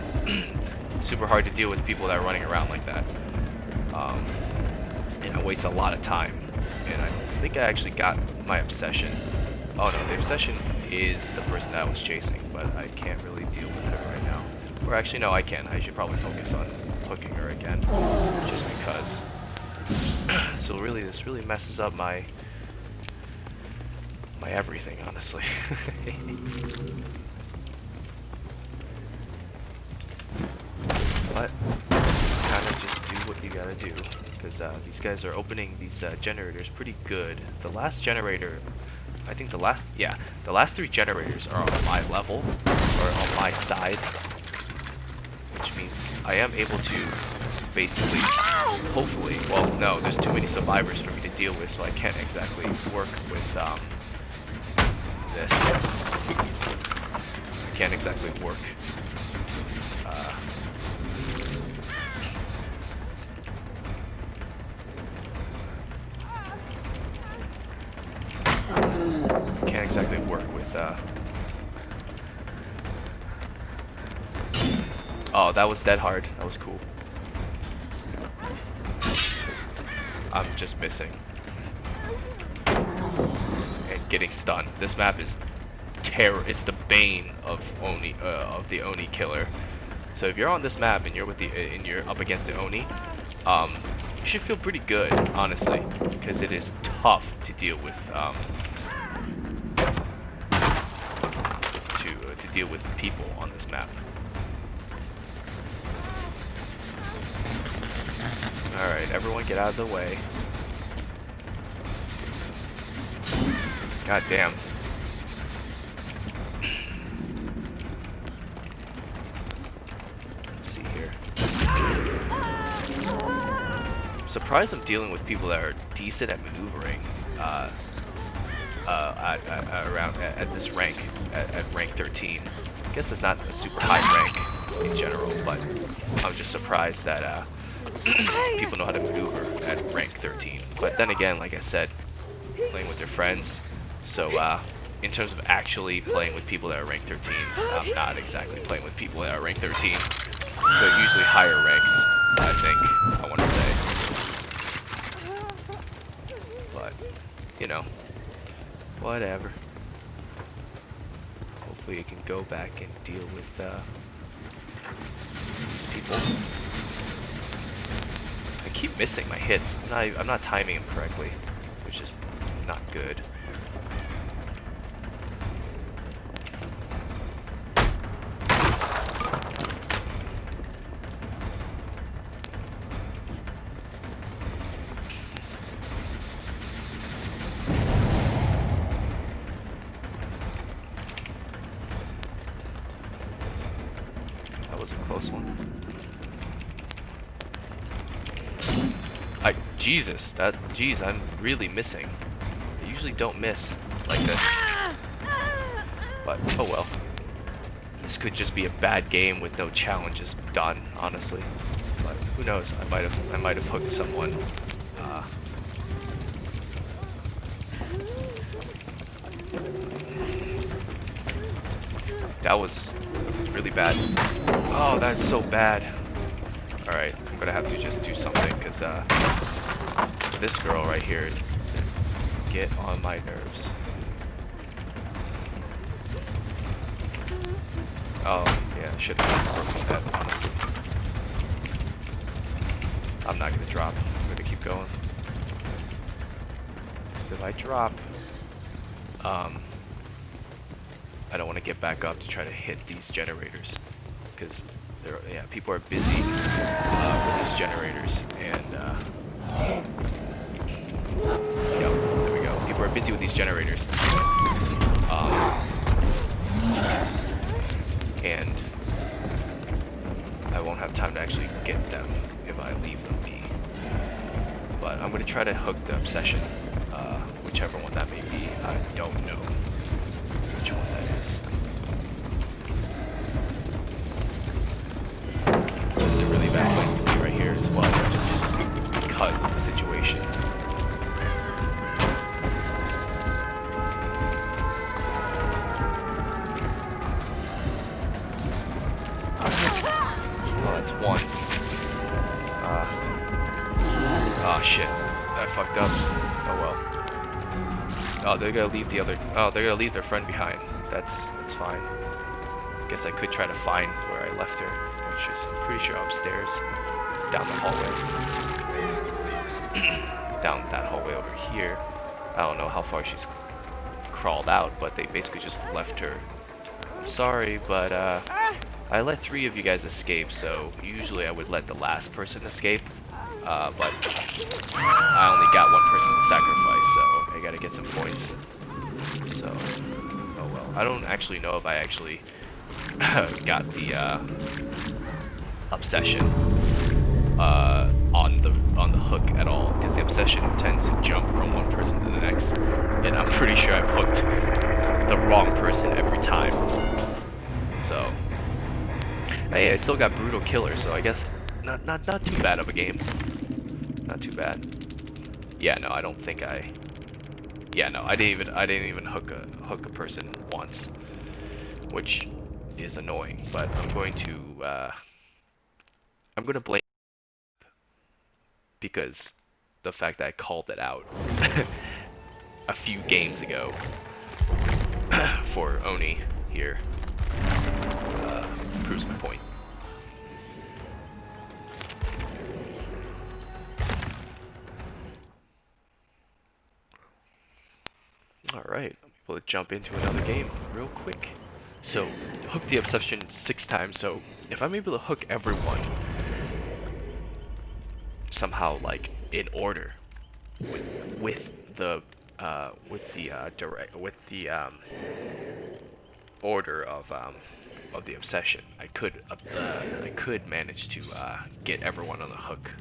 super hard to deal with people that are running around like that. And it wastes a lot of time. And I think I actually got my obsession. Oh no, the obsession is the person that I was chasing, but I can't really deal with her right now. Or actually, no, I can. I should probably focus on hooking her again, just because. So really, this really messes up my everything, honestly. But kind of just do what you gotta do, because these guys are opening these generators pretty good. The last generator, I think the last three generators are on my level, or on my side, which means I am able to basically, hopefully, well, no, there's too many survivors for me to deal with, so I can't exactly work with this. I can't exactly work. Can't exactly work with. Oh, that was dead hard. That was cool. I'm just missing. And getting stunned. This map is it's the bane of the Oni killer. So if you're on this map and you're you're up against the Oni, you should feel pretty good, honestly, because it is tough to deal with to deal with people on this map. Alright, everyone get out of the way. God damn. Let's see here. I'm surprised I'm dealing with people that are decent at maneuvering at this rank, at rank 13. I guess it's not a super high rank in general, but I'm just surprised that people know how to maneuver at rank 13. But then again, like I said, playing with your friends, so in terms of actually playing with people that are rank 13, I'm not exactly playing with people that are rank 13. So usually higher ranks, I think, I want to say. But, you know, whatever. Hopefully I can go back and deal with these people. I keep missing my hits. I'm not timing them correctly, which is not good. That was a close Jesus, geez, I'm really missing. I usually don't miss like this, but oh well. This could just be a bad game with no challenges done, honestly. But who knows? I might have hooked someone. Uh, that was really bad. Oh, that's so bad. All right, I'm gonna have to just do something because this girl right here get on my nerves. Oh yeah, I should have broken that, honestly. I'm not gonna drop. I'm gonna keep going. Because if I drop, I don't want to get back up to try to hit these generators. Because yeah, people are busy with these generators, and yep, there we go. People are busy with these generators, and I won't have time to actually get them if I leave them be. But I'm gonna try to hook the obsession, whichever one that may be. I don't know which one that is. This is a really bad place to be right here as well, just because of the situation. Oh, that's one. Oh shit, I fucked up. Oh well. Oh, they're gonna leave the other. Oh, they're gonna leave their friend behind. That's fine. Guess I could try to find where I left her, which is, I'm pretty sure, upstairs, down the hallway. Down that hallway over here. I don't know how far she's crawled out, but they basically just left her. I'm sorry, but I let 3 of you guys escape, so usually I would let the last person escape. But I only got 1 person to sacrifice, so I gotta get some points. So, oh well. I don't actually know if I actually got the obsession on the hook at all, because the obsession tends to jump from one person to the next, and I'm pretty sure I've hooked the wrong person every time. So, hey, I still got brutal killer, so I guess not too bad of a game. Not too bad. Yeah, no, I don't think I. Yeah, no, I didn't even hook a person once, which is annoying. But I'm going to blame because the fact that I called it out a few games ago for Oni here proves my point. Alright, we'll jump into another game real quick. So, hook the obsession 6 times, so if I'm able to hook everyone somehow, like, in order, with the order of the obsession, I could manage to get everyone on the hook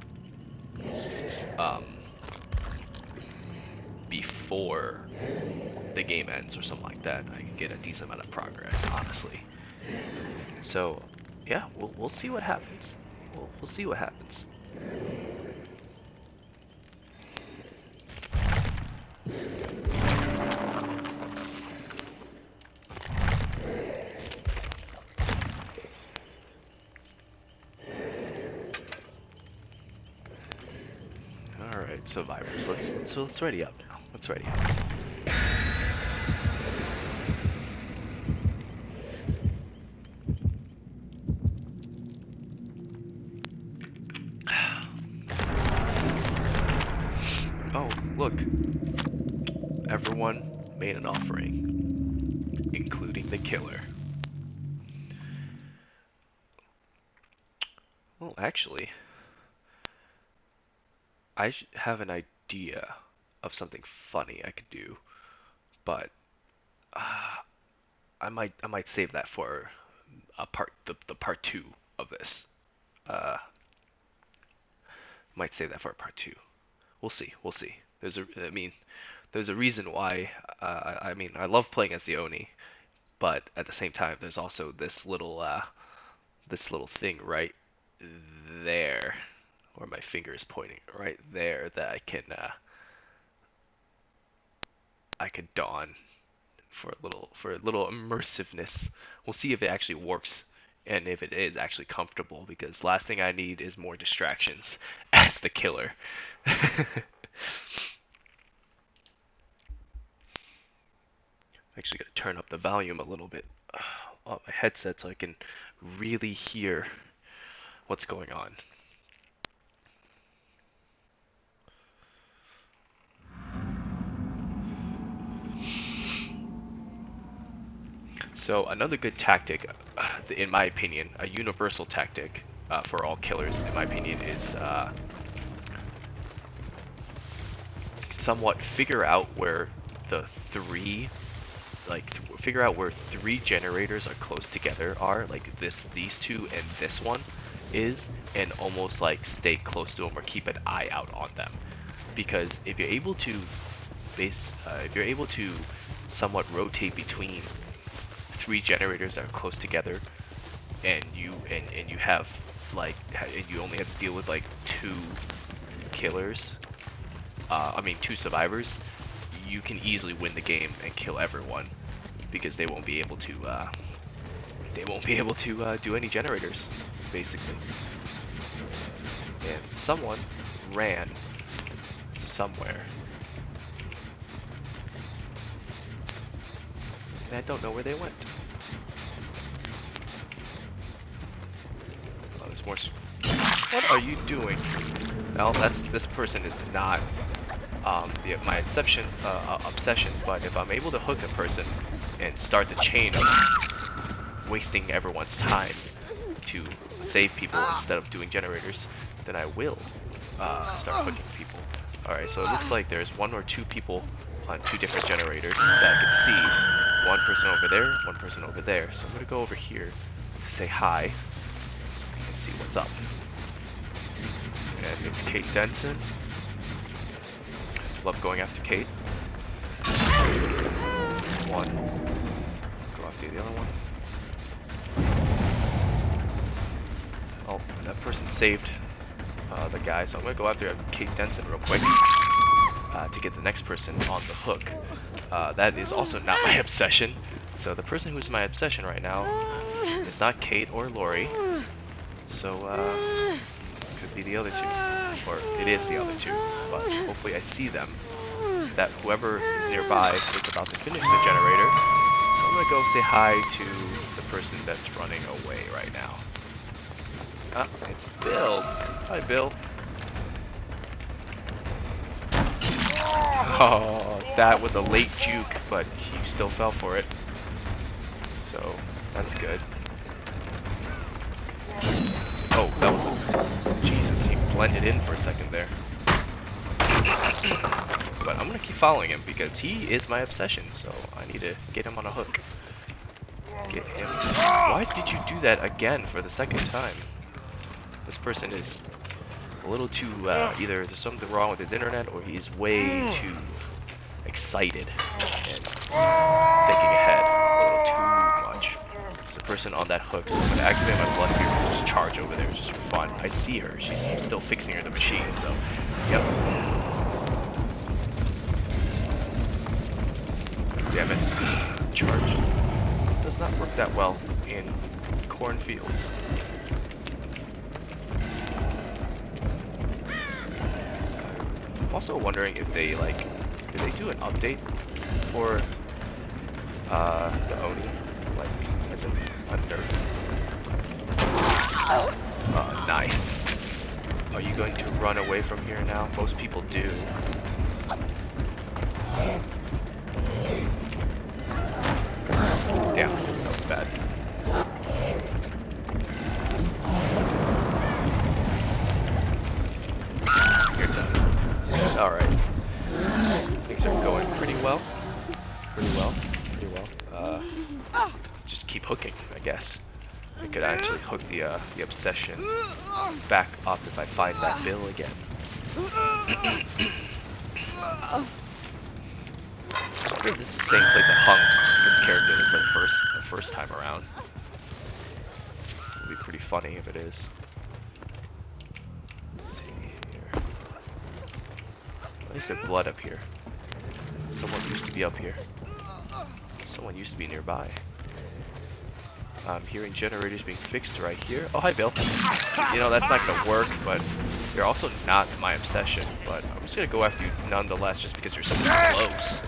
before the game ends or something like that. I could get a decent amount of progress, honestly. So, yeah, we'll see what happens. We'll see what happens. All right, survivors. Let's ready up now. Let's ready up. Oh, look. Everyone made an offering, including the killer. Well, actually, I have an idea of something funny I could do, but I might save that for the part 2 of this. Uh, might save that for part 2. we'll see. We'll see. I mean, there's a reason why. I mean, I love playing as the Oni, but at the same time, there's also this little thing right there, where my finger is pointing, right there, that I could don for a little immersiveness. We'll see if it actually works and if it is actually comfortable, because last thing I need is more distractions as the killer. Actually, gotta turn up the volume a little bit on my headset so I can really hear what's going on. So another good tactic, in my opinion, a universal tactic for all killers, in my opinion, is somewhat figure out where the three, figure out where three generators are close together are, like these two and this one is, and almost like stay close to them or keep an eye out on them. Because if you're able to somewhat rotate between three generators that are close together, and you have and you only have to deal with like two killers, two survivors, you can easily win the game and kill everyone, because they won't be able to do any generators, basically. And someone ran somewhere, and I don't know where they went. Oh, there's more. What are you doing? Well, this person is not my obsession, but if I'm able to hook a person and start the chain of wasting everyone's time to save people instead of doing generators, then I will start hooking people. Alright, so it looks like there's one or two people on two different generators that I can see. One person over there, one person over there. So I'm going to go over here to say hi and see what's up. And it's Kate Denson. Love going after Kate. One. Go after the other one. Oh, that person saved the guy, so I'm gonna go after Kate Denson real quick to get the next person on the hook. That is also not my obsession. So the person who's my obsession right now is not Kate or Lori. So could be the other two, or it is the other two. But hopefully I see them. That whoever is nearby is about to finish the generator. So I'm gonna go say hi to the person that's running away right now. Ah, it's Bill. Hi, Bill. Oh, that was a late juke, but he still fell for it. So, that's good. Oh, that was Jesus, he blended in for a second there. But I'm gonna keep following him because he is my obsession, so I need to get him on a hook. Get him. Why did you do that again for the second time? This person is a little too, either there's something wrong with his internet or he's way too excited and thinking ahead a little too much. There's a person on that hook. I'm going to activate my blood here and just charge over there just for fun. I see her. She's still fixing her the machine, so, yep. Damn it. Charge does not work that well in cornfields. I'm also wondering if they did they do an update for the Oni, like as in a nerf? Oh, nice. Are you going to run away from here now? Most people do. Yeah, that was bad. You're done. Alright. Things are going pretty well. Just keep hooking, I guess. I could actually hook the obsession back up if I find that bill again. I wonder if this is the same place I hung this character for the first time around. It'd be pretty funny if it is. Let's see here. Why is there blood up here? Someone used to be up here. Someone used to be nearby. I'm hearing generators being fixed right here. Oh, hi, Bill. You know, that's not gonna work, but you're also not my obsession. But I'm just gonna go after you nonetheless, just because you're so close.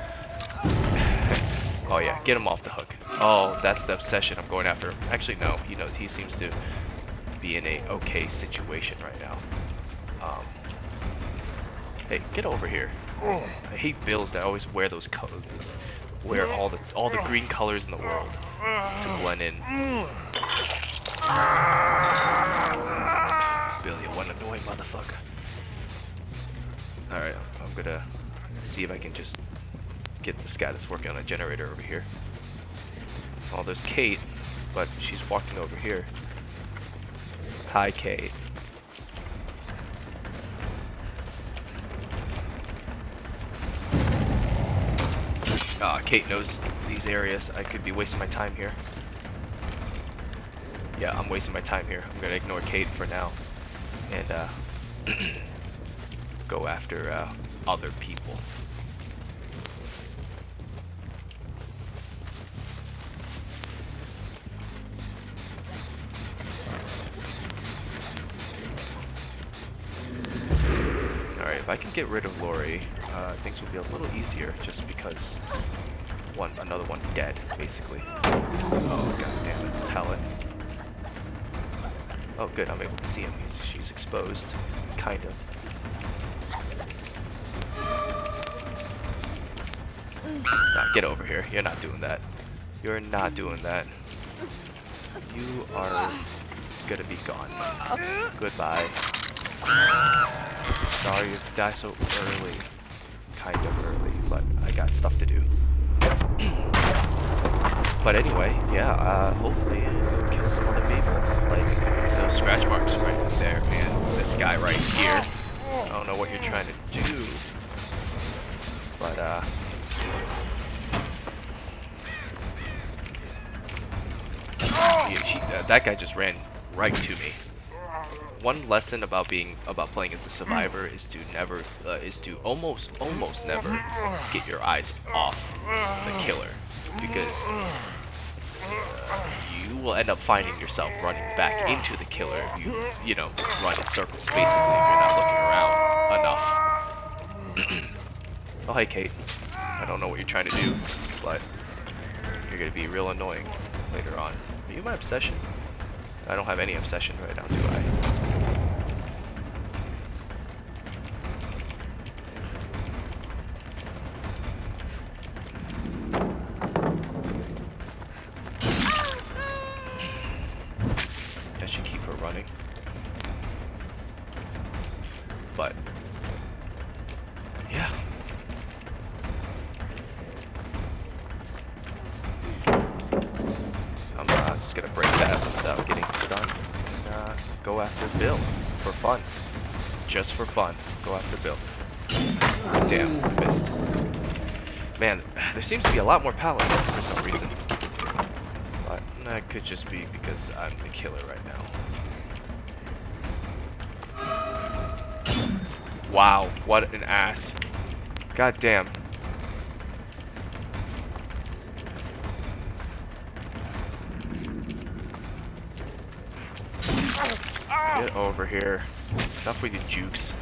Oh yeah, get him off the hook. Oh, that's the obsession. I'm going after him. Actually, no. He knows. He seems to be in a okay situation right now. Hey, get over here. I hate bills that always wear those colors. Wear all the green colors in the world to blend in. Bill, you one annoying motherfucker. Alright, I'm gonna see if I can just get this guy that's working on a generator over here. Oh, there's Kate, but she's walking over here. Hi, Kate. Kate knows these areas. I could be wasting my time here. Yeah, I'm wasting my time here. I'm gonna ignore Kate for now and go after other people. Alright, if I can get rid of Lori, things will be a little easier just because another one dead, basically. Oh, god damn it, pellet. Oh good, I'm able to see him. She's exposed. Kind of. Nah, get over here. You're not doing that. You're not doing that. You are gonna be gone. Goodbye. Sorry you die so early. Kind of early, but I got stuff to do. But anyway, yeah, hopefully it'll kill some other people. Like those scratch marks right there, and this guy right here. I don't know what you're trying to do, but that guy just ran right to me. One lesson about playing as a survivor is to almost never get your eyes off the killer, because you will end up finding yourself running back into the killer if you know, run in circles basically if you're not looking around enough. Oh hey Kate, I don't know what you're trying to do, but you're gonna be real annoying later on. Are you my obsession? I don't have any obsession right now, do I? Running, but yeah, I'm just gonna break that without getting stunned and go after Bill for fun, just for fun. Go after Bill. Damn, I missed. Man, there seems to be a lot more pallets for some reason, but that could just be because I'm the killer right now. Wow, what an ass. God damn. Get over here. Enough with your jukes.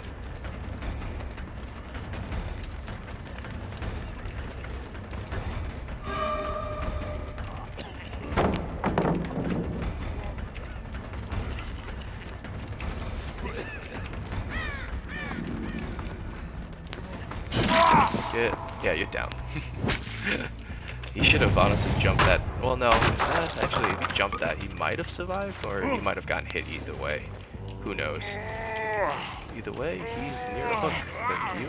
Yeah, you're down. He should have honestly jumped that. Well, no. Actually, if he jumped that, he might have survived, or he might have gotten hit either way. Who knows? Either way, he's near a hook. Thank you.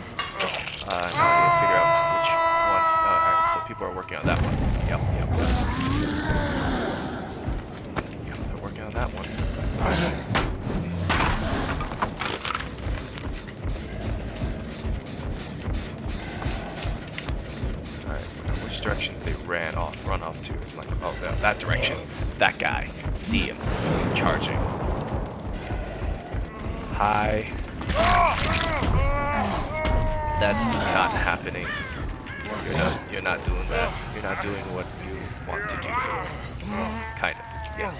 Now we'll figure out which one. Alright, so people are working on that one. Yep. Yep, they're working on that one. run off to is my, oh, that direction. That guy. See him. Charging. Hi. That's not happening. You're not doing that. You're not doing what you want to do. Kind of. Yeah.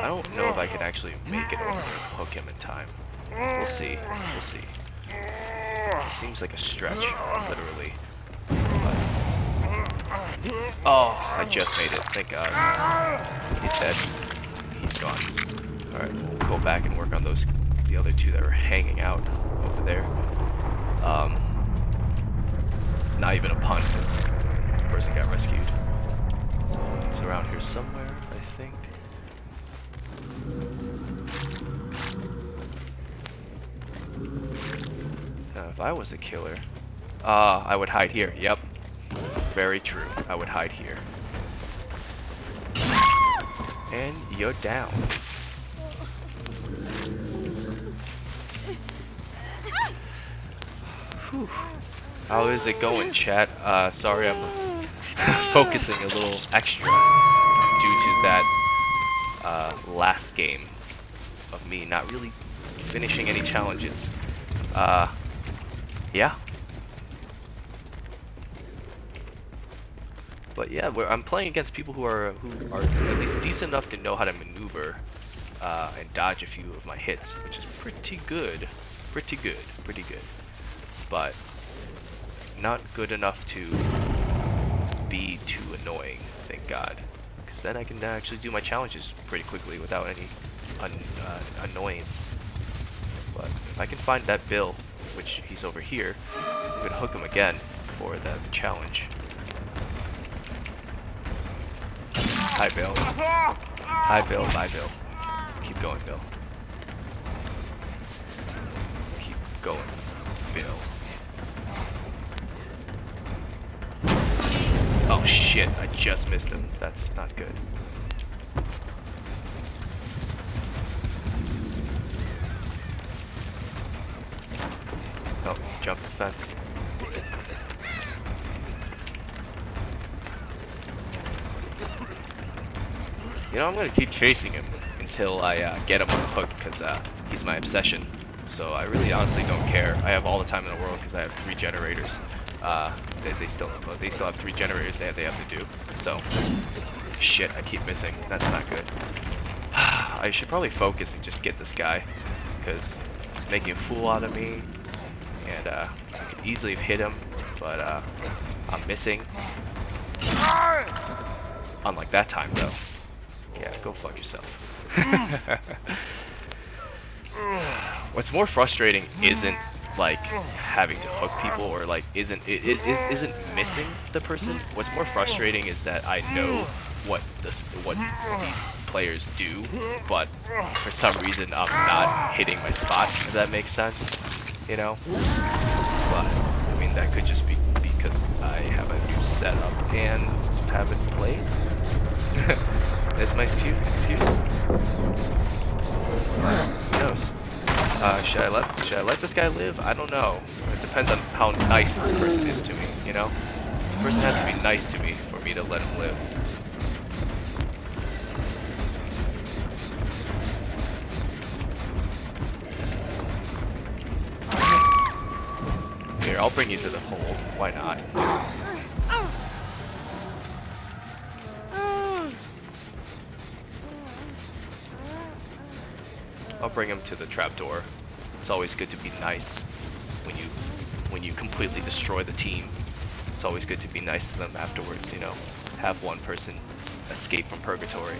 I don't know if I can actually make it over and hook him in time. We'll see. We'll see. Seems like a stretch, literally. But... oh, I just made it. Thank God. He's dead. He's gone. Alright, we'll go back and work on those, the other two that were hanging out over there. Not even a pun, because the person got rescued. It's around here somewhere, I think. Now, if I was a killer, I would hide here. Yep. Very true. I would hide here. And you're down. Whew. How is it going, chat? Sorry, I'm focusing a little extra due to that last game of me not really finishing any challenges. Yeah. But yeah, I'm playing against people who are at least decent enough to know how to maneuver and dodge a few of my hits, which is pretty good. Pretty good. Pretty good. But not good enough to be too annoying, thank God. Because then I can actually do my challenges pretty quickly without any annoyance. But if I can find that Bill, which he's over here, I'm gonna hook him again for the challenge. Hi, Bill. Hi, Bill. Bye, Bill. Keep going, Bill. Keep going, Bill. Oh shit, I just missed him. That's not good. Oh, jump the fence. You know, I'm gonna keep chasing him until I get him on the hook, because he's my obsession. So I really honestly don't care. I have all the time in the world because I have 3 generators. They still have 3 generators they have to do. So, shit, I keep missing. That's not good. I should probably focus and just get this guy, because he's making a fool out of me, and I could easily have hit him, but I'm missing. Unlike that time, though. Yeah, go fuck yourself. What's more frustrating isn't like having to hook people, or like isn't missing the person. What's more frustrating is that I know what these players do, but for some reason I'm not hitting my spot, if that makes sense, you know? But I mean, that could just be because I have a new setup and haven't played. That's my excuse. Who knows? Should I let this guy live? I don't know. It depends on how nice this person is to me, you know? The person has to be nice to me for me to let him live. Here, I'll bring you to the hold. Why not? I'll bring him to the trapdoor. It's always good to be nice when you completely destroy the team. It's always good to be nice to them afterwards, you know. Have one person escape from purgatory.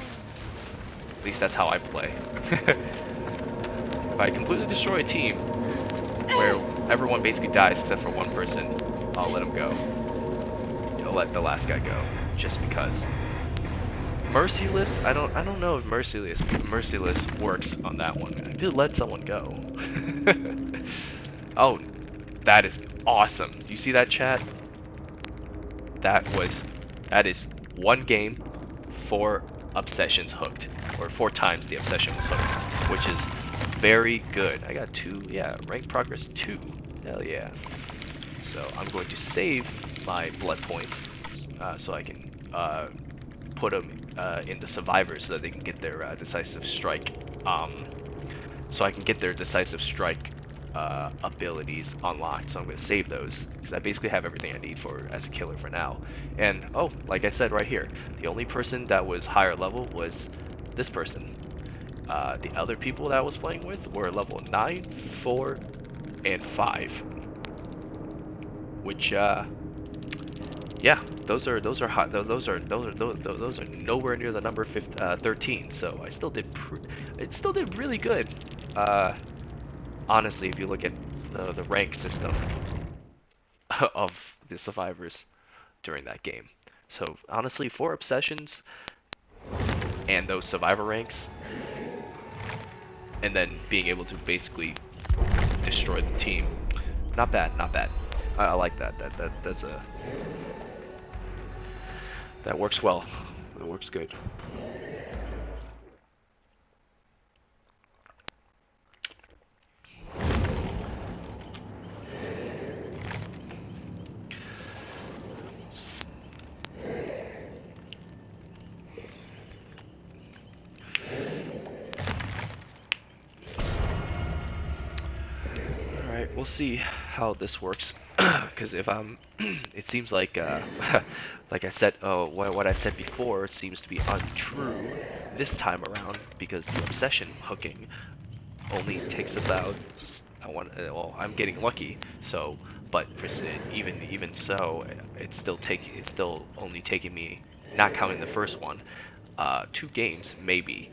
At least that's how I play. If I completely destroy a team where everyone basically dies except for one person, I'll let him go. I'll let the last guy go, just because. Merciless? I don't know if merciless works on that one. I did let someone go. Oh, that is awesome. Do you see that, chat? That is 1 game, 4 obsessions hooked, or 4 times the obsession was hooked, which is very good. I got 2, yeah, rank progress 2. Hell yeah. So I'm going to save my blood points so I can put them in the survivors so that they can get their decisive strike. So I can get their decisive strike abilities unlocked. So I'm going to save those because I basically have everything I need for as a killer for now. And oh, like I said right here, the only person that was higher level was this person. The other people that I was playing with were level 9, 4, and 5. Which yeah, those are hot. Those are nowhere near the number 13. So I still did it still did really good. Honestly, if you look at the rank system of the survivors during that game. So honestly, 4 obsessions and those survivor ranks, and then being able to basically destroy the team. Not bad, not bad. I like that. That works well. It works good. Alright, we'll see how this works. Because if I'm, it seems like, like I said, what I said before seems to be untrue this time around, because the obsession hooking only takes about, well, I'm getting lucky, so, but for, even so, it's still only taking me, not counting the first one, 2 games maybe.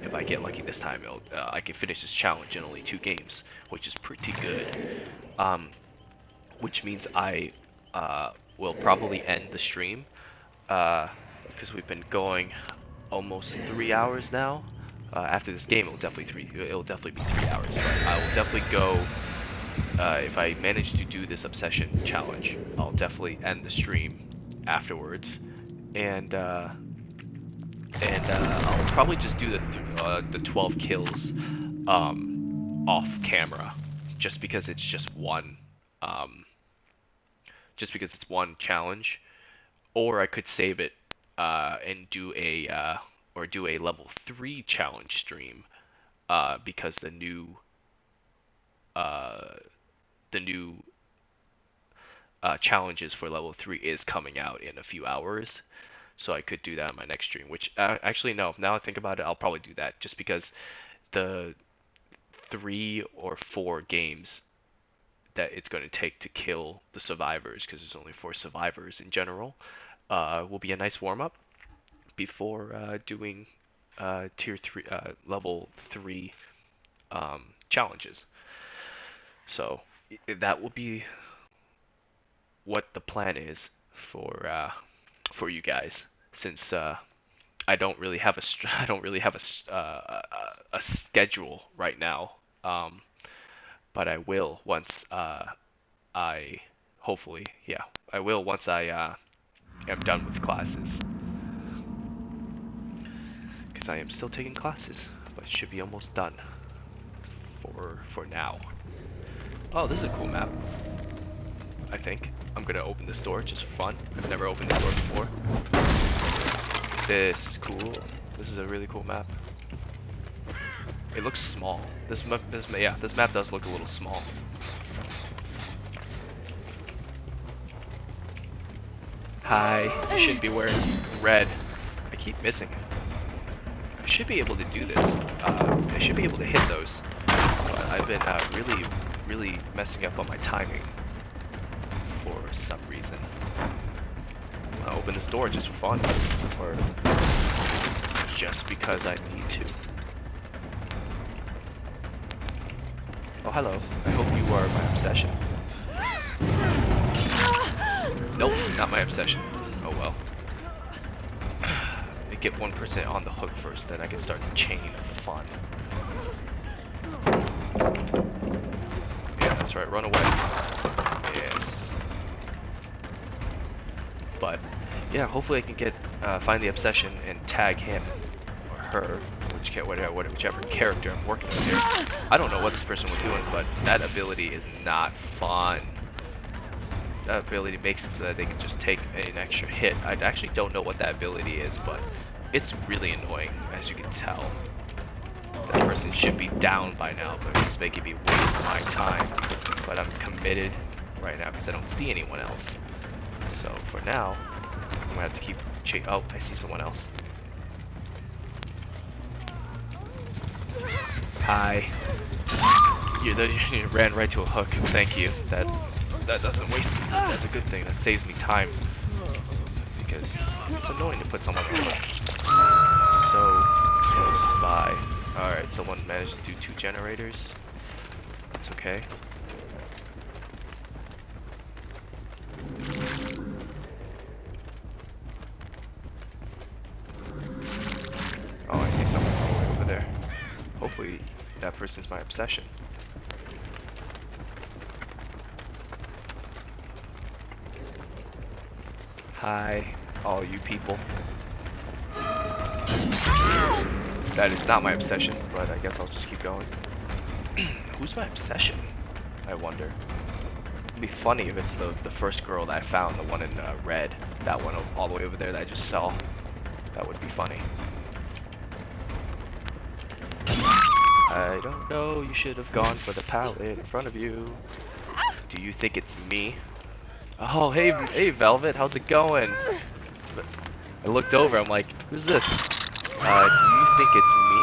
If I get lucky this time, I can finish this challenge in only 2 games, which is pretty good. Which means I will probably end the stream, because we've been going almost 3 hours now. After this game, it'll definitely be 3 hours. But I will definitely go. If I manage to do this obsession challenge, I'll definitely end the stream afterwards, and I'll probably just do the 12 kills off camera, just because it's just one challenge, or I could save it and do a level 3 challenge stream, because the new challenges for level 3 is coming out in a few hours. So I could do that on my next stream, which actually no, now I think about it, I'll probably do that, just because the 3 or 4 games that it's going to take to kill the survivors, because there's only 4 survivors in general, will be a nice warm-up before doing tier 3, level 3 challenges. So that will be what the plan is for you guys, since I don't really have a schedule right now, but I will once I hopefully I will once I am done with classes, because I am still taking classes, but it should be almost done for now. Oh, this is a cool map. I think I'm gonna open this door just for fun. I've never opened this door before. This is cool. This is a really cool map. It looks small. This map does look a little small. Hi. You shouldn't be wearing red. I keep missing. I should be able to do this. I should be able to hit those. But I've been really messing up on my timing for some reason. I'm gonna open this door just for fun, or just because I need to. Oh, hello. I hope you are my obsession. Nope, not my obsession. Oh well. I get 1% on the hook first, then I can start the chain of fun. Yeah, that's right, run away. Yes. But, yeah, hopefully I can get, find the obsession and tag him, or her, whichever character I'm working with here. I don't know what this person was doing, but that ability is not fun. ability makes it so that they can just take an extra hit. I actually don't know what that ability is, but it's really annoying, as you can tell. That person should be down by now, but it's making me waste my time. But I'm committed right now because I don't see anyone else. So for now, I'm gonna have to keep oh, I see someone else. Hi. You ran right to a hook. Thank you. That doesn't waste. That's a good thing. That saves me time. Because it's annoying to put someone on a hook. So close by. Alright, someone managed to do 2 generators. That's okay. Oh, I see someone all the way over there. Hopefully that person's my obsession. Hi, all you people. That is not my obsession, but I guess I'll just keep going. Who's my obsession? I wonder. It'd be funny if it's the first girl that I found, the one in red. That one all the way over there that I just saw. That would be funny. I don't know, you should have gone for the pallet in front of you. Do you think it's me? Oh, hey Velvet, how's it going? I looked over, I'm like, who's this? Do you think it's me?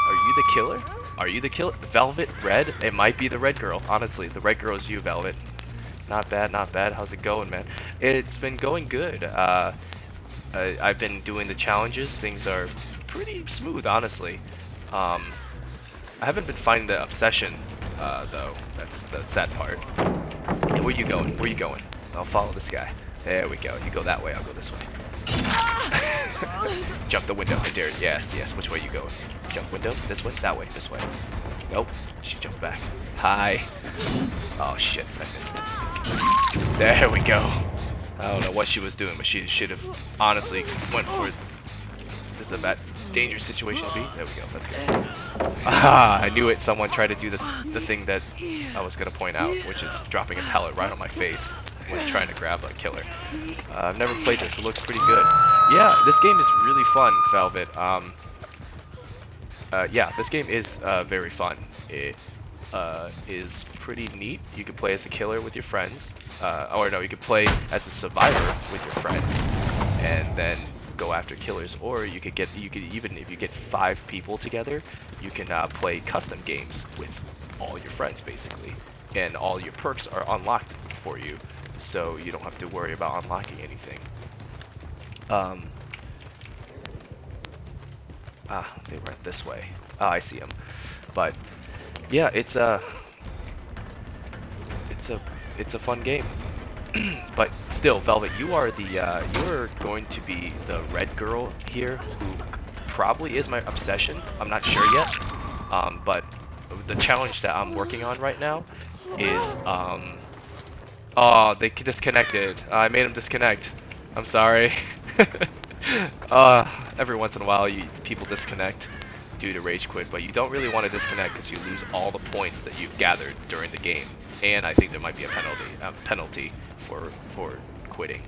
Are you the killer? Are you the killer? Velvet, red? It might be the red girl, honestly. The red girl is you, Velvet. Not bad, not bad. How's it going, man? It's been going good. I've been doing the challenges. Things are pretty smooth, honestly. I haven't been finding the obsession, though. That's the sad part. Hey, where you going? Where you going? I'll follow this guy. There we go. You go that way, I'll go this way. Jump the window. I dare. Yes, yes. Which way you going? Jump window? This way? That way? This way? Nope. She jumped back. Hi. Oh shit, I missed. There we go. I don't know what she was doing, but she should have honestly went for... This is a bad, dangerous situation to be. There we go. Let's go. Ah, I knew it. Someone tried to do the thing that I was going to point out, which is dropping a pellet right on my face when trying to grab a killer. I've never played this. It looks pretty good. Yeah, this game is really fun, Velvet. Yeah, this game is very fun. It is pretty neat. You can play as a killer with your friends. Or no, you can play as a survivor with your friends, and then go after killers. Or you could even if you get 5 people together, you can play custom games with all your friends basically, and all your perks are unlocked for you, so you don't have to worry about unlocking anything. They went this way. Ah, I see them. But yeah, it's a fun game. But still, Velvet, you are you're going to be the red girl here, who probably is my obsession. I'm not sure yet. But the challenge that I'm working on right now is oh, they disconnected. I made them disconnect. I'm sorry. Every once in a while, people disconnect due to rage quit, but you don't really want to disconnect because you lose all the points that you've gathered during the game, and I think there might be a penalty for quitting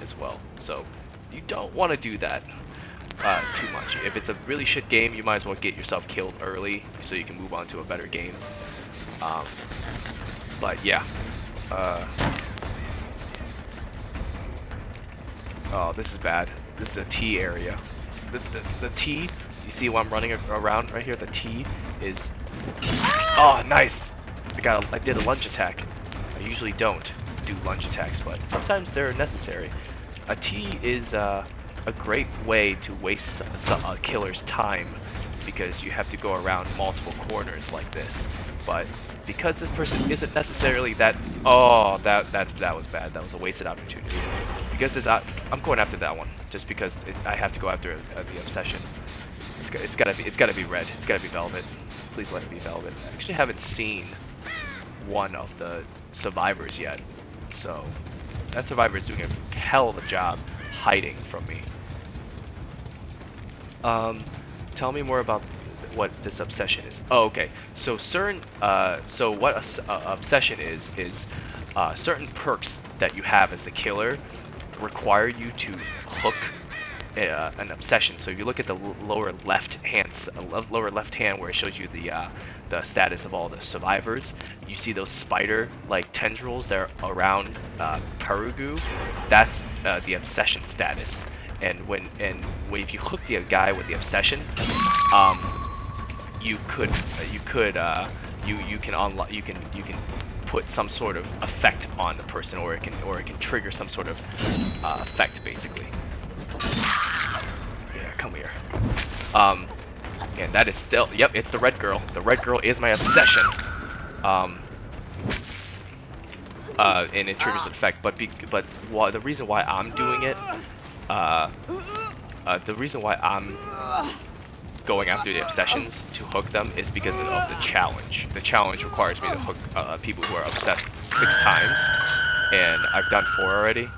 as well. So you don't want to do that too much. If it's a really shit game, you might as well get yourself killed early so you can move on to a better game. But yeah. Oh, this is bad. This is a T area. The T, you see what I'm running around right here? The T is... Oh, nice! I did a lunge attack. I usually don't do lunge attacks, but sometimes they're necessary. A T is a great way to waste a killer's time, because you have to go around multiple corners like this. But because this person isn't necessarily that... Oh, that was bad. That was a wasted opportunity. Because I'm going after that one, just because I have to go after the obsession. It's gotta be red. It's gotta be Velvet. Please let it be Velvet. I actually haven't seen one of the survivors yet, so that survivor is doing a hell of a job hiding from me. Tell me more about what this obsession is. Oh, okay. So what obsession is certain perks that you have as the killer require you to hook an obsession. So if you look at the lower left hand where it shows you the status of all the survivors, you see those spider like tendrils that are around Perugu. That's the obsession status. And if you hook the guy with the obsession, you can put some sort of effect on the person, or it can trigger some sort of effect basically. Yeah, come here. And that is still, yep, it's the red girl. The red girl is my obsession. And it triggers an effect. But the reason why I'm doing it, the reason why I'm going after the obsessions to hook them is because of the challenge. The challenge requires me to hook people who are obsessed 6 times, and I've done 4 already.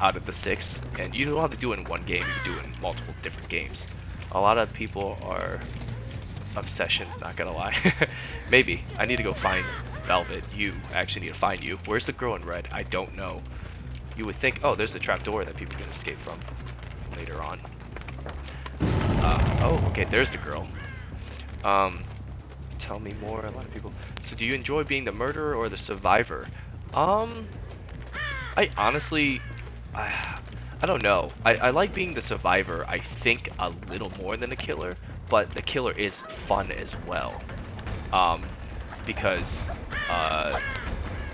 Out of the 6, and you don't have to do it in one game, you can do it in multiple different games. A lot of people are obsessions, not gonna lie. Maybe. I need to go find Velvet. You actually need to find you. Where's the girl in red? I don't know. You would think, oh, there's the trapdoor that people can escape from later on. Oh, okay, there's the girl. Tell me more, a lot of people. So do you enjoy being the murderer or the survivor? I honestly, I don't know. I like being the survivor, I think, a little more than the killer, but the killer is fun as well. Because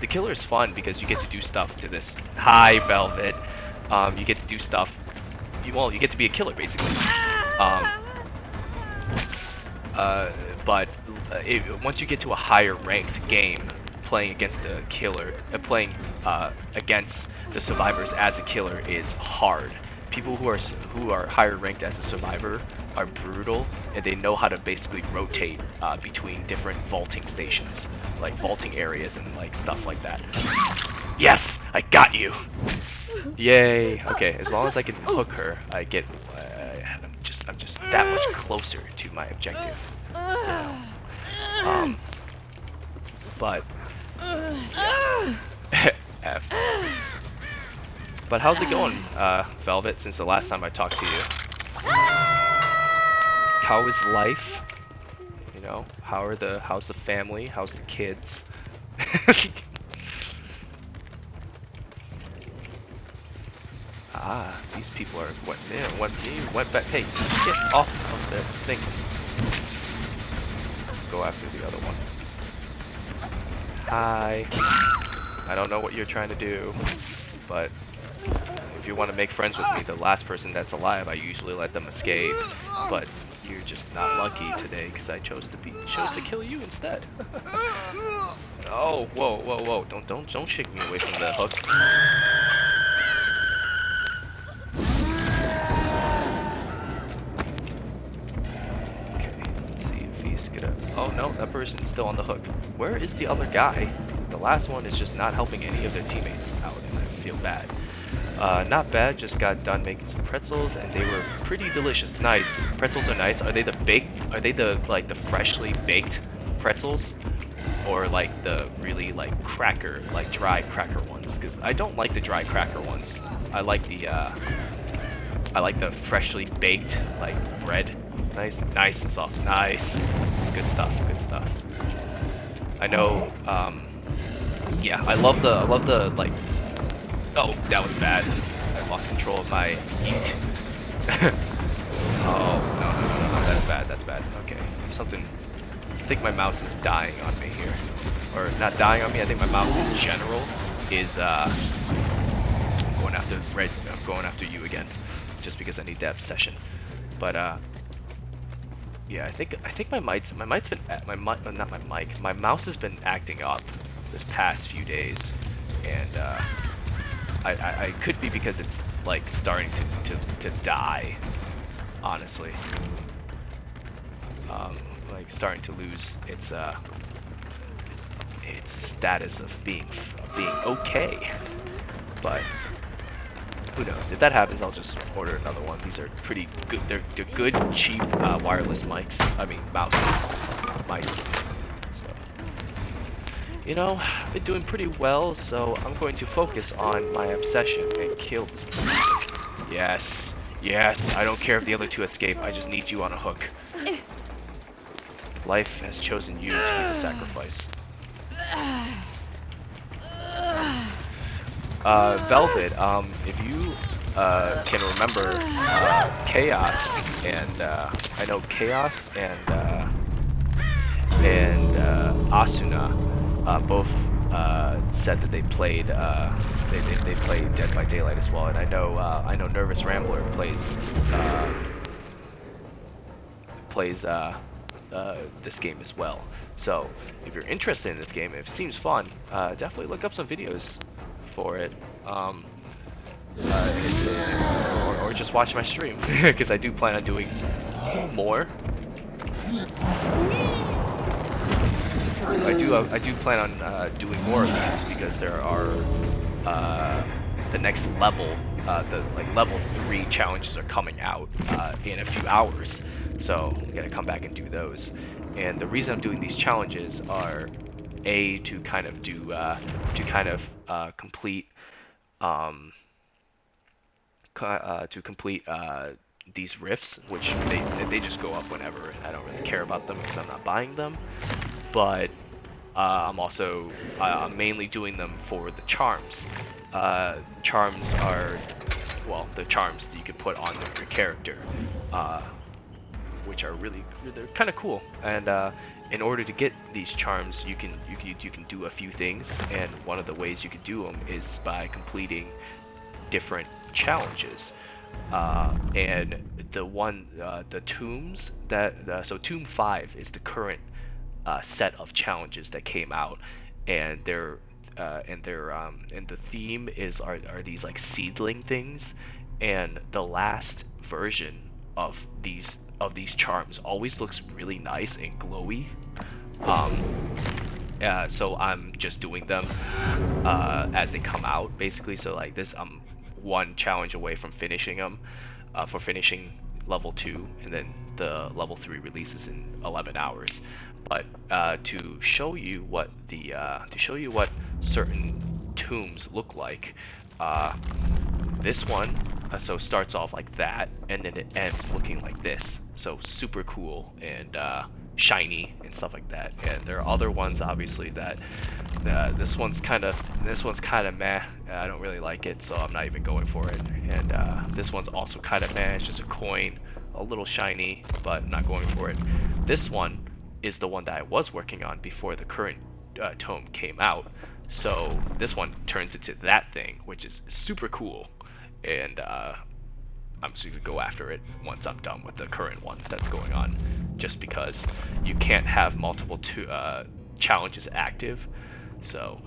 the killer is fun because you get to do stuff to this. Hi, Velvet. You get to do stuff. Well, you get to be a killer, basically. Once you get to a higher ranked game, playing against the killer, playing against the survivors as a killer is hard. People who are higher ranked as a survivor are brutal, and they know how to basically rotate between different vaulting stations, like vaulting areas and like stuff like that. Yes, I got you. Yay. Okay, as long as I can hook her, I get. I'm just that much closer to my objective. But. F. But how's it going, Velvet, since the last time I talked to you? How is life? You know, how's the family? How's the kids? Ah, these people are went back. Hey, get off of the thing. Go after the other one. Hi. I don't know what you're trying to do, but if you want to make friends with me, the last person that's alive, I usually let them escape. But you're just not lucky today because I chose to kill you instead. Oh, whoa! Don't shake me away from the hook. Okay, let's see if he's gonna. Oh no, that person's still on the hook. Where is the other guy? The last one is just not helping any of their teammates out, and I feel bad. Not bad, just got done making some pretzels, and they were pretty delicious. Nice. Pretzels are nice. Are they like the freshly baked pretzels? Or like the really like dry cracker ones? Because I don't like the dry cracker ones. I like the freshly baked like bread. Nice and soft. Nice. Good stuff. I know, yeah, I love the like. Oh, that was bad. I lost control of my heat. Oh, no, that's bad. Okay, something. I think my mouse is dying on me here, or not dying on me. I think my mouse in general is I'm going after you again, just because I need that obsession. But yeah, I think my mouse has been acting up this past few days, and I could be because it's like starting to die, honestly. Like starting to lose its status of being okay. But who knows? If that happens, I'll just order another one. These are pretty good. They're good, cheap wireless mics. I mean, mice. So, You know, I've been doing pretty well, so I'm going to focus on my obsession and kill this person. Yes, yes, I don't care if the other two escape, I just need you on a hook. Life has chosen you to be the sacrifice. Velvet, if you can remember, Chaos and I know Chaos and Asuna both said that they played they played Dead by Daylight as well, and I know Nervous Rambler plays this game as well. So if you're interested in this game, if it seems fun, definitely look up some videos for it. Or just watch my stream because I do plan on doing more. I do plan on doing more of these because there are the next level, the level 3 challenges are coming out in a few hours, so I'm gonna come back and do those. And the reason I'm doing these challenges are to kind of complete these rifts, which they just go up whenever, and I don't really care about them because I'm not buying them. But I'm mainly doing them for the charms. Charms are, well, the charms that you can put on your character, which are they're kind of cool. And in order to get these charms, you can do a few things, and one of the ways you can do them is by completing different challenges. And the tombs so Tomb 5 is the current set of challenges that came out, and and the theme are these like seedling things, and the last version of these charms always looks really nice and glowy. So I'm just doing them as they come out, basically. So like this, I'm one challenge away from finishing them, for finishing level 2, and then the level 3 releases in 11 hours. But to show you what certain tombs look like, this one starts off like that, and then it ends looking like this. So super cool and shiny and stuff like that. And there are other ones, obviously, that this one's kind of meh. I don't really like it, so I'm not even going for it. And this one's also kind of meh. It's just a coin, a little shiny, but not going for it. This one is the one that I was working on before the current tome came out. So this one turns into that thing, which is super cool. And I'm just gonna go after it once I'm done with the current one that's going on, just because you can't have multiple challenges active. So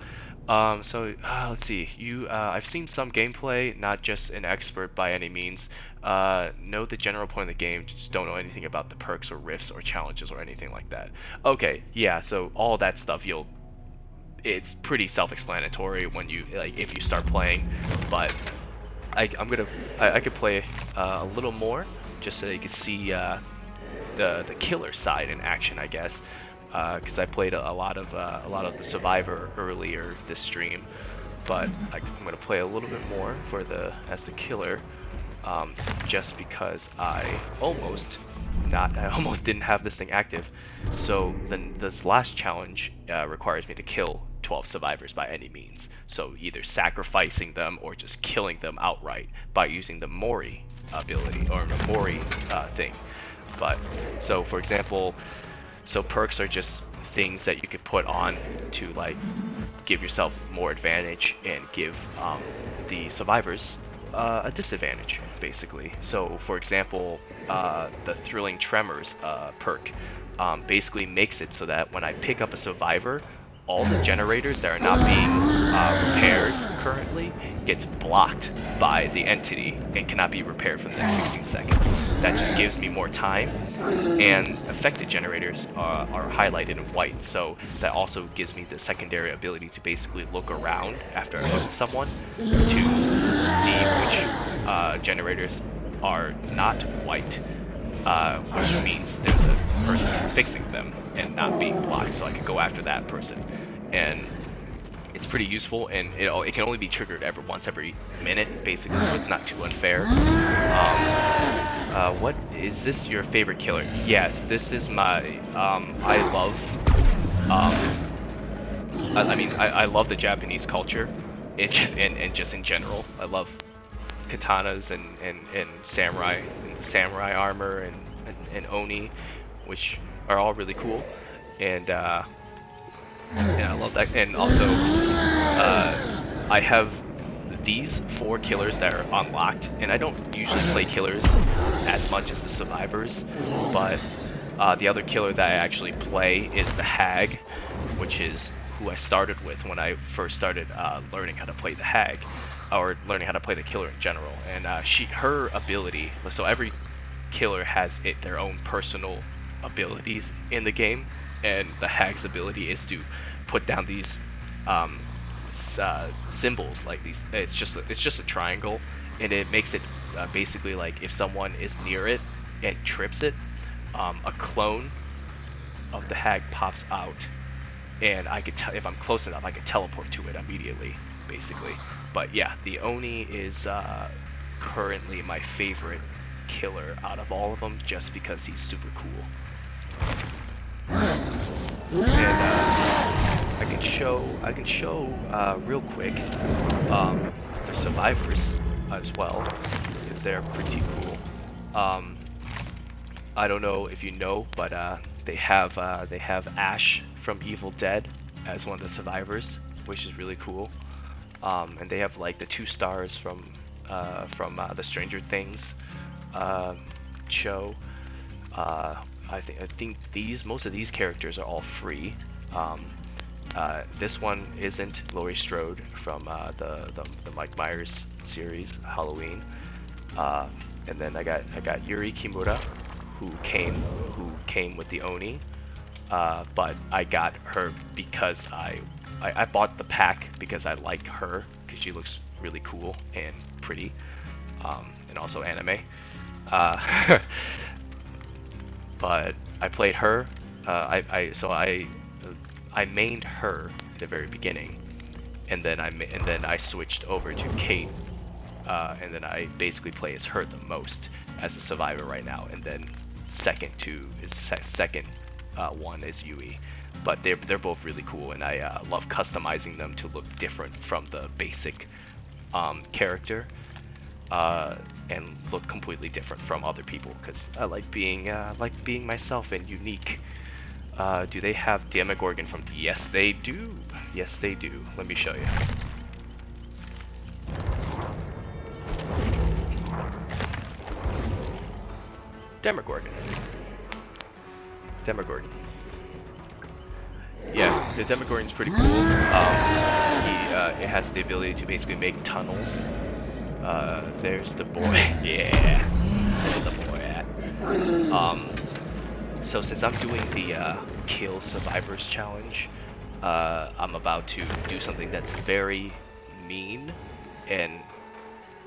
let's see. I've seen some gameplay, not just an expert by any means. Know the general point of the game, just don't know anything about the perks or rifts or challenges or anything like that. Okay, yeah. So all that stuff it's pretty self-explanatory when if you start playing, but I could play a little more just so you can see the killer side in action, I guess, because I played a lot of the Survivor earlier this stream, but I'm gonna play a little bit more as the killer, just because I almost didn't have this thing active. So then this last challenge requires me to kill 12 survivors by any means. So either sacrificing them or just killing them outright by using the Mori ability or the Mori thing. But so for example, perks are just things that you could put on to like give yourself more advantage and give the survivors a disadvantage, basically. So for example, the Thrilling Tremors perk basically makes it so that when I pick up a survivor, all the generators that are not being repaired currently gets blocked by the entity and cannot be repaired for the next 16 seconds. That just gives me more time, and affected generators are highlighted in white, so that also gives me the secondary ability to basically look around after I look at someone to see which generators are not white, which means there's a person fixing them and not being blocked, so I can go after that person. and it's pretty useful, and it can only be triggered once every minute, basically, so it's not too unfair. What is this your favorite killer? Yes, this is my. I love. I mean, I love the Japanese culture, and just in general, I love katanas and samurai armor and oni, which are all really cool, and I love that. And also, I have these 4 killers that are unlocked, and I don't usually play killers as much as the survivors, but the other killer that I actually play is the Hag, which is who I started with when I first started learning how to play the Hag, or learning how to play the killer in general. And her ability, so every killer has their own personal abilities in the game, and the Hag's ability is to put down these symbols like these. It's just a triangle, and it makes it basically like if someone is near it and trips it, a clone of the Hag pops out, and I could if I'm close enough, I could teleport to it immediately, basically. But yeah, the Oni is currently my favorite killer out of all of them, just because he's super cool. And I can show real quick the survivors as well, because they're pretty cool. I don't know if you know, but they have Ash from Evil Dead as one of the survivors, which is really cool. And they have like the 2 stars from the Stranger Things show. I think most of these characters are all free. This one isn't. Laurie Strode from the Mike Myers series, Halloween. And then I got Yuri Kimura, who came with the Oni. But I got her because I bought the pack because I like her, because she looks really cool and pretty, and also anime. But I played her. I mained her at the very beginning, and then I switched over to Kate, and then I basically play as her the most as a survivor right now. And then second one is Yui, but they're both really cool, and I love customizing them to look different from the basic character, and look completely different from other people, because I like being myself and unique. Do they have Demogorgon from? Yes, they do. Yes, they do. Let me show you. Demogorgon. Yeah, the Demogorgon's pretty cool. It has the ability to basically make tunnels. There's the boy. Yeah, there's the boy at. So since I'm doing the Kill Survivors challenge, I'm about to do something that's very mean, and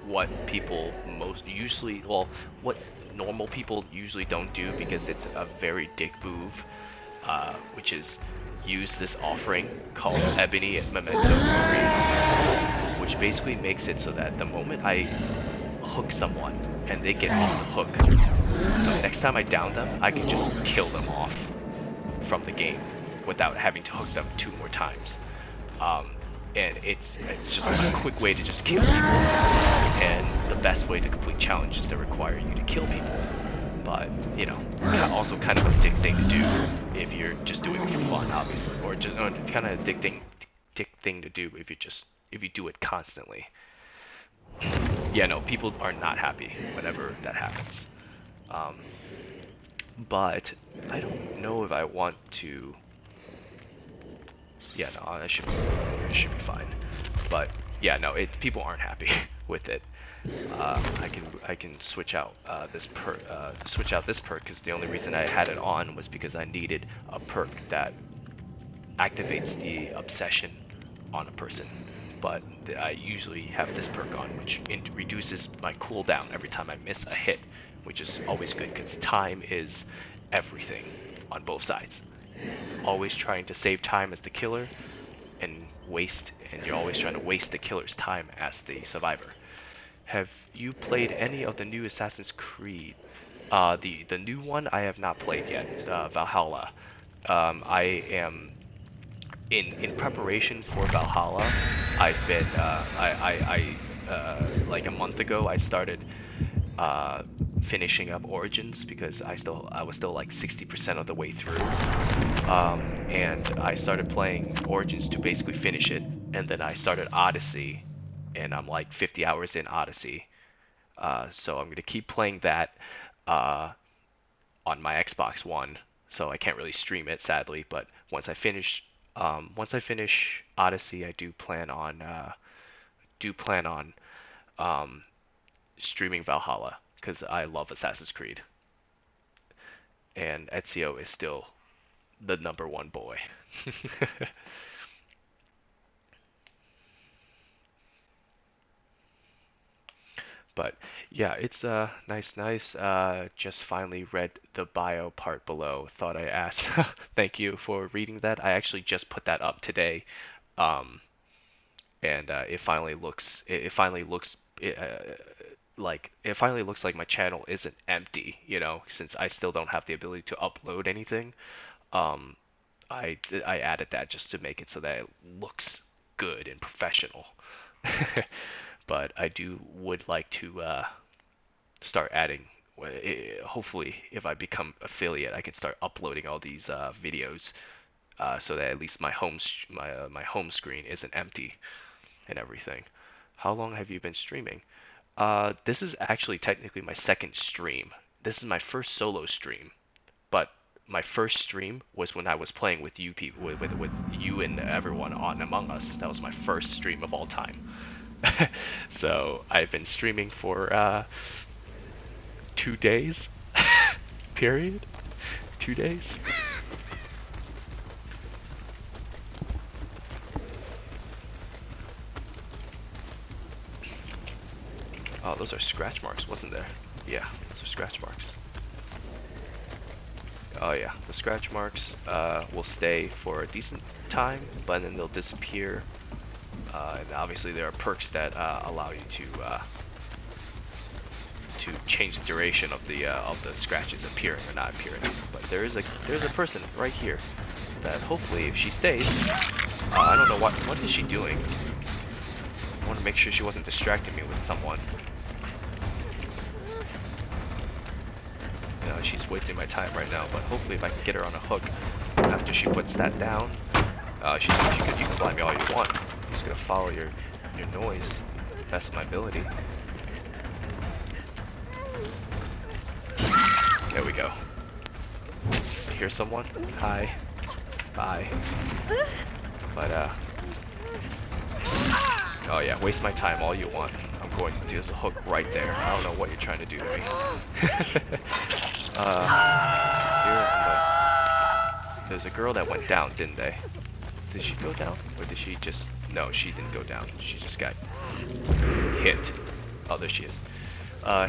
what normal people usually don't do, because it's a very dick move, which is use this offering called Ebony Memento Mori, which basically makes it so that the moment I hook someone and they get off the hook, the next time I down them, I can just kill them off from the game without having to hook them 2 more times. And it's just a quick way to just kill people, and the best way to complete challenges that require you to kill people. But, you know, also kind of a dick thing to do if you're just doing it for fun, obviously, or just kind of a dick thing to do if you do it constantly. Yeah, no, people are not happy whenever that happens. But I don't know if I want to. Yeah, no, it should be fine. But yeah, no, people aren't happy with it. I can switch out this perk because the only reason I had it on was because I needed a perk that activates the obsession on a person. But I usually have this perk on, which reduces my cooldown every time I miss a hit, which is always good because time is everything on both sides. Always trying to save time as the killer, and you're always trying to waste the killer's time as the survivor. Have you played any of the new Assassin's Creed? The new one I have not played yet, Valhalla. I am in preparation for Valhalla. I've been like a month ago I started uh, finishing up Origins because I was still like 60% of the way through, and I started playing Origins to basically finish it, and then I started Odyssey, and I'm like 50 hours in Odyssey. So I'm gonna keep playing that uh, on my Xbox One. So I can't really stream it sadly, but once I finish Odyssey, I do plan on um, streaming Valhalla because I love Assassin's Creed, and Ezio is still the number one boy. But yeah, it's nice. Just finally read the bio part below. Thought I asked. Thank you for reading that. I actually just put that up today, um, and it finally looks it finally looks like my channel isn't empty. You know, since I still don't have the ability to upload anything. Um, I added that just to make it so that it looks good and professional. But I do would like to start adding. Hopefully, if I become affiliate, I can start uploading all these videos so that at least my home screen isn't empty and everything. How long have you been streaming? This is actually technically my second stream. This is my first solo stream, but my first stream was when I was playing with you people, with you and everyone on Among Us. That was my first stream of all time. So I've been streaming for 2 days, period. 2 days. Oh, those are scratch marks, wasn't there? Yeah, those are scratch marks. Oh yeah, the scratch marks will stay for a decent time, but then they'll disappear. And obviously there are perks that allow you to change the duration of the scratches appearing or not appearing. But there's a person right here that hopefully if she stays, I don't know what is she doing. I want to make sure she wasn't distracting me with someone. You know, she's wasting my time right now, but hopefully if I can get her on a hook after she puts that down, you can blind me all you want. I'm just gonna follow your noise, best of my ability. There we go. You hear someone? Hi. Bye. But oh yeah, waste my time all you want. I'm going to use a hook right there. I don't know what you're trying to do to me. There's a girl that went down, didn't they? Did she go down? Or did she just... No, she didn't go down. She just got hit. Oh, there she is.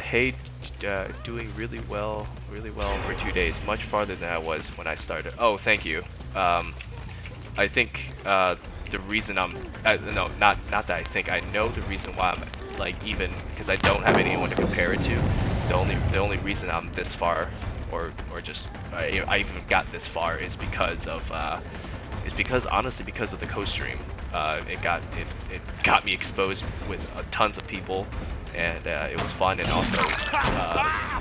Hey, doing really well for 2 days. Much farther than I was when I started. Oh, thank you. I think the reason I'm... no, not that I think. I know the reason why I'm, like, even... Because I don't have anyone to compare it to. The only reason I'm this far, or just... I even got this far is because of... honestly because of the co-stream. It got me exposed with tons of people, and it was fun, and also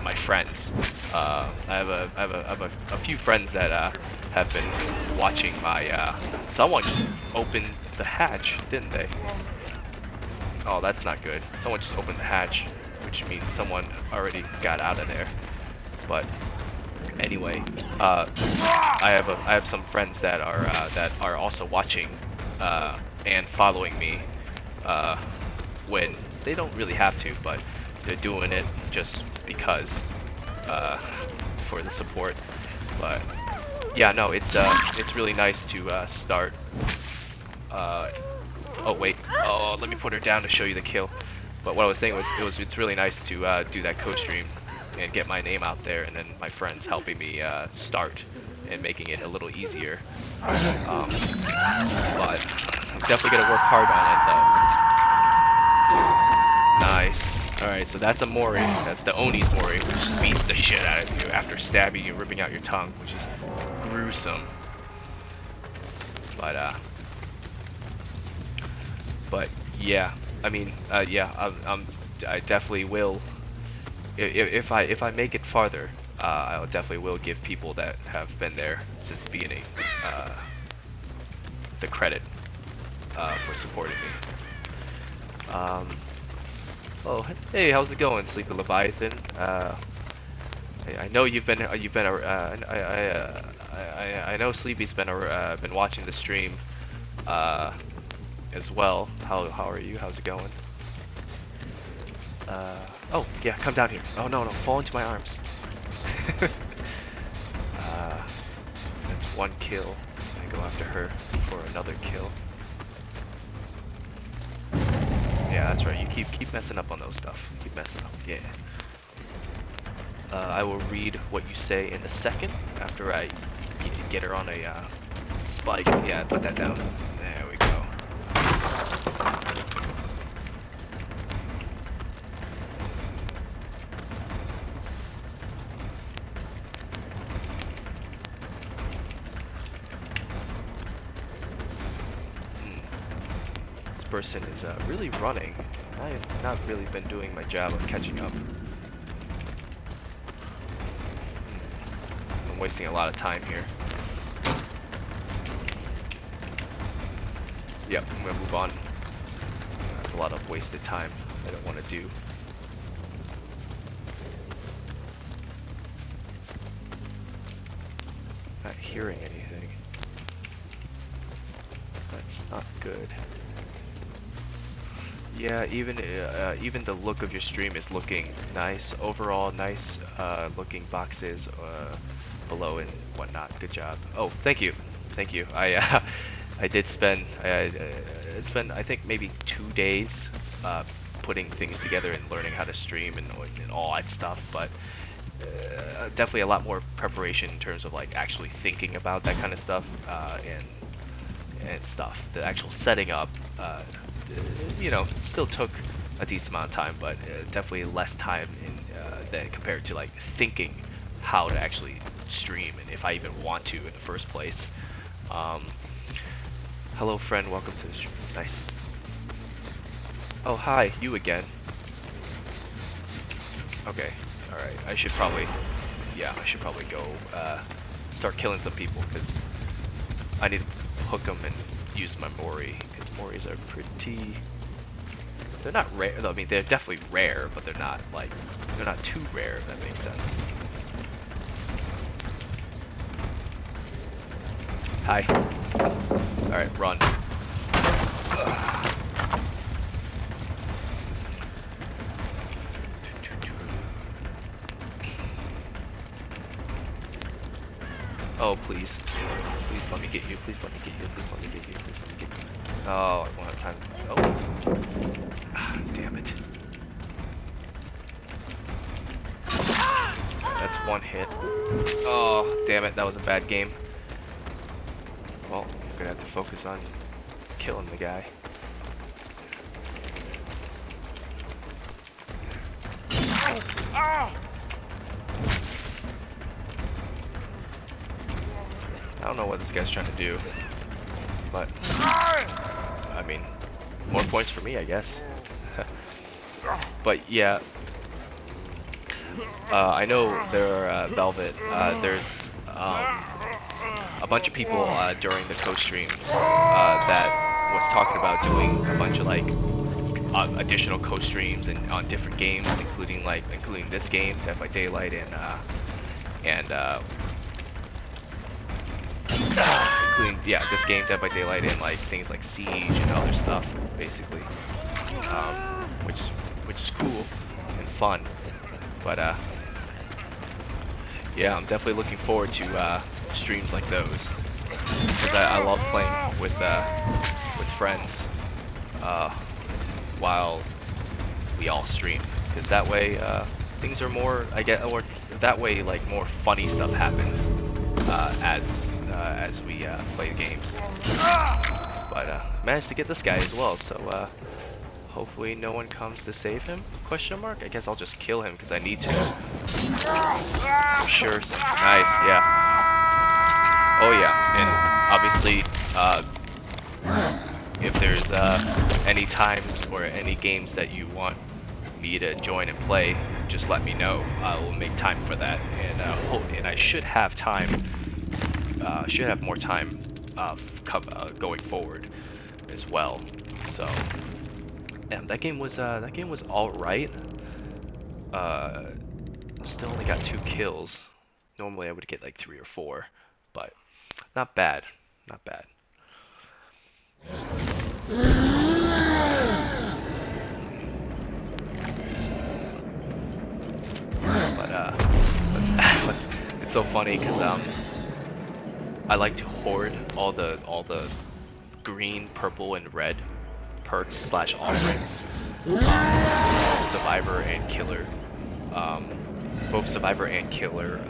my friends. I have a few friends that have been watching my. Someone opened the hatch, didn't they? Oh, that's not good. Someone just opened the hatch, which means someone already got out of there. But anyway, I have some friends that are also watching and following me when they don't really have to, but they're doing it just because for the support. But yeah, no, it's really nice to start. Oh wait, oh let me put her down to show you the kill. But what I was saying was it's really nice to do that co-stream and get my name out there, and then my friends helping me start and making it a little easier. But definitely gonna work hard on it though. Nice. Alright, so that's a Mori. That's the Oni's Mori, which beats the shit out of you after stabbing you, ripping out your tongue, which is gruesome. But yeah, I mean, yeah, I definitely will. If I make it farther, I definitely will give people that have been there since the beginning the credit for supporting me. Oh, hey, how's it going, Sleepy Leviathan? I know you've been I know Sleepy's been watching the stream as well. How are you? How's it going? Oh yeah, come down here. Oh no, fall into my arms. That's one kill. I go after her for another kill. Yeah, that's right. You keep messing up on those stuff. Keep messing up. Yeah. I will read what you say in a second after I get her on a spike. Yeah, put that down. There we go. This person is really running. I have not really been doing my job of catching up. I'm wasting a lot of time here. Yep, I'm gonna move on. That's a lot of wasted time I don't want to do. Not hearing anything. That's not good. Yeah, even the look of your stream is looking nice. Overall, nice looking boxes below and whatnot. Good job. Oh, thank you. I did spend I think maybe 2 days putting things together and learning how to stream and all that stuff, but definitely a lot more preparation in terms of like actually thinking about that kind of stuff and stuff. The actual setting up, you know, still took a decent amount of time, but definitely less time than compared to like thinking how to actually stream and if I even want to in the first place. Hello friend, welcome to the stream. Nice. Oh hi, you again. Okay, alright, I should probably go start killing some people because I need to hook them and use my Mori, because Moris are pretty, they're not rare, I mean they're definitely rare, but they're not too rare, if that makes sense. Hi. Alright, run. Oh, please. Please let me get you. Please let me get you. Please let me get you. Please let me get you. Oh, I won't have time. Oh. Ah, damn it. That's one hit. Oh, damn it. That was a bad game. Well, I'm gonna have to focus on killing the guy. I don't know what this guy's trying to do, but I mean, more points for me, I guess. But yeah, I know there are Velvet. There's a bunch of people during the co-stream that was talking about doing a bunch of like additional co-streams and on different games, including this game, Dead by Daylight, and including this game, Dead by Daylight, and like things like Siege and other stuff, basically, which is cool and fun. But yeah, I'm definitely looking forward to streams like those, because I love playing with friends while we all stream, because that way things are more, or that way like more funny stuff happens as we play the games. But managed to get this guy as well, so hopefully no one comes to save him? Question mark? I guess I'll just kill him because I need to. Sure. Nice, yeah. Oh yeah, and obviously, if there's any times or any games that you want me to join and play, just let me know. I will make time for that, and I should have time. Should have more time going forward as well. So, damn, that game was all right. Still only got 2 kills. Normally I would get like 3 or 4, but not bad, not bad. But it's so funny because I like to hoard all the green, purple, and red perks / offerings, survivor and killer, both survivor and killer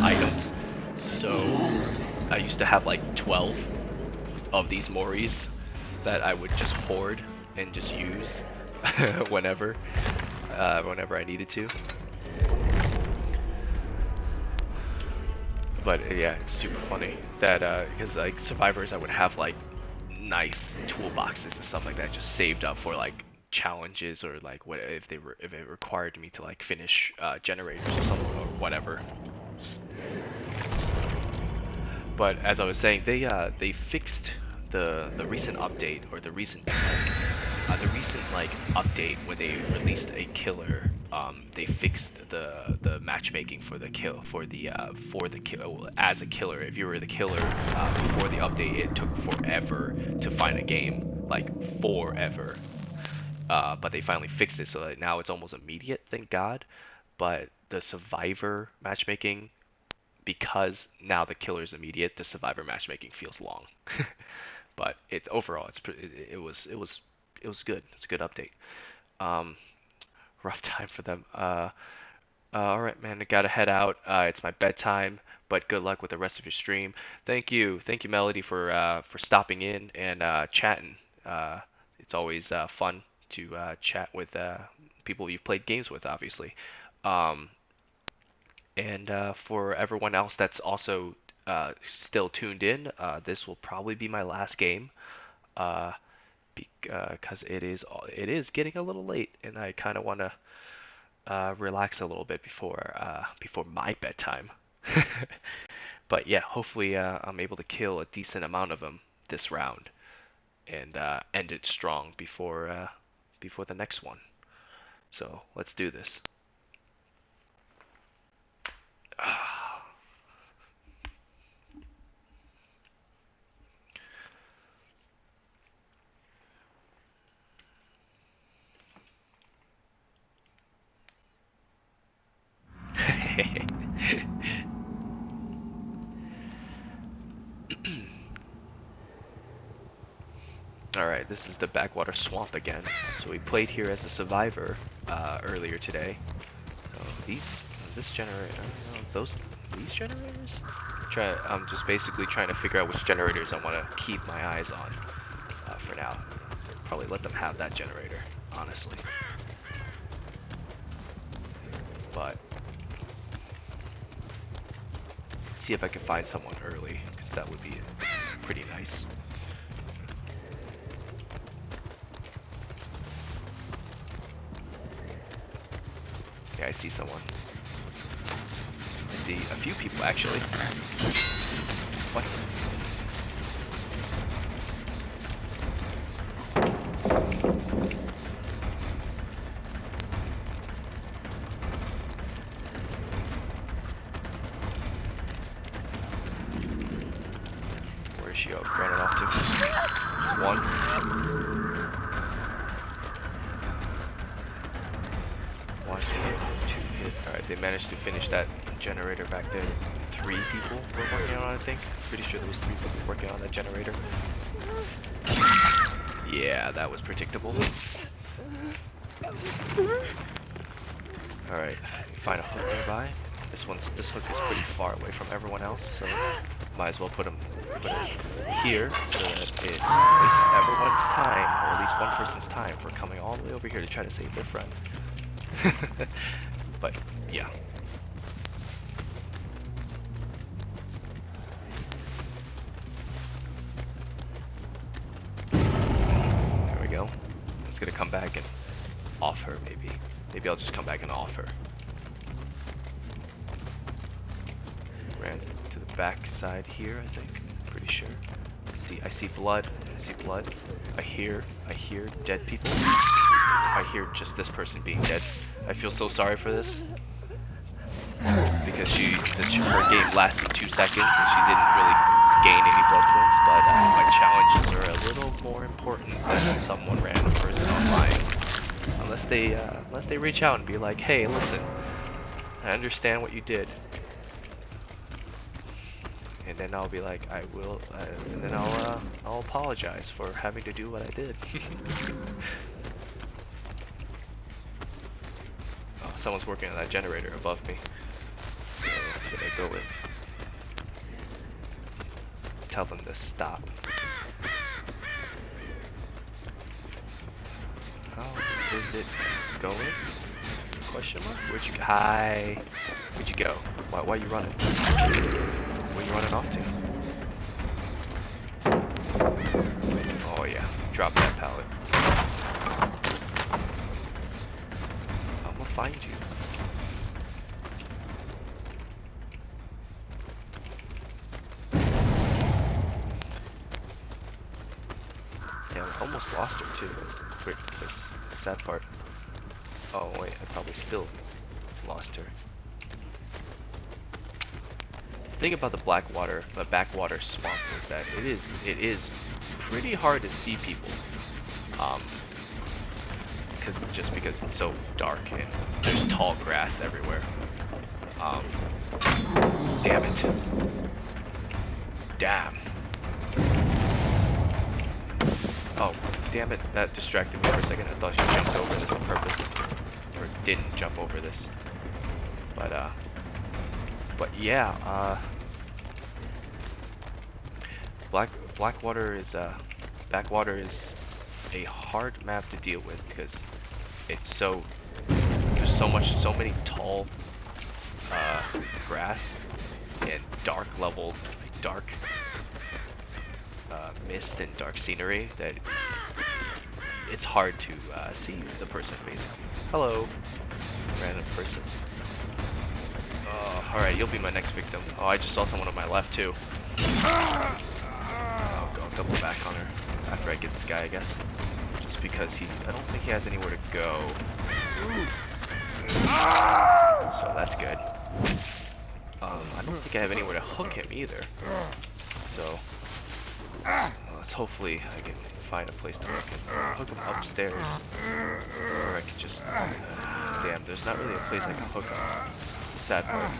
items. So I used to have like 12 of these Moris that I would just hoard and just use whenever I needed to. But yeah, it's super funny that because like survivors, I would have like nice toolboxes and stuff like that just saved up for like challenges, or like what if it required me to like finish generators or something or whatever. But as I was saying, they fixed the recent update, or the recent like update where they released a killer. They fixed the matchmaking for the kill as a killer. If you were the killer before the update, it took forever to find a game, like forever. But they finally fixed it so that now it's almost immediate, thank God. But the survivor matchmaking, because now the killer is immediate, the survivor matchmaking feels long. But overall, it was good. It's a good update. Rough time for them. All right, man. I gotta head out. It's my bedtime. But good luck with the rest of your stream. Thank you, Melody, for stopping in and chatting. It's always fun to chat with people you've played games with, obviously. Um, and for everyone else that's also still tuned in, this will probably be my last game, uh, because it is getting a little late, and I kind of want to relax a little bit before my bedtime. But yeah, hopefully I'm able to kill a decent amount of them this round and end it strong before the next one. So let's do this. Alright, this is the backwater swamp again. So we played here as a survivor earlier today. So this generator, these generators? I'm just basically trying to figure out which generators I want to keep my eyes on for now. Probably let them have that generator, honestly. But see if I can find someone early, because that would be pretty nice. Yeah, I see someone. I see a few people, actually. What? Where is she running off to? It's one. One hit, 2 hit. Alright, they managed to finish that generator back there. 3 people were working on it, I think. Pretty sure there was 3 people working on that generator. Yeah, that was predictable. Alright, find a hook nearby. This hook is pretty far away from everyone else, so might as well put him here so that it wastes everyone's time, or at least one person's time, for coming all the way over here to try to save their friend. But yeah. There we go. I'm just gonna come back and off her, maybe. Maybe I'll just come back and off her. Ran to the back side here, I think. Pretty sure. I see blood. I see blood. I hear dead people. I hear just this person being dead. I feel so sorry for this. Because her game lasted 2 seconds and she didn't really gain any blood points, but my challenges are a little more important than some one random person online. Unless they reach out and be like, hey, listen, I understand what you did. And then I'll be like, I will, and then I'll apologize for having to do what I did. Oh, someone's working on that generator above me. So that's what I go with. Tell them to stop. How is it going? Question mark? Where'd you go? Hi. Where'd you go? Why are you running? Where are you running off to? Oh yeah, drop that pallet. I'm gonna find you. Yeah, I almost lost her too. That's a sad part. Oh wait, I probably still lost her. The thing about the backwater swamp is that it is pretty hard to see people, because it's so dark and there's tall grass everywhere. Damn it! Damn! Oh, damn it! That distracted me for a second. I thought she jumped over this on purpose, or didn't jump over this. But yeah, backwater is a hard map to deal with because it's there's so many tall grass and dark mist and dark scenery that it's hard to see the person basically. Hello, random person. Alright, you'll be my next victim. Oh, I just saw someone on my left too. I'll go double back on her after I get this guy, I guess. Just because I don't think he has anywhere to go. So that's good. I don't think I have anywhere to hook him either. So, hopefully I can find a place to hook him. Hook him upstairs. Or I could just... Damn, there's not really a place I can hook him. It's a sad part.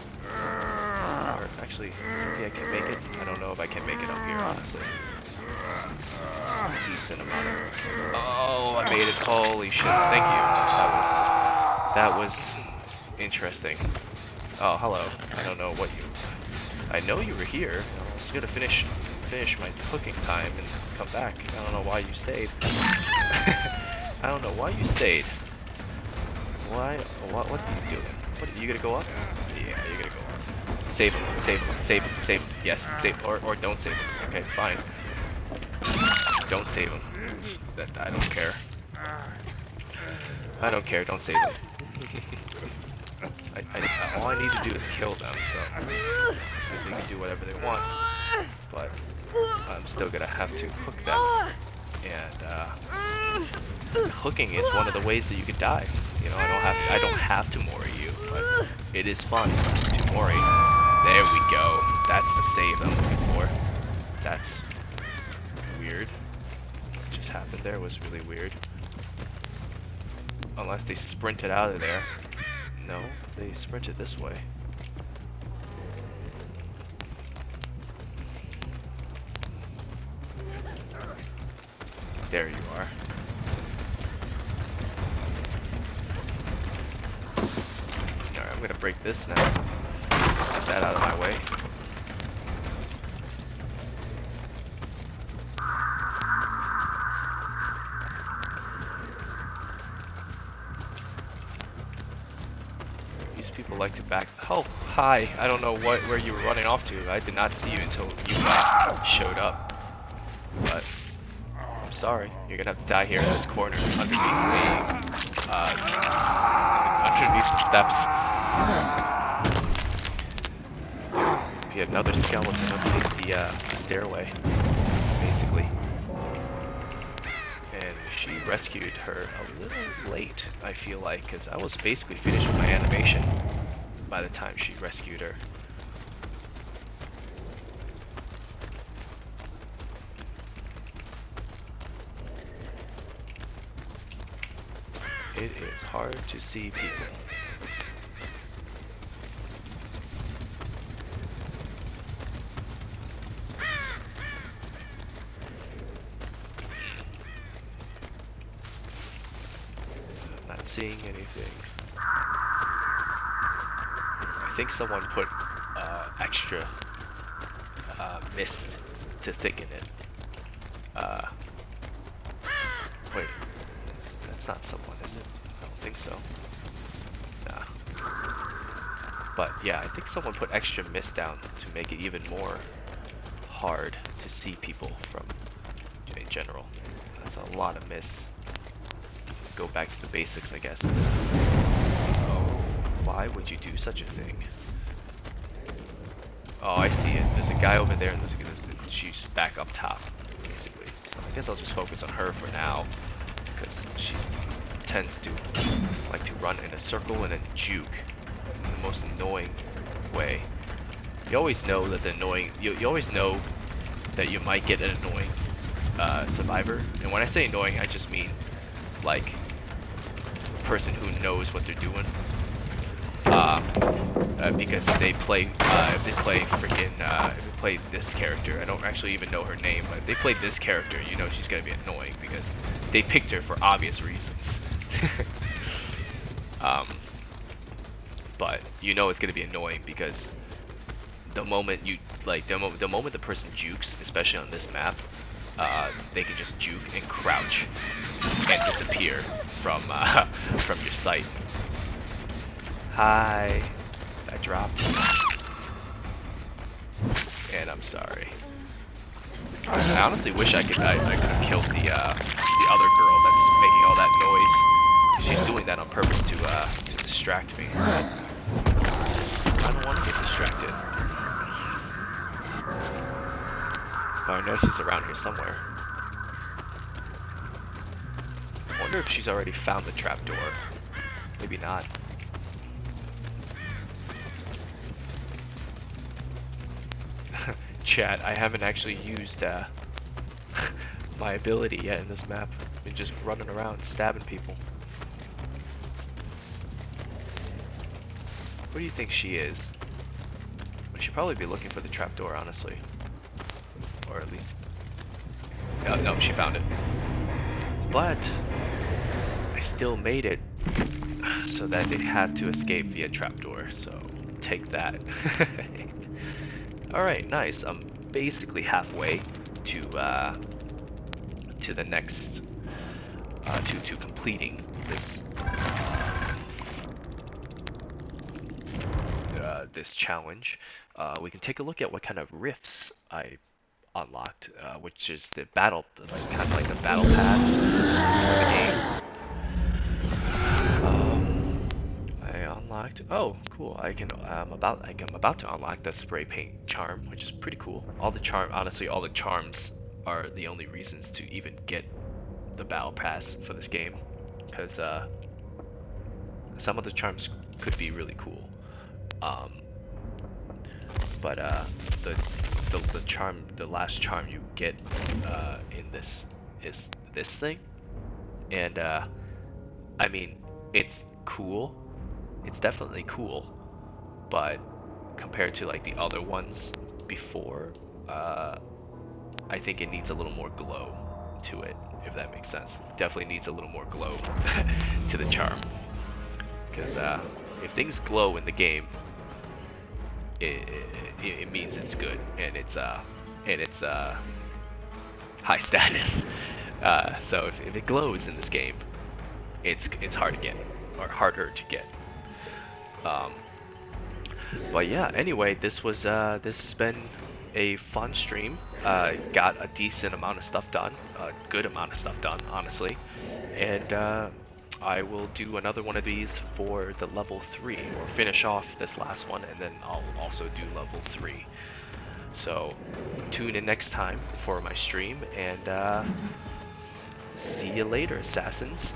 Or actually, maybe I can make it. I don't know if I can make it up here, honestly. It's a decent amount of... Oh, I made it. Holy shit. Thank you. That was interesting. Oh, hello. I don't know what you... I know you were here. I was gonna finish my hooking time and come back. I don't know why you stayed. I don't know why you stayed. Why? What are you doing? What, you gonna go up? Yeah, you're gonna go up. Save him, save him, save him, save him. Yes, save, or don't save him. Okay, fine. Don't save him. I don't care. I don't care, don't save him. All I need to do is kill them, so they can do whatever they want. But I'm still gonna have to hook them. And hooking is one of the ways that you can die. You know, I don't have to mori you, but it is fun to mori. There we go. That's the save I'm looking for. That's weird. What just happened there was really weird. Unless they sprinted out of there. No, they sprinted this way. There you are. Alright, I'm gonna break this now. that out of my way. These people like to back. Oh, hi. I don't know where you were running off to. I did not see you until you showed up. But I'm sorry. You're gonna have to die here in this corner underneath the steps. Be another skeleton underneath the stairway, basically. And she rescued her a little late, I feel like, because I was basically finished with my animation by the time she rescued her. It is hard to see people. Not seeing anything. I think someone put extra mist to thicken it. Wait, that's not someone, is it? I don't think so. Nah. But yeah, I think someone put extra mist down to make it even more hard to see people from in general. That's a lot of mist. Go back to the basics, I guess. Oh, why would you do such a thing? Oh, I see it. There's a guy over there, and she's back up top, basically. So I guess I'll just focus on her for now, because she tends to like to run in a circle and then juke in the most annoying way. You always know that you always know that you might get an annoying survivor, and when I say annoying, I just mean like a person who knows what they're doing. Because if they play this character, I don't actually even know her name, but if they play this character, you know she's gonna be annoying because they picked her for obvious reasons. But you know it's gonna be annoying because the moment the moment the person jukes, especially on this map, they can just juke and crouch and disappear from your sight. Hi, I dropped, and I'm sorry. I honestly wish I could have killed the other girl that's making all that noise. She's doing that on purpose to distract me. I don't want to get distracted. Oh, I know she's around here somewhere. I wonder if she's already found the trapdoor. Maybe not. Chat, I haven't actually used my ability yet in this map. I've been just running around stabbing people. Where do you think she is? We should probably be looking for the trapdoor, honestly. Or at least... Oh, no, she found it. But I still made it so that they had to escape via trapdoor, so take that. Alright, nice. I'm basically halfway to the next to completing this this challenge. We can take a look at what kind of rifts I unlocked, which is the battle, kind of like the battle pass for the game. I unlocked. Oh, cool! I'm about to unlock the spray paint charm, which is pretty cool. Honestly, all the charms are the only reasons to even get the battle pass for this game, because some of the charms could be really cool. But the last charm you get in this is this thing, and I mean, it's cool. It's definitely cool, but compared to like the other ones before, I think it needs a little more glow to it, if that makes sense. Definitely needs a little more glow to the charm, because if things glow in the game, it, it means it's good, and it's high status. So if it glows in this game, it's hard to get, or harder to get. Um, but yeah, anyway, this has been a fun stream. Got a decent amount of stuff done, a good amount of stuff done, honestly, and I will do another one of these for the level 3, or finish off this last one, and then I'll also do level 3. So tune in next time for my stream, and see you later, assassins.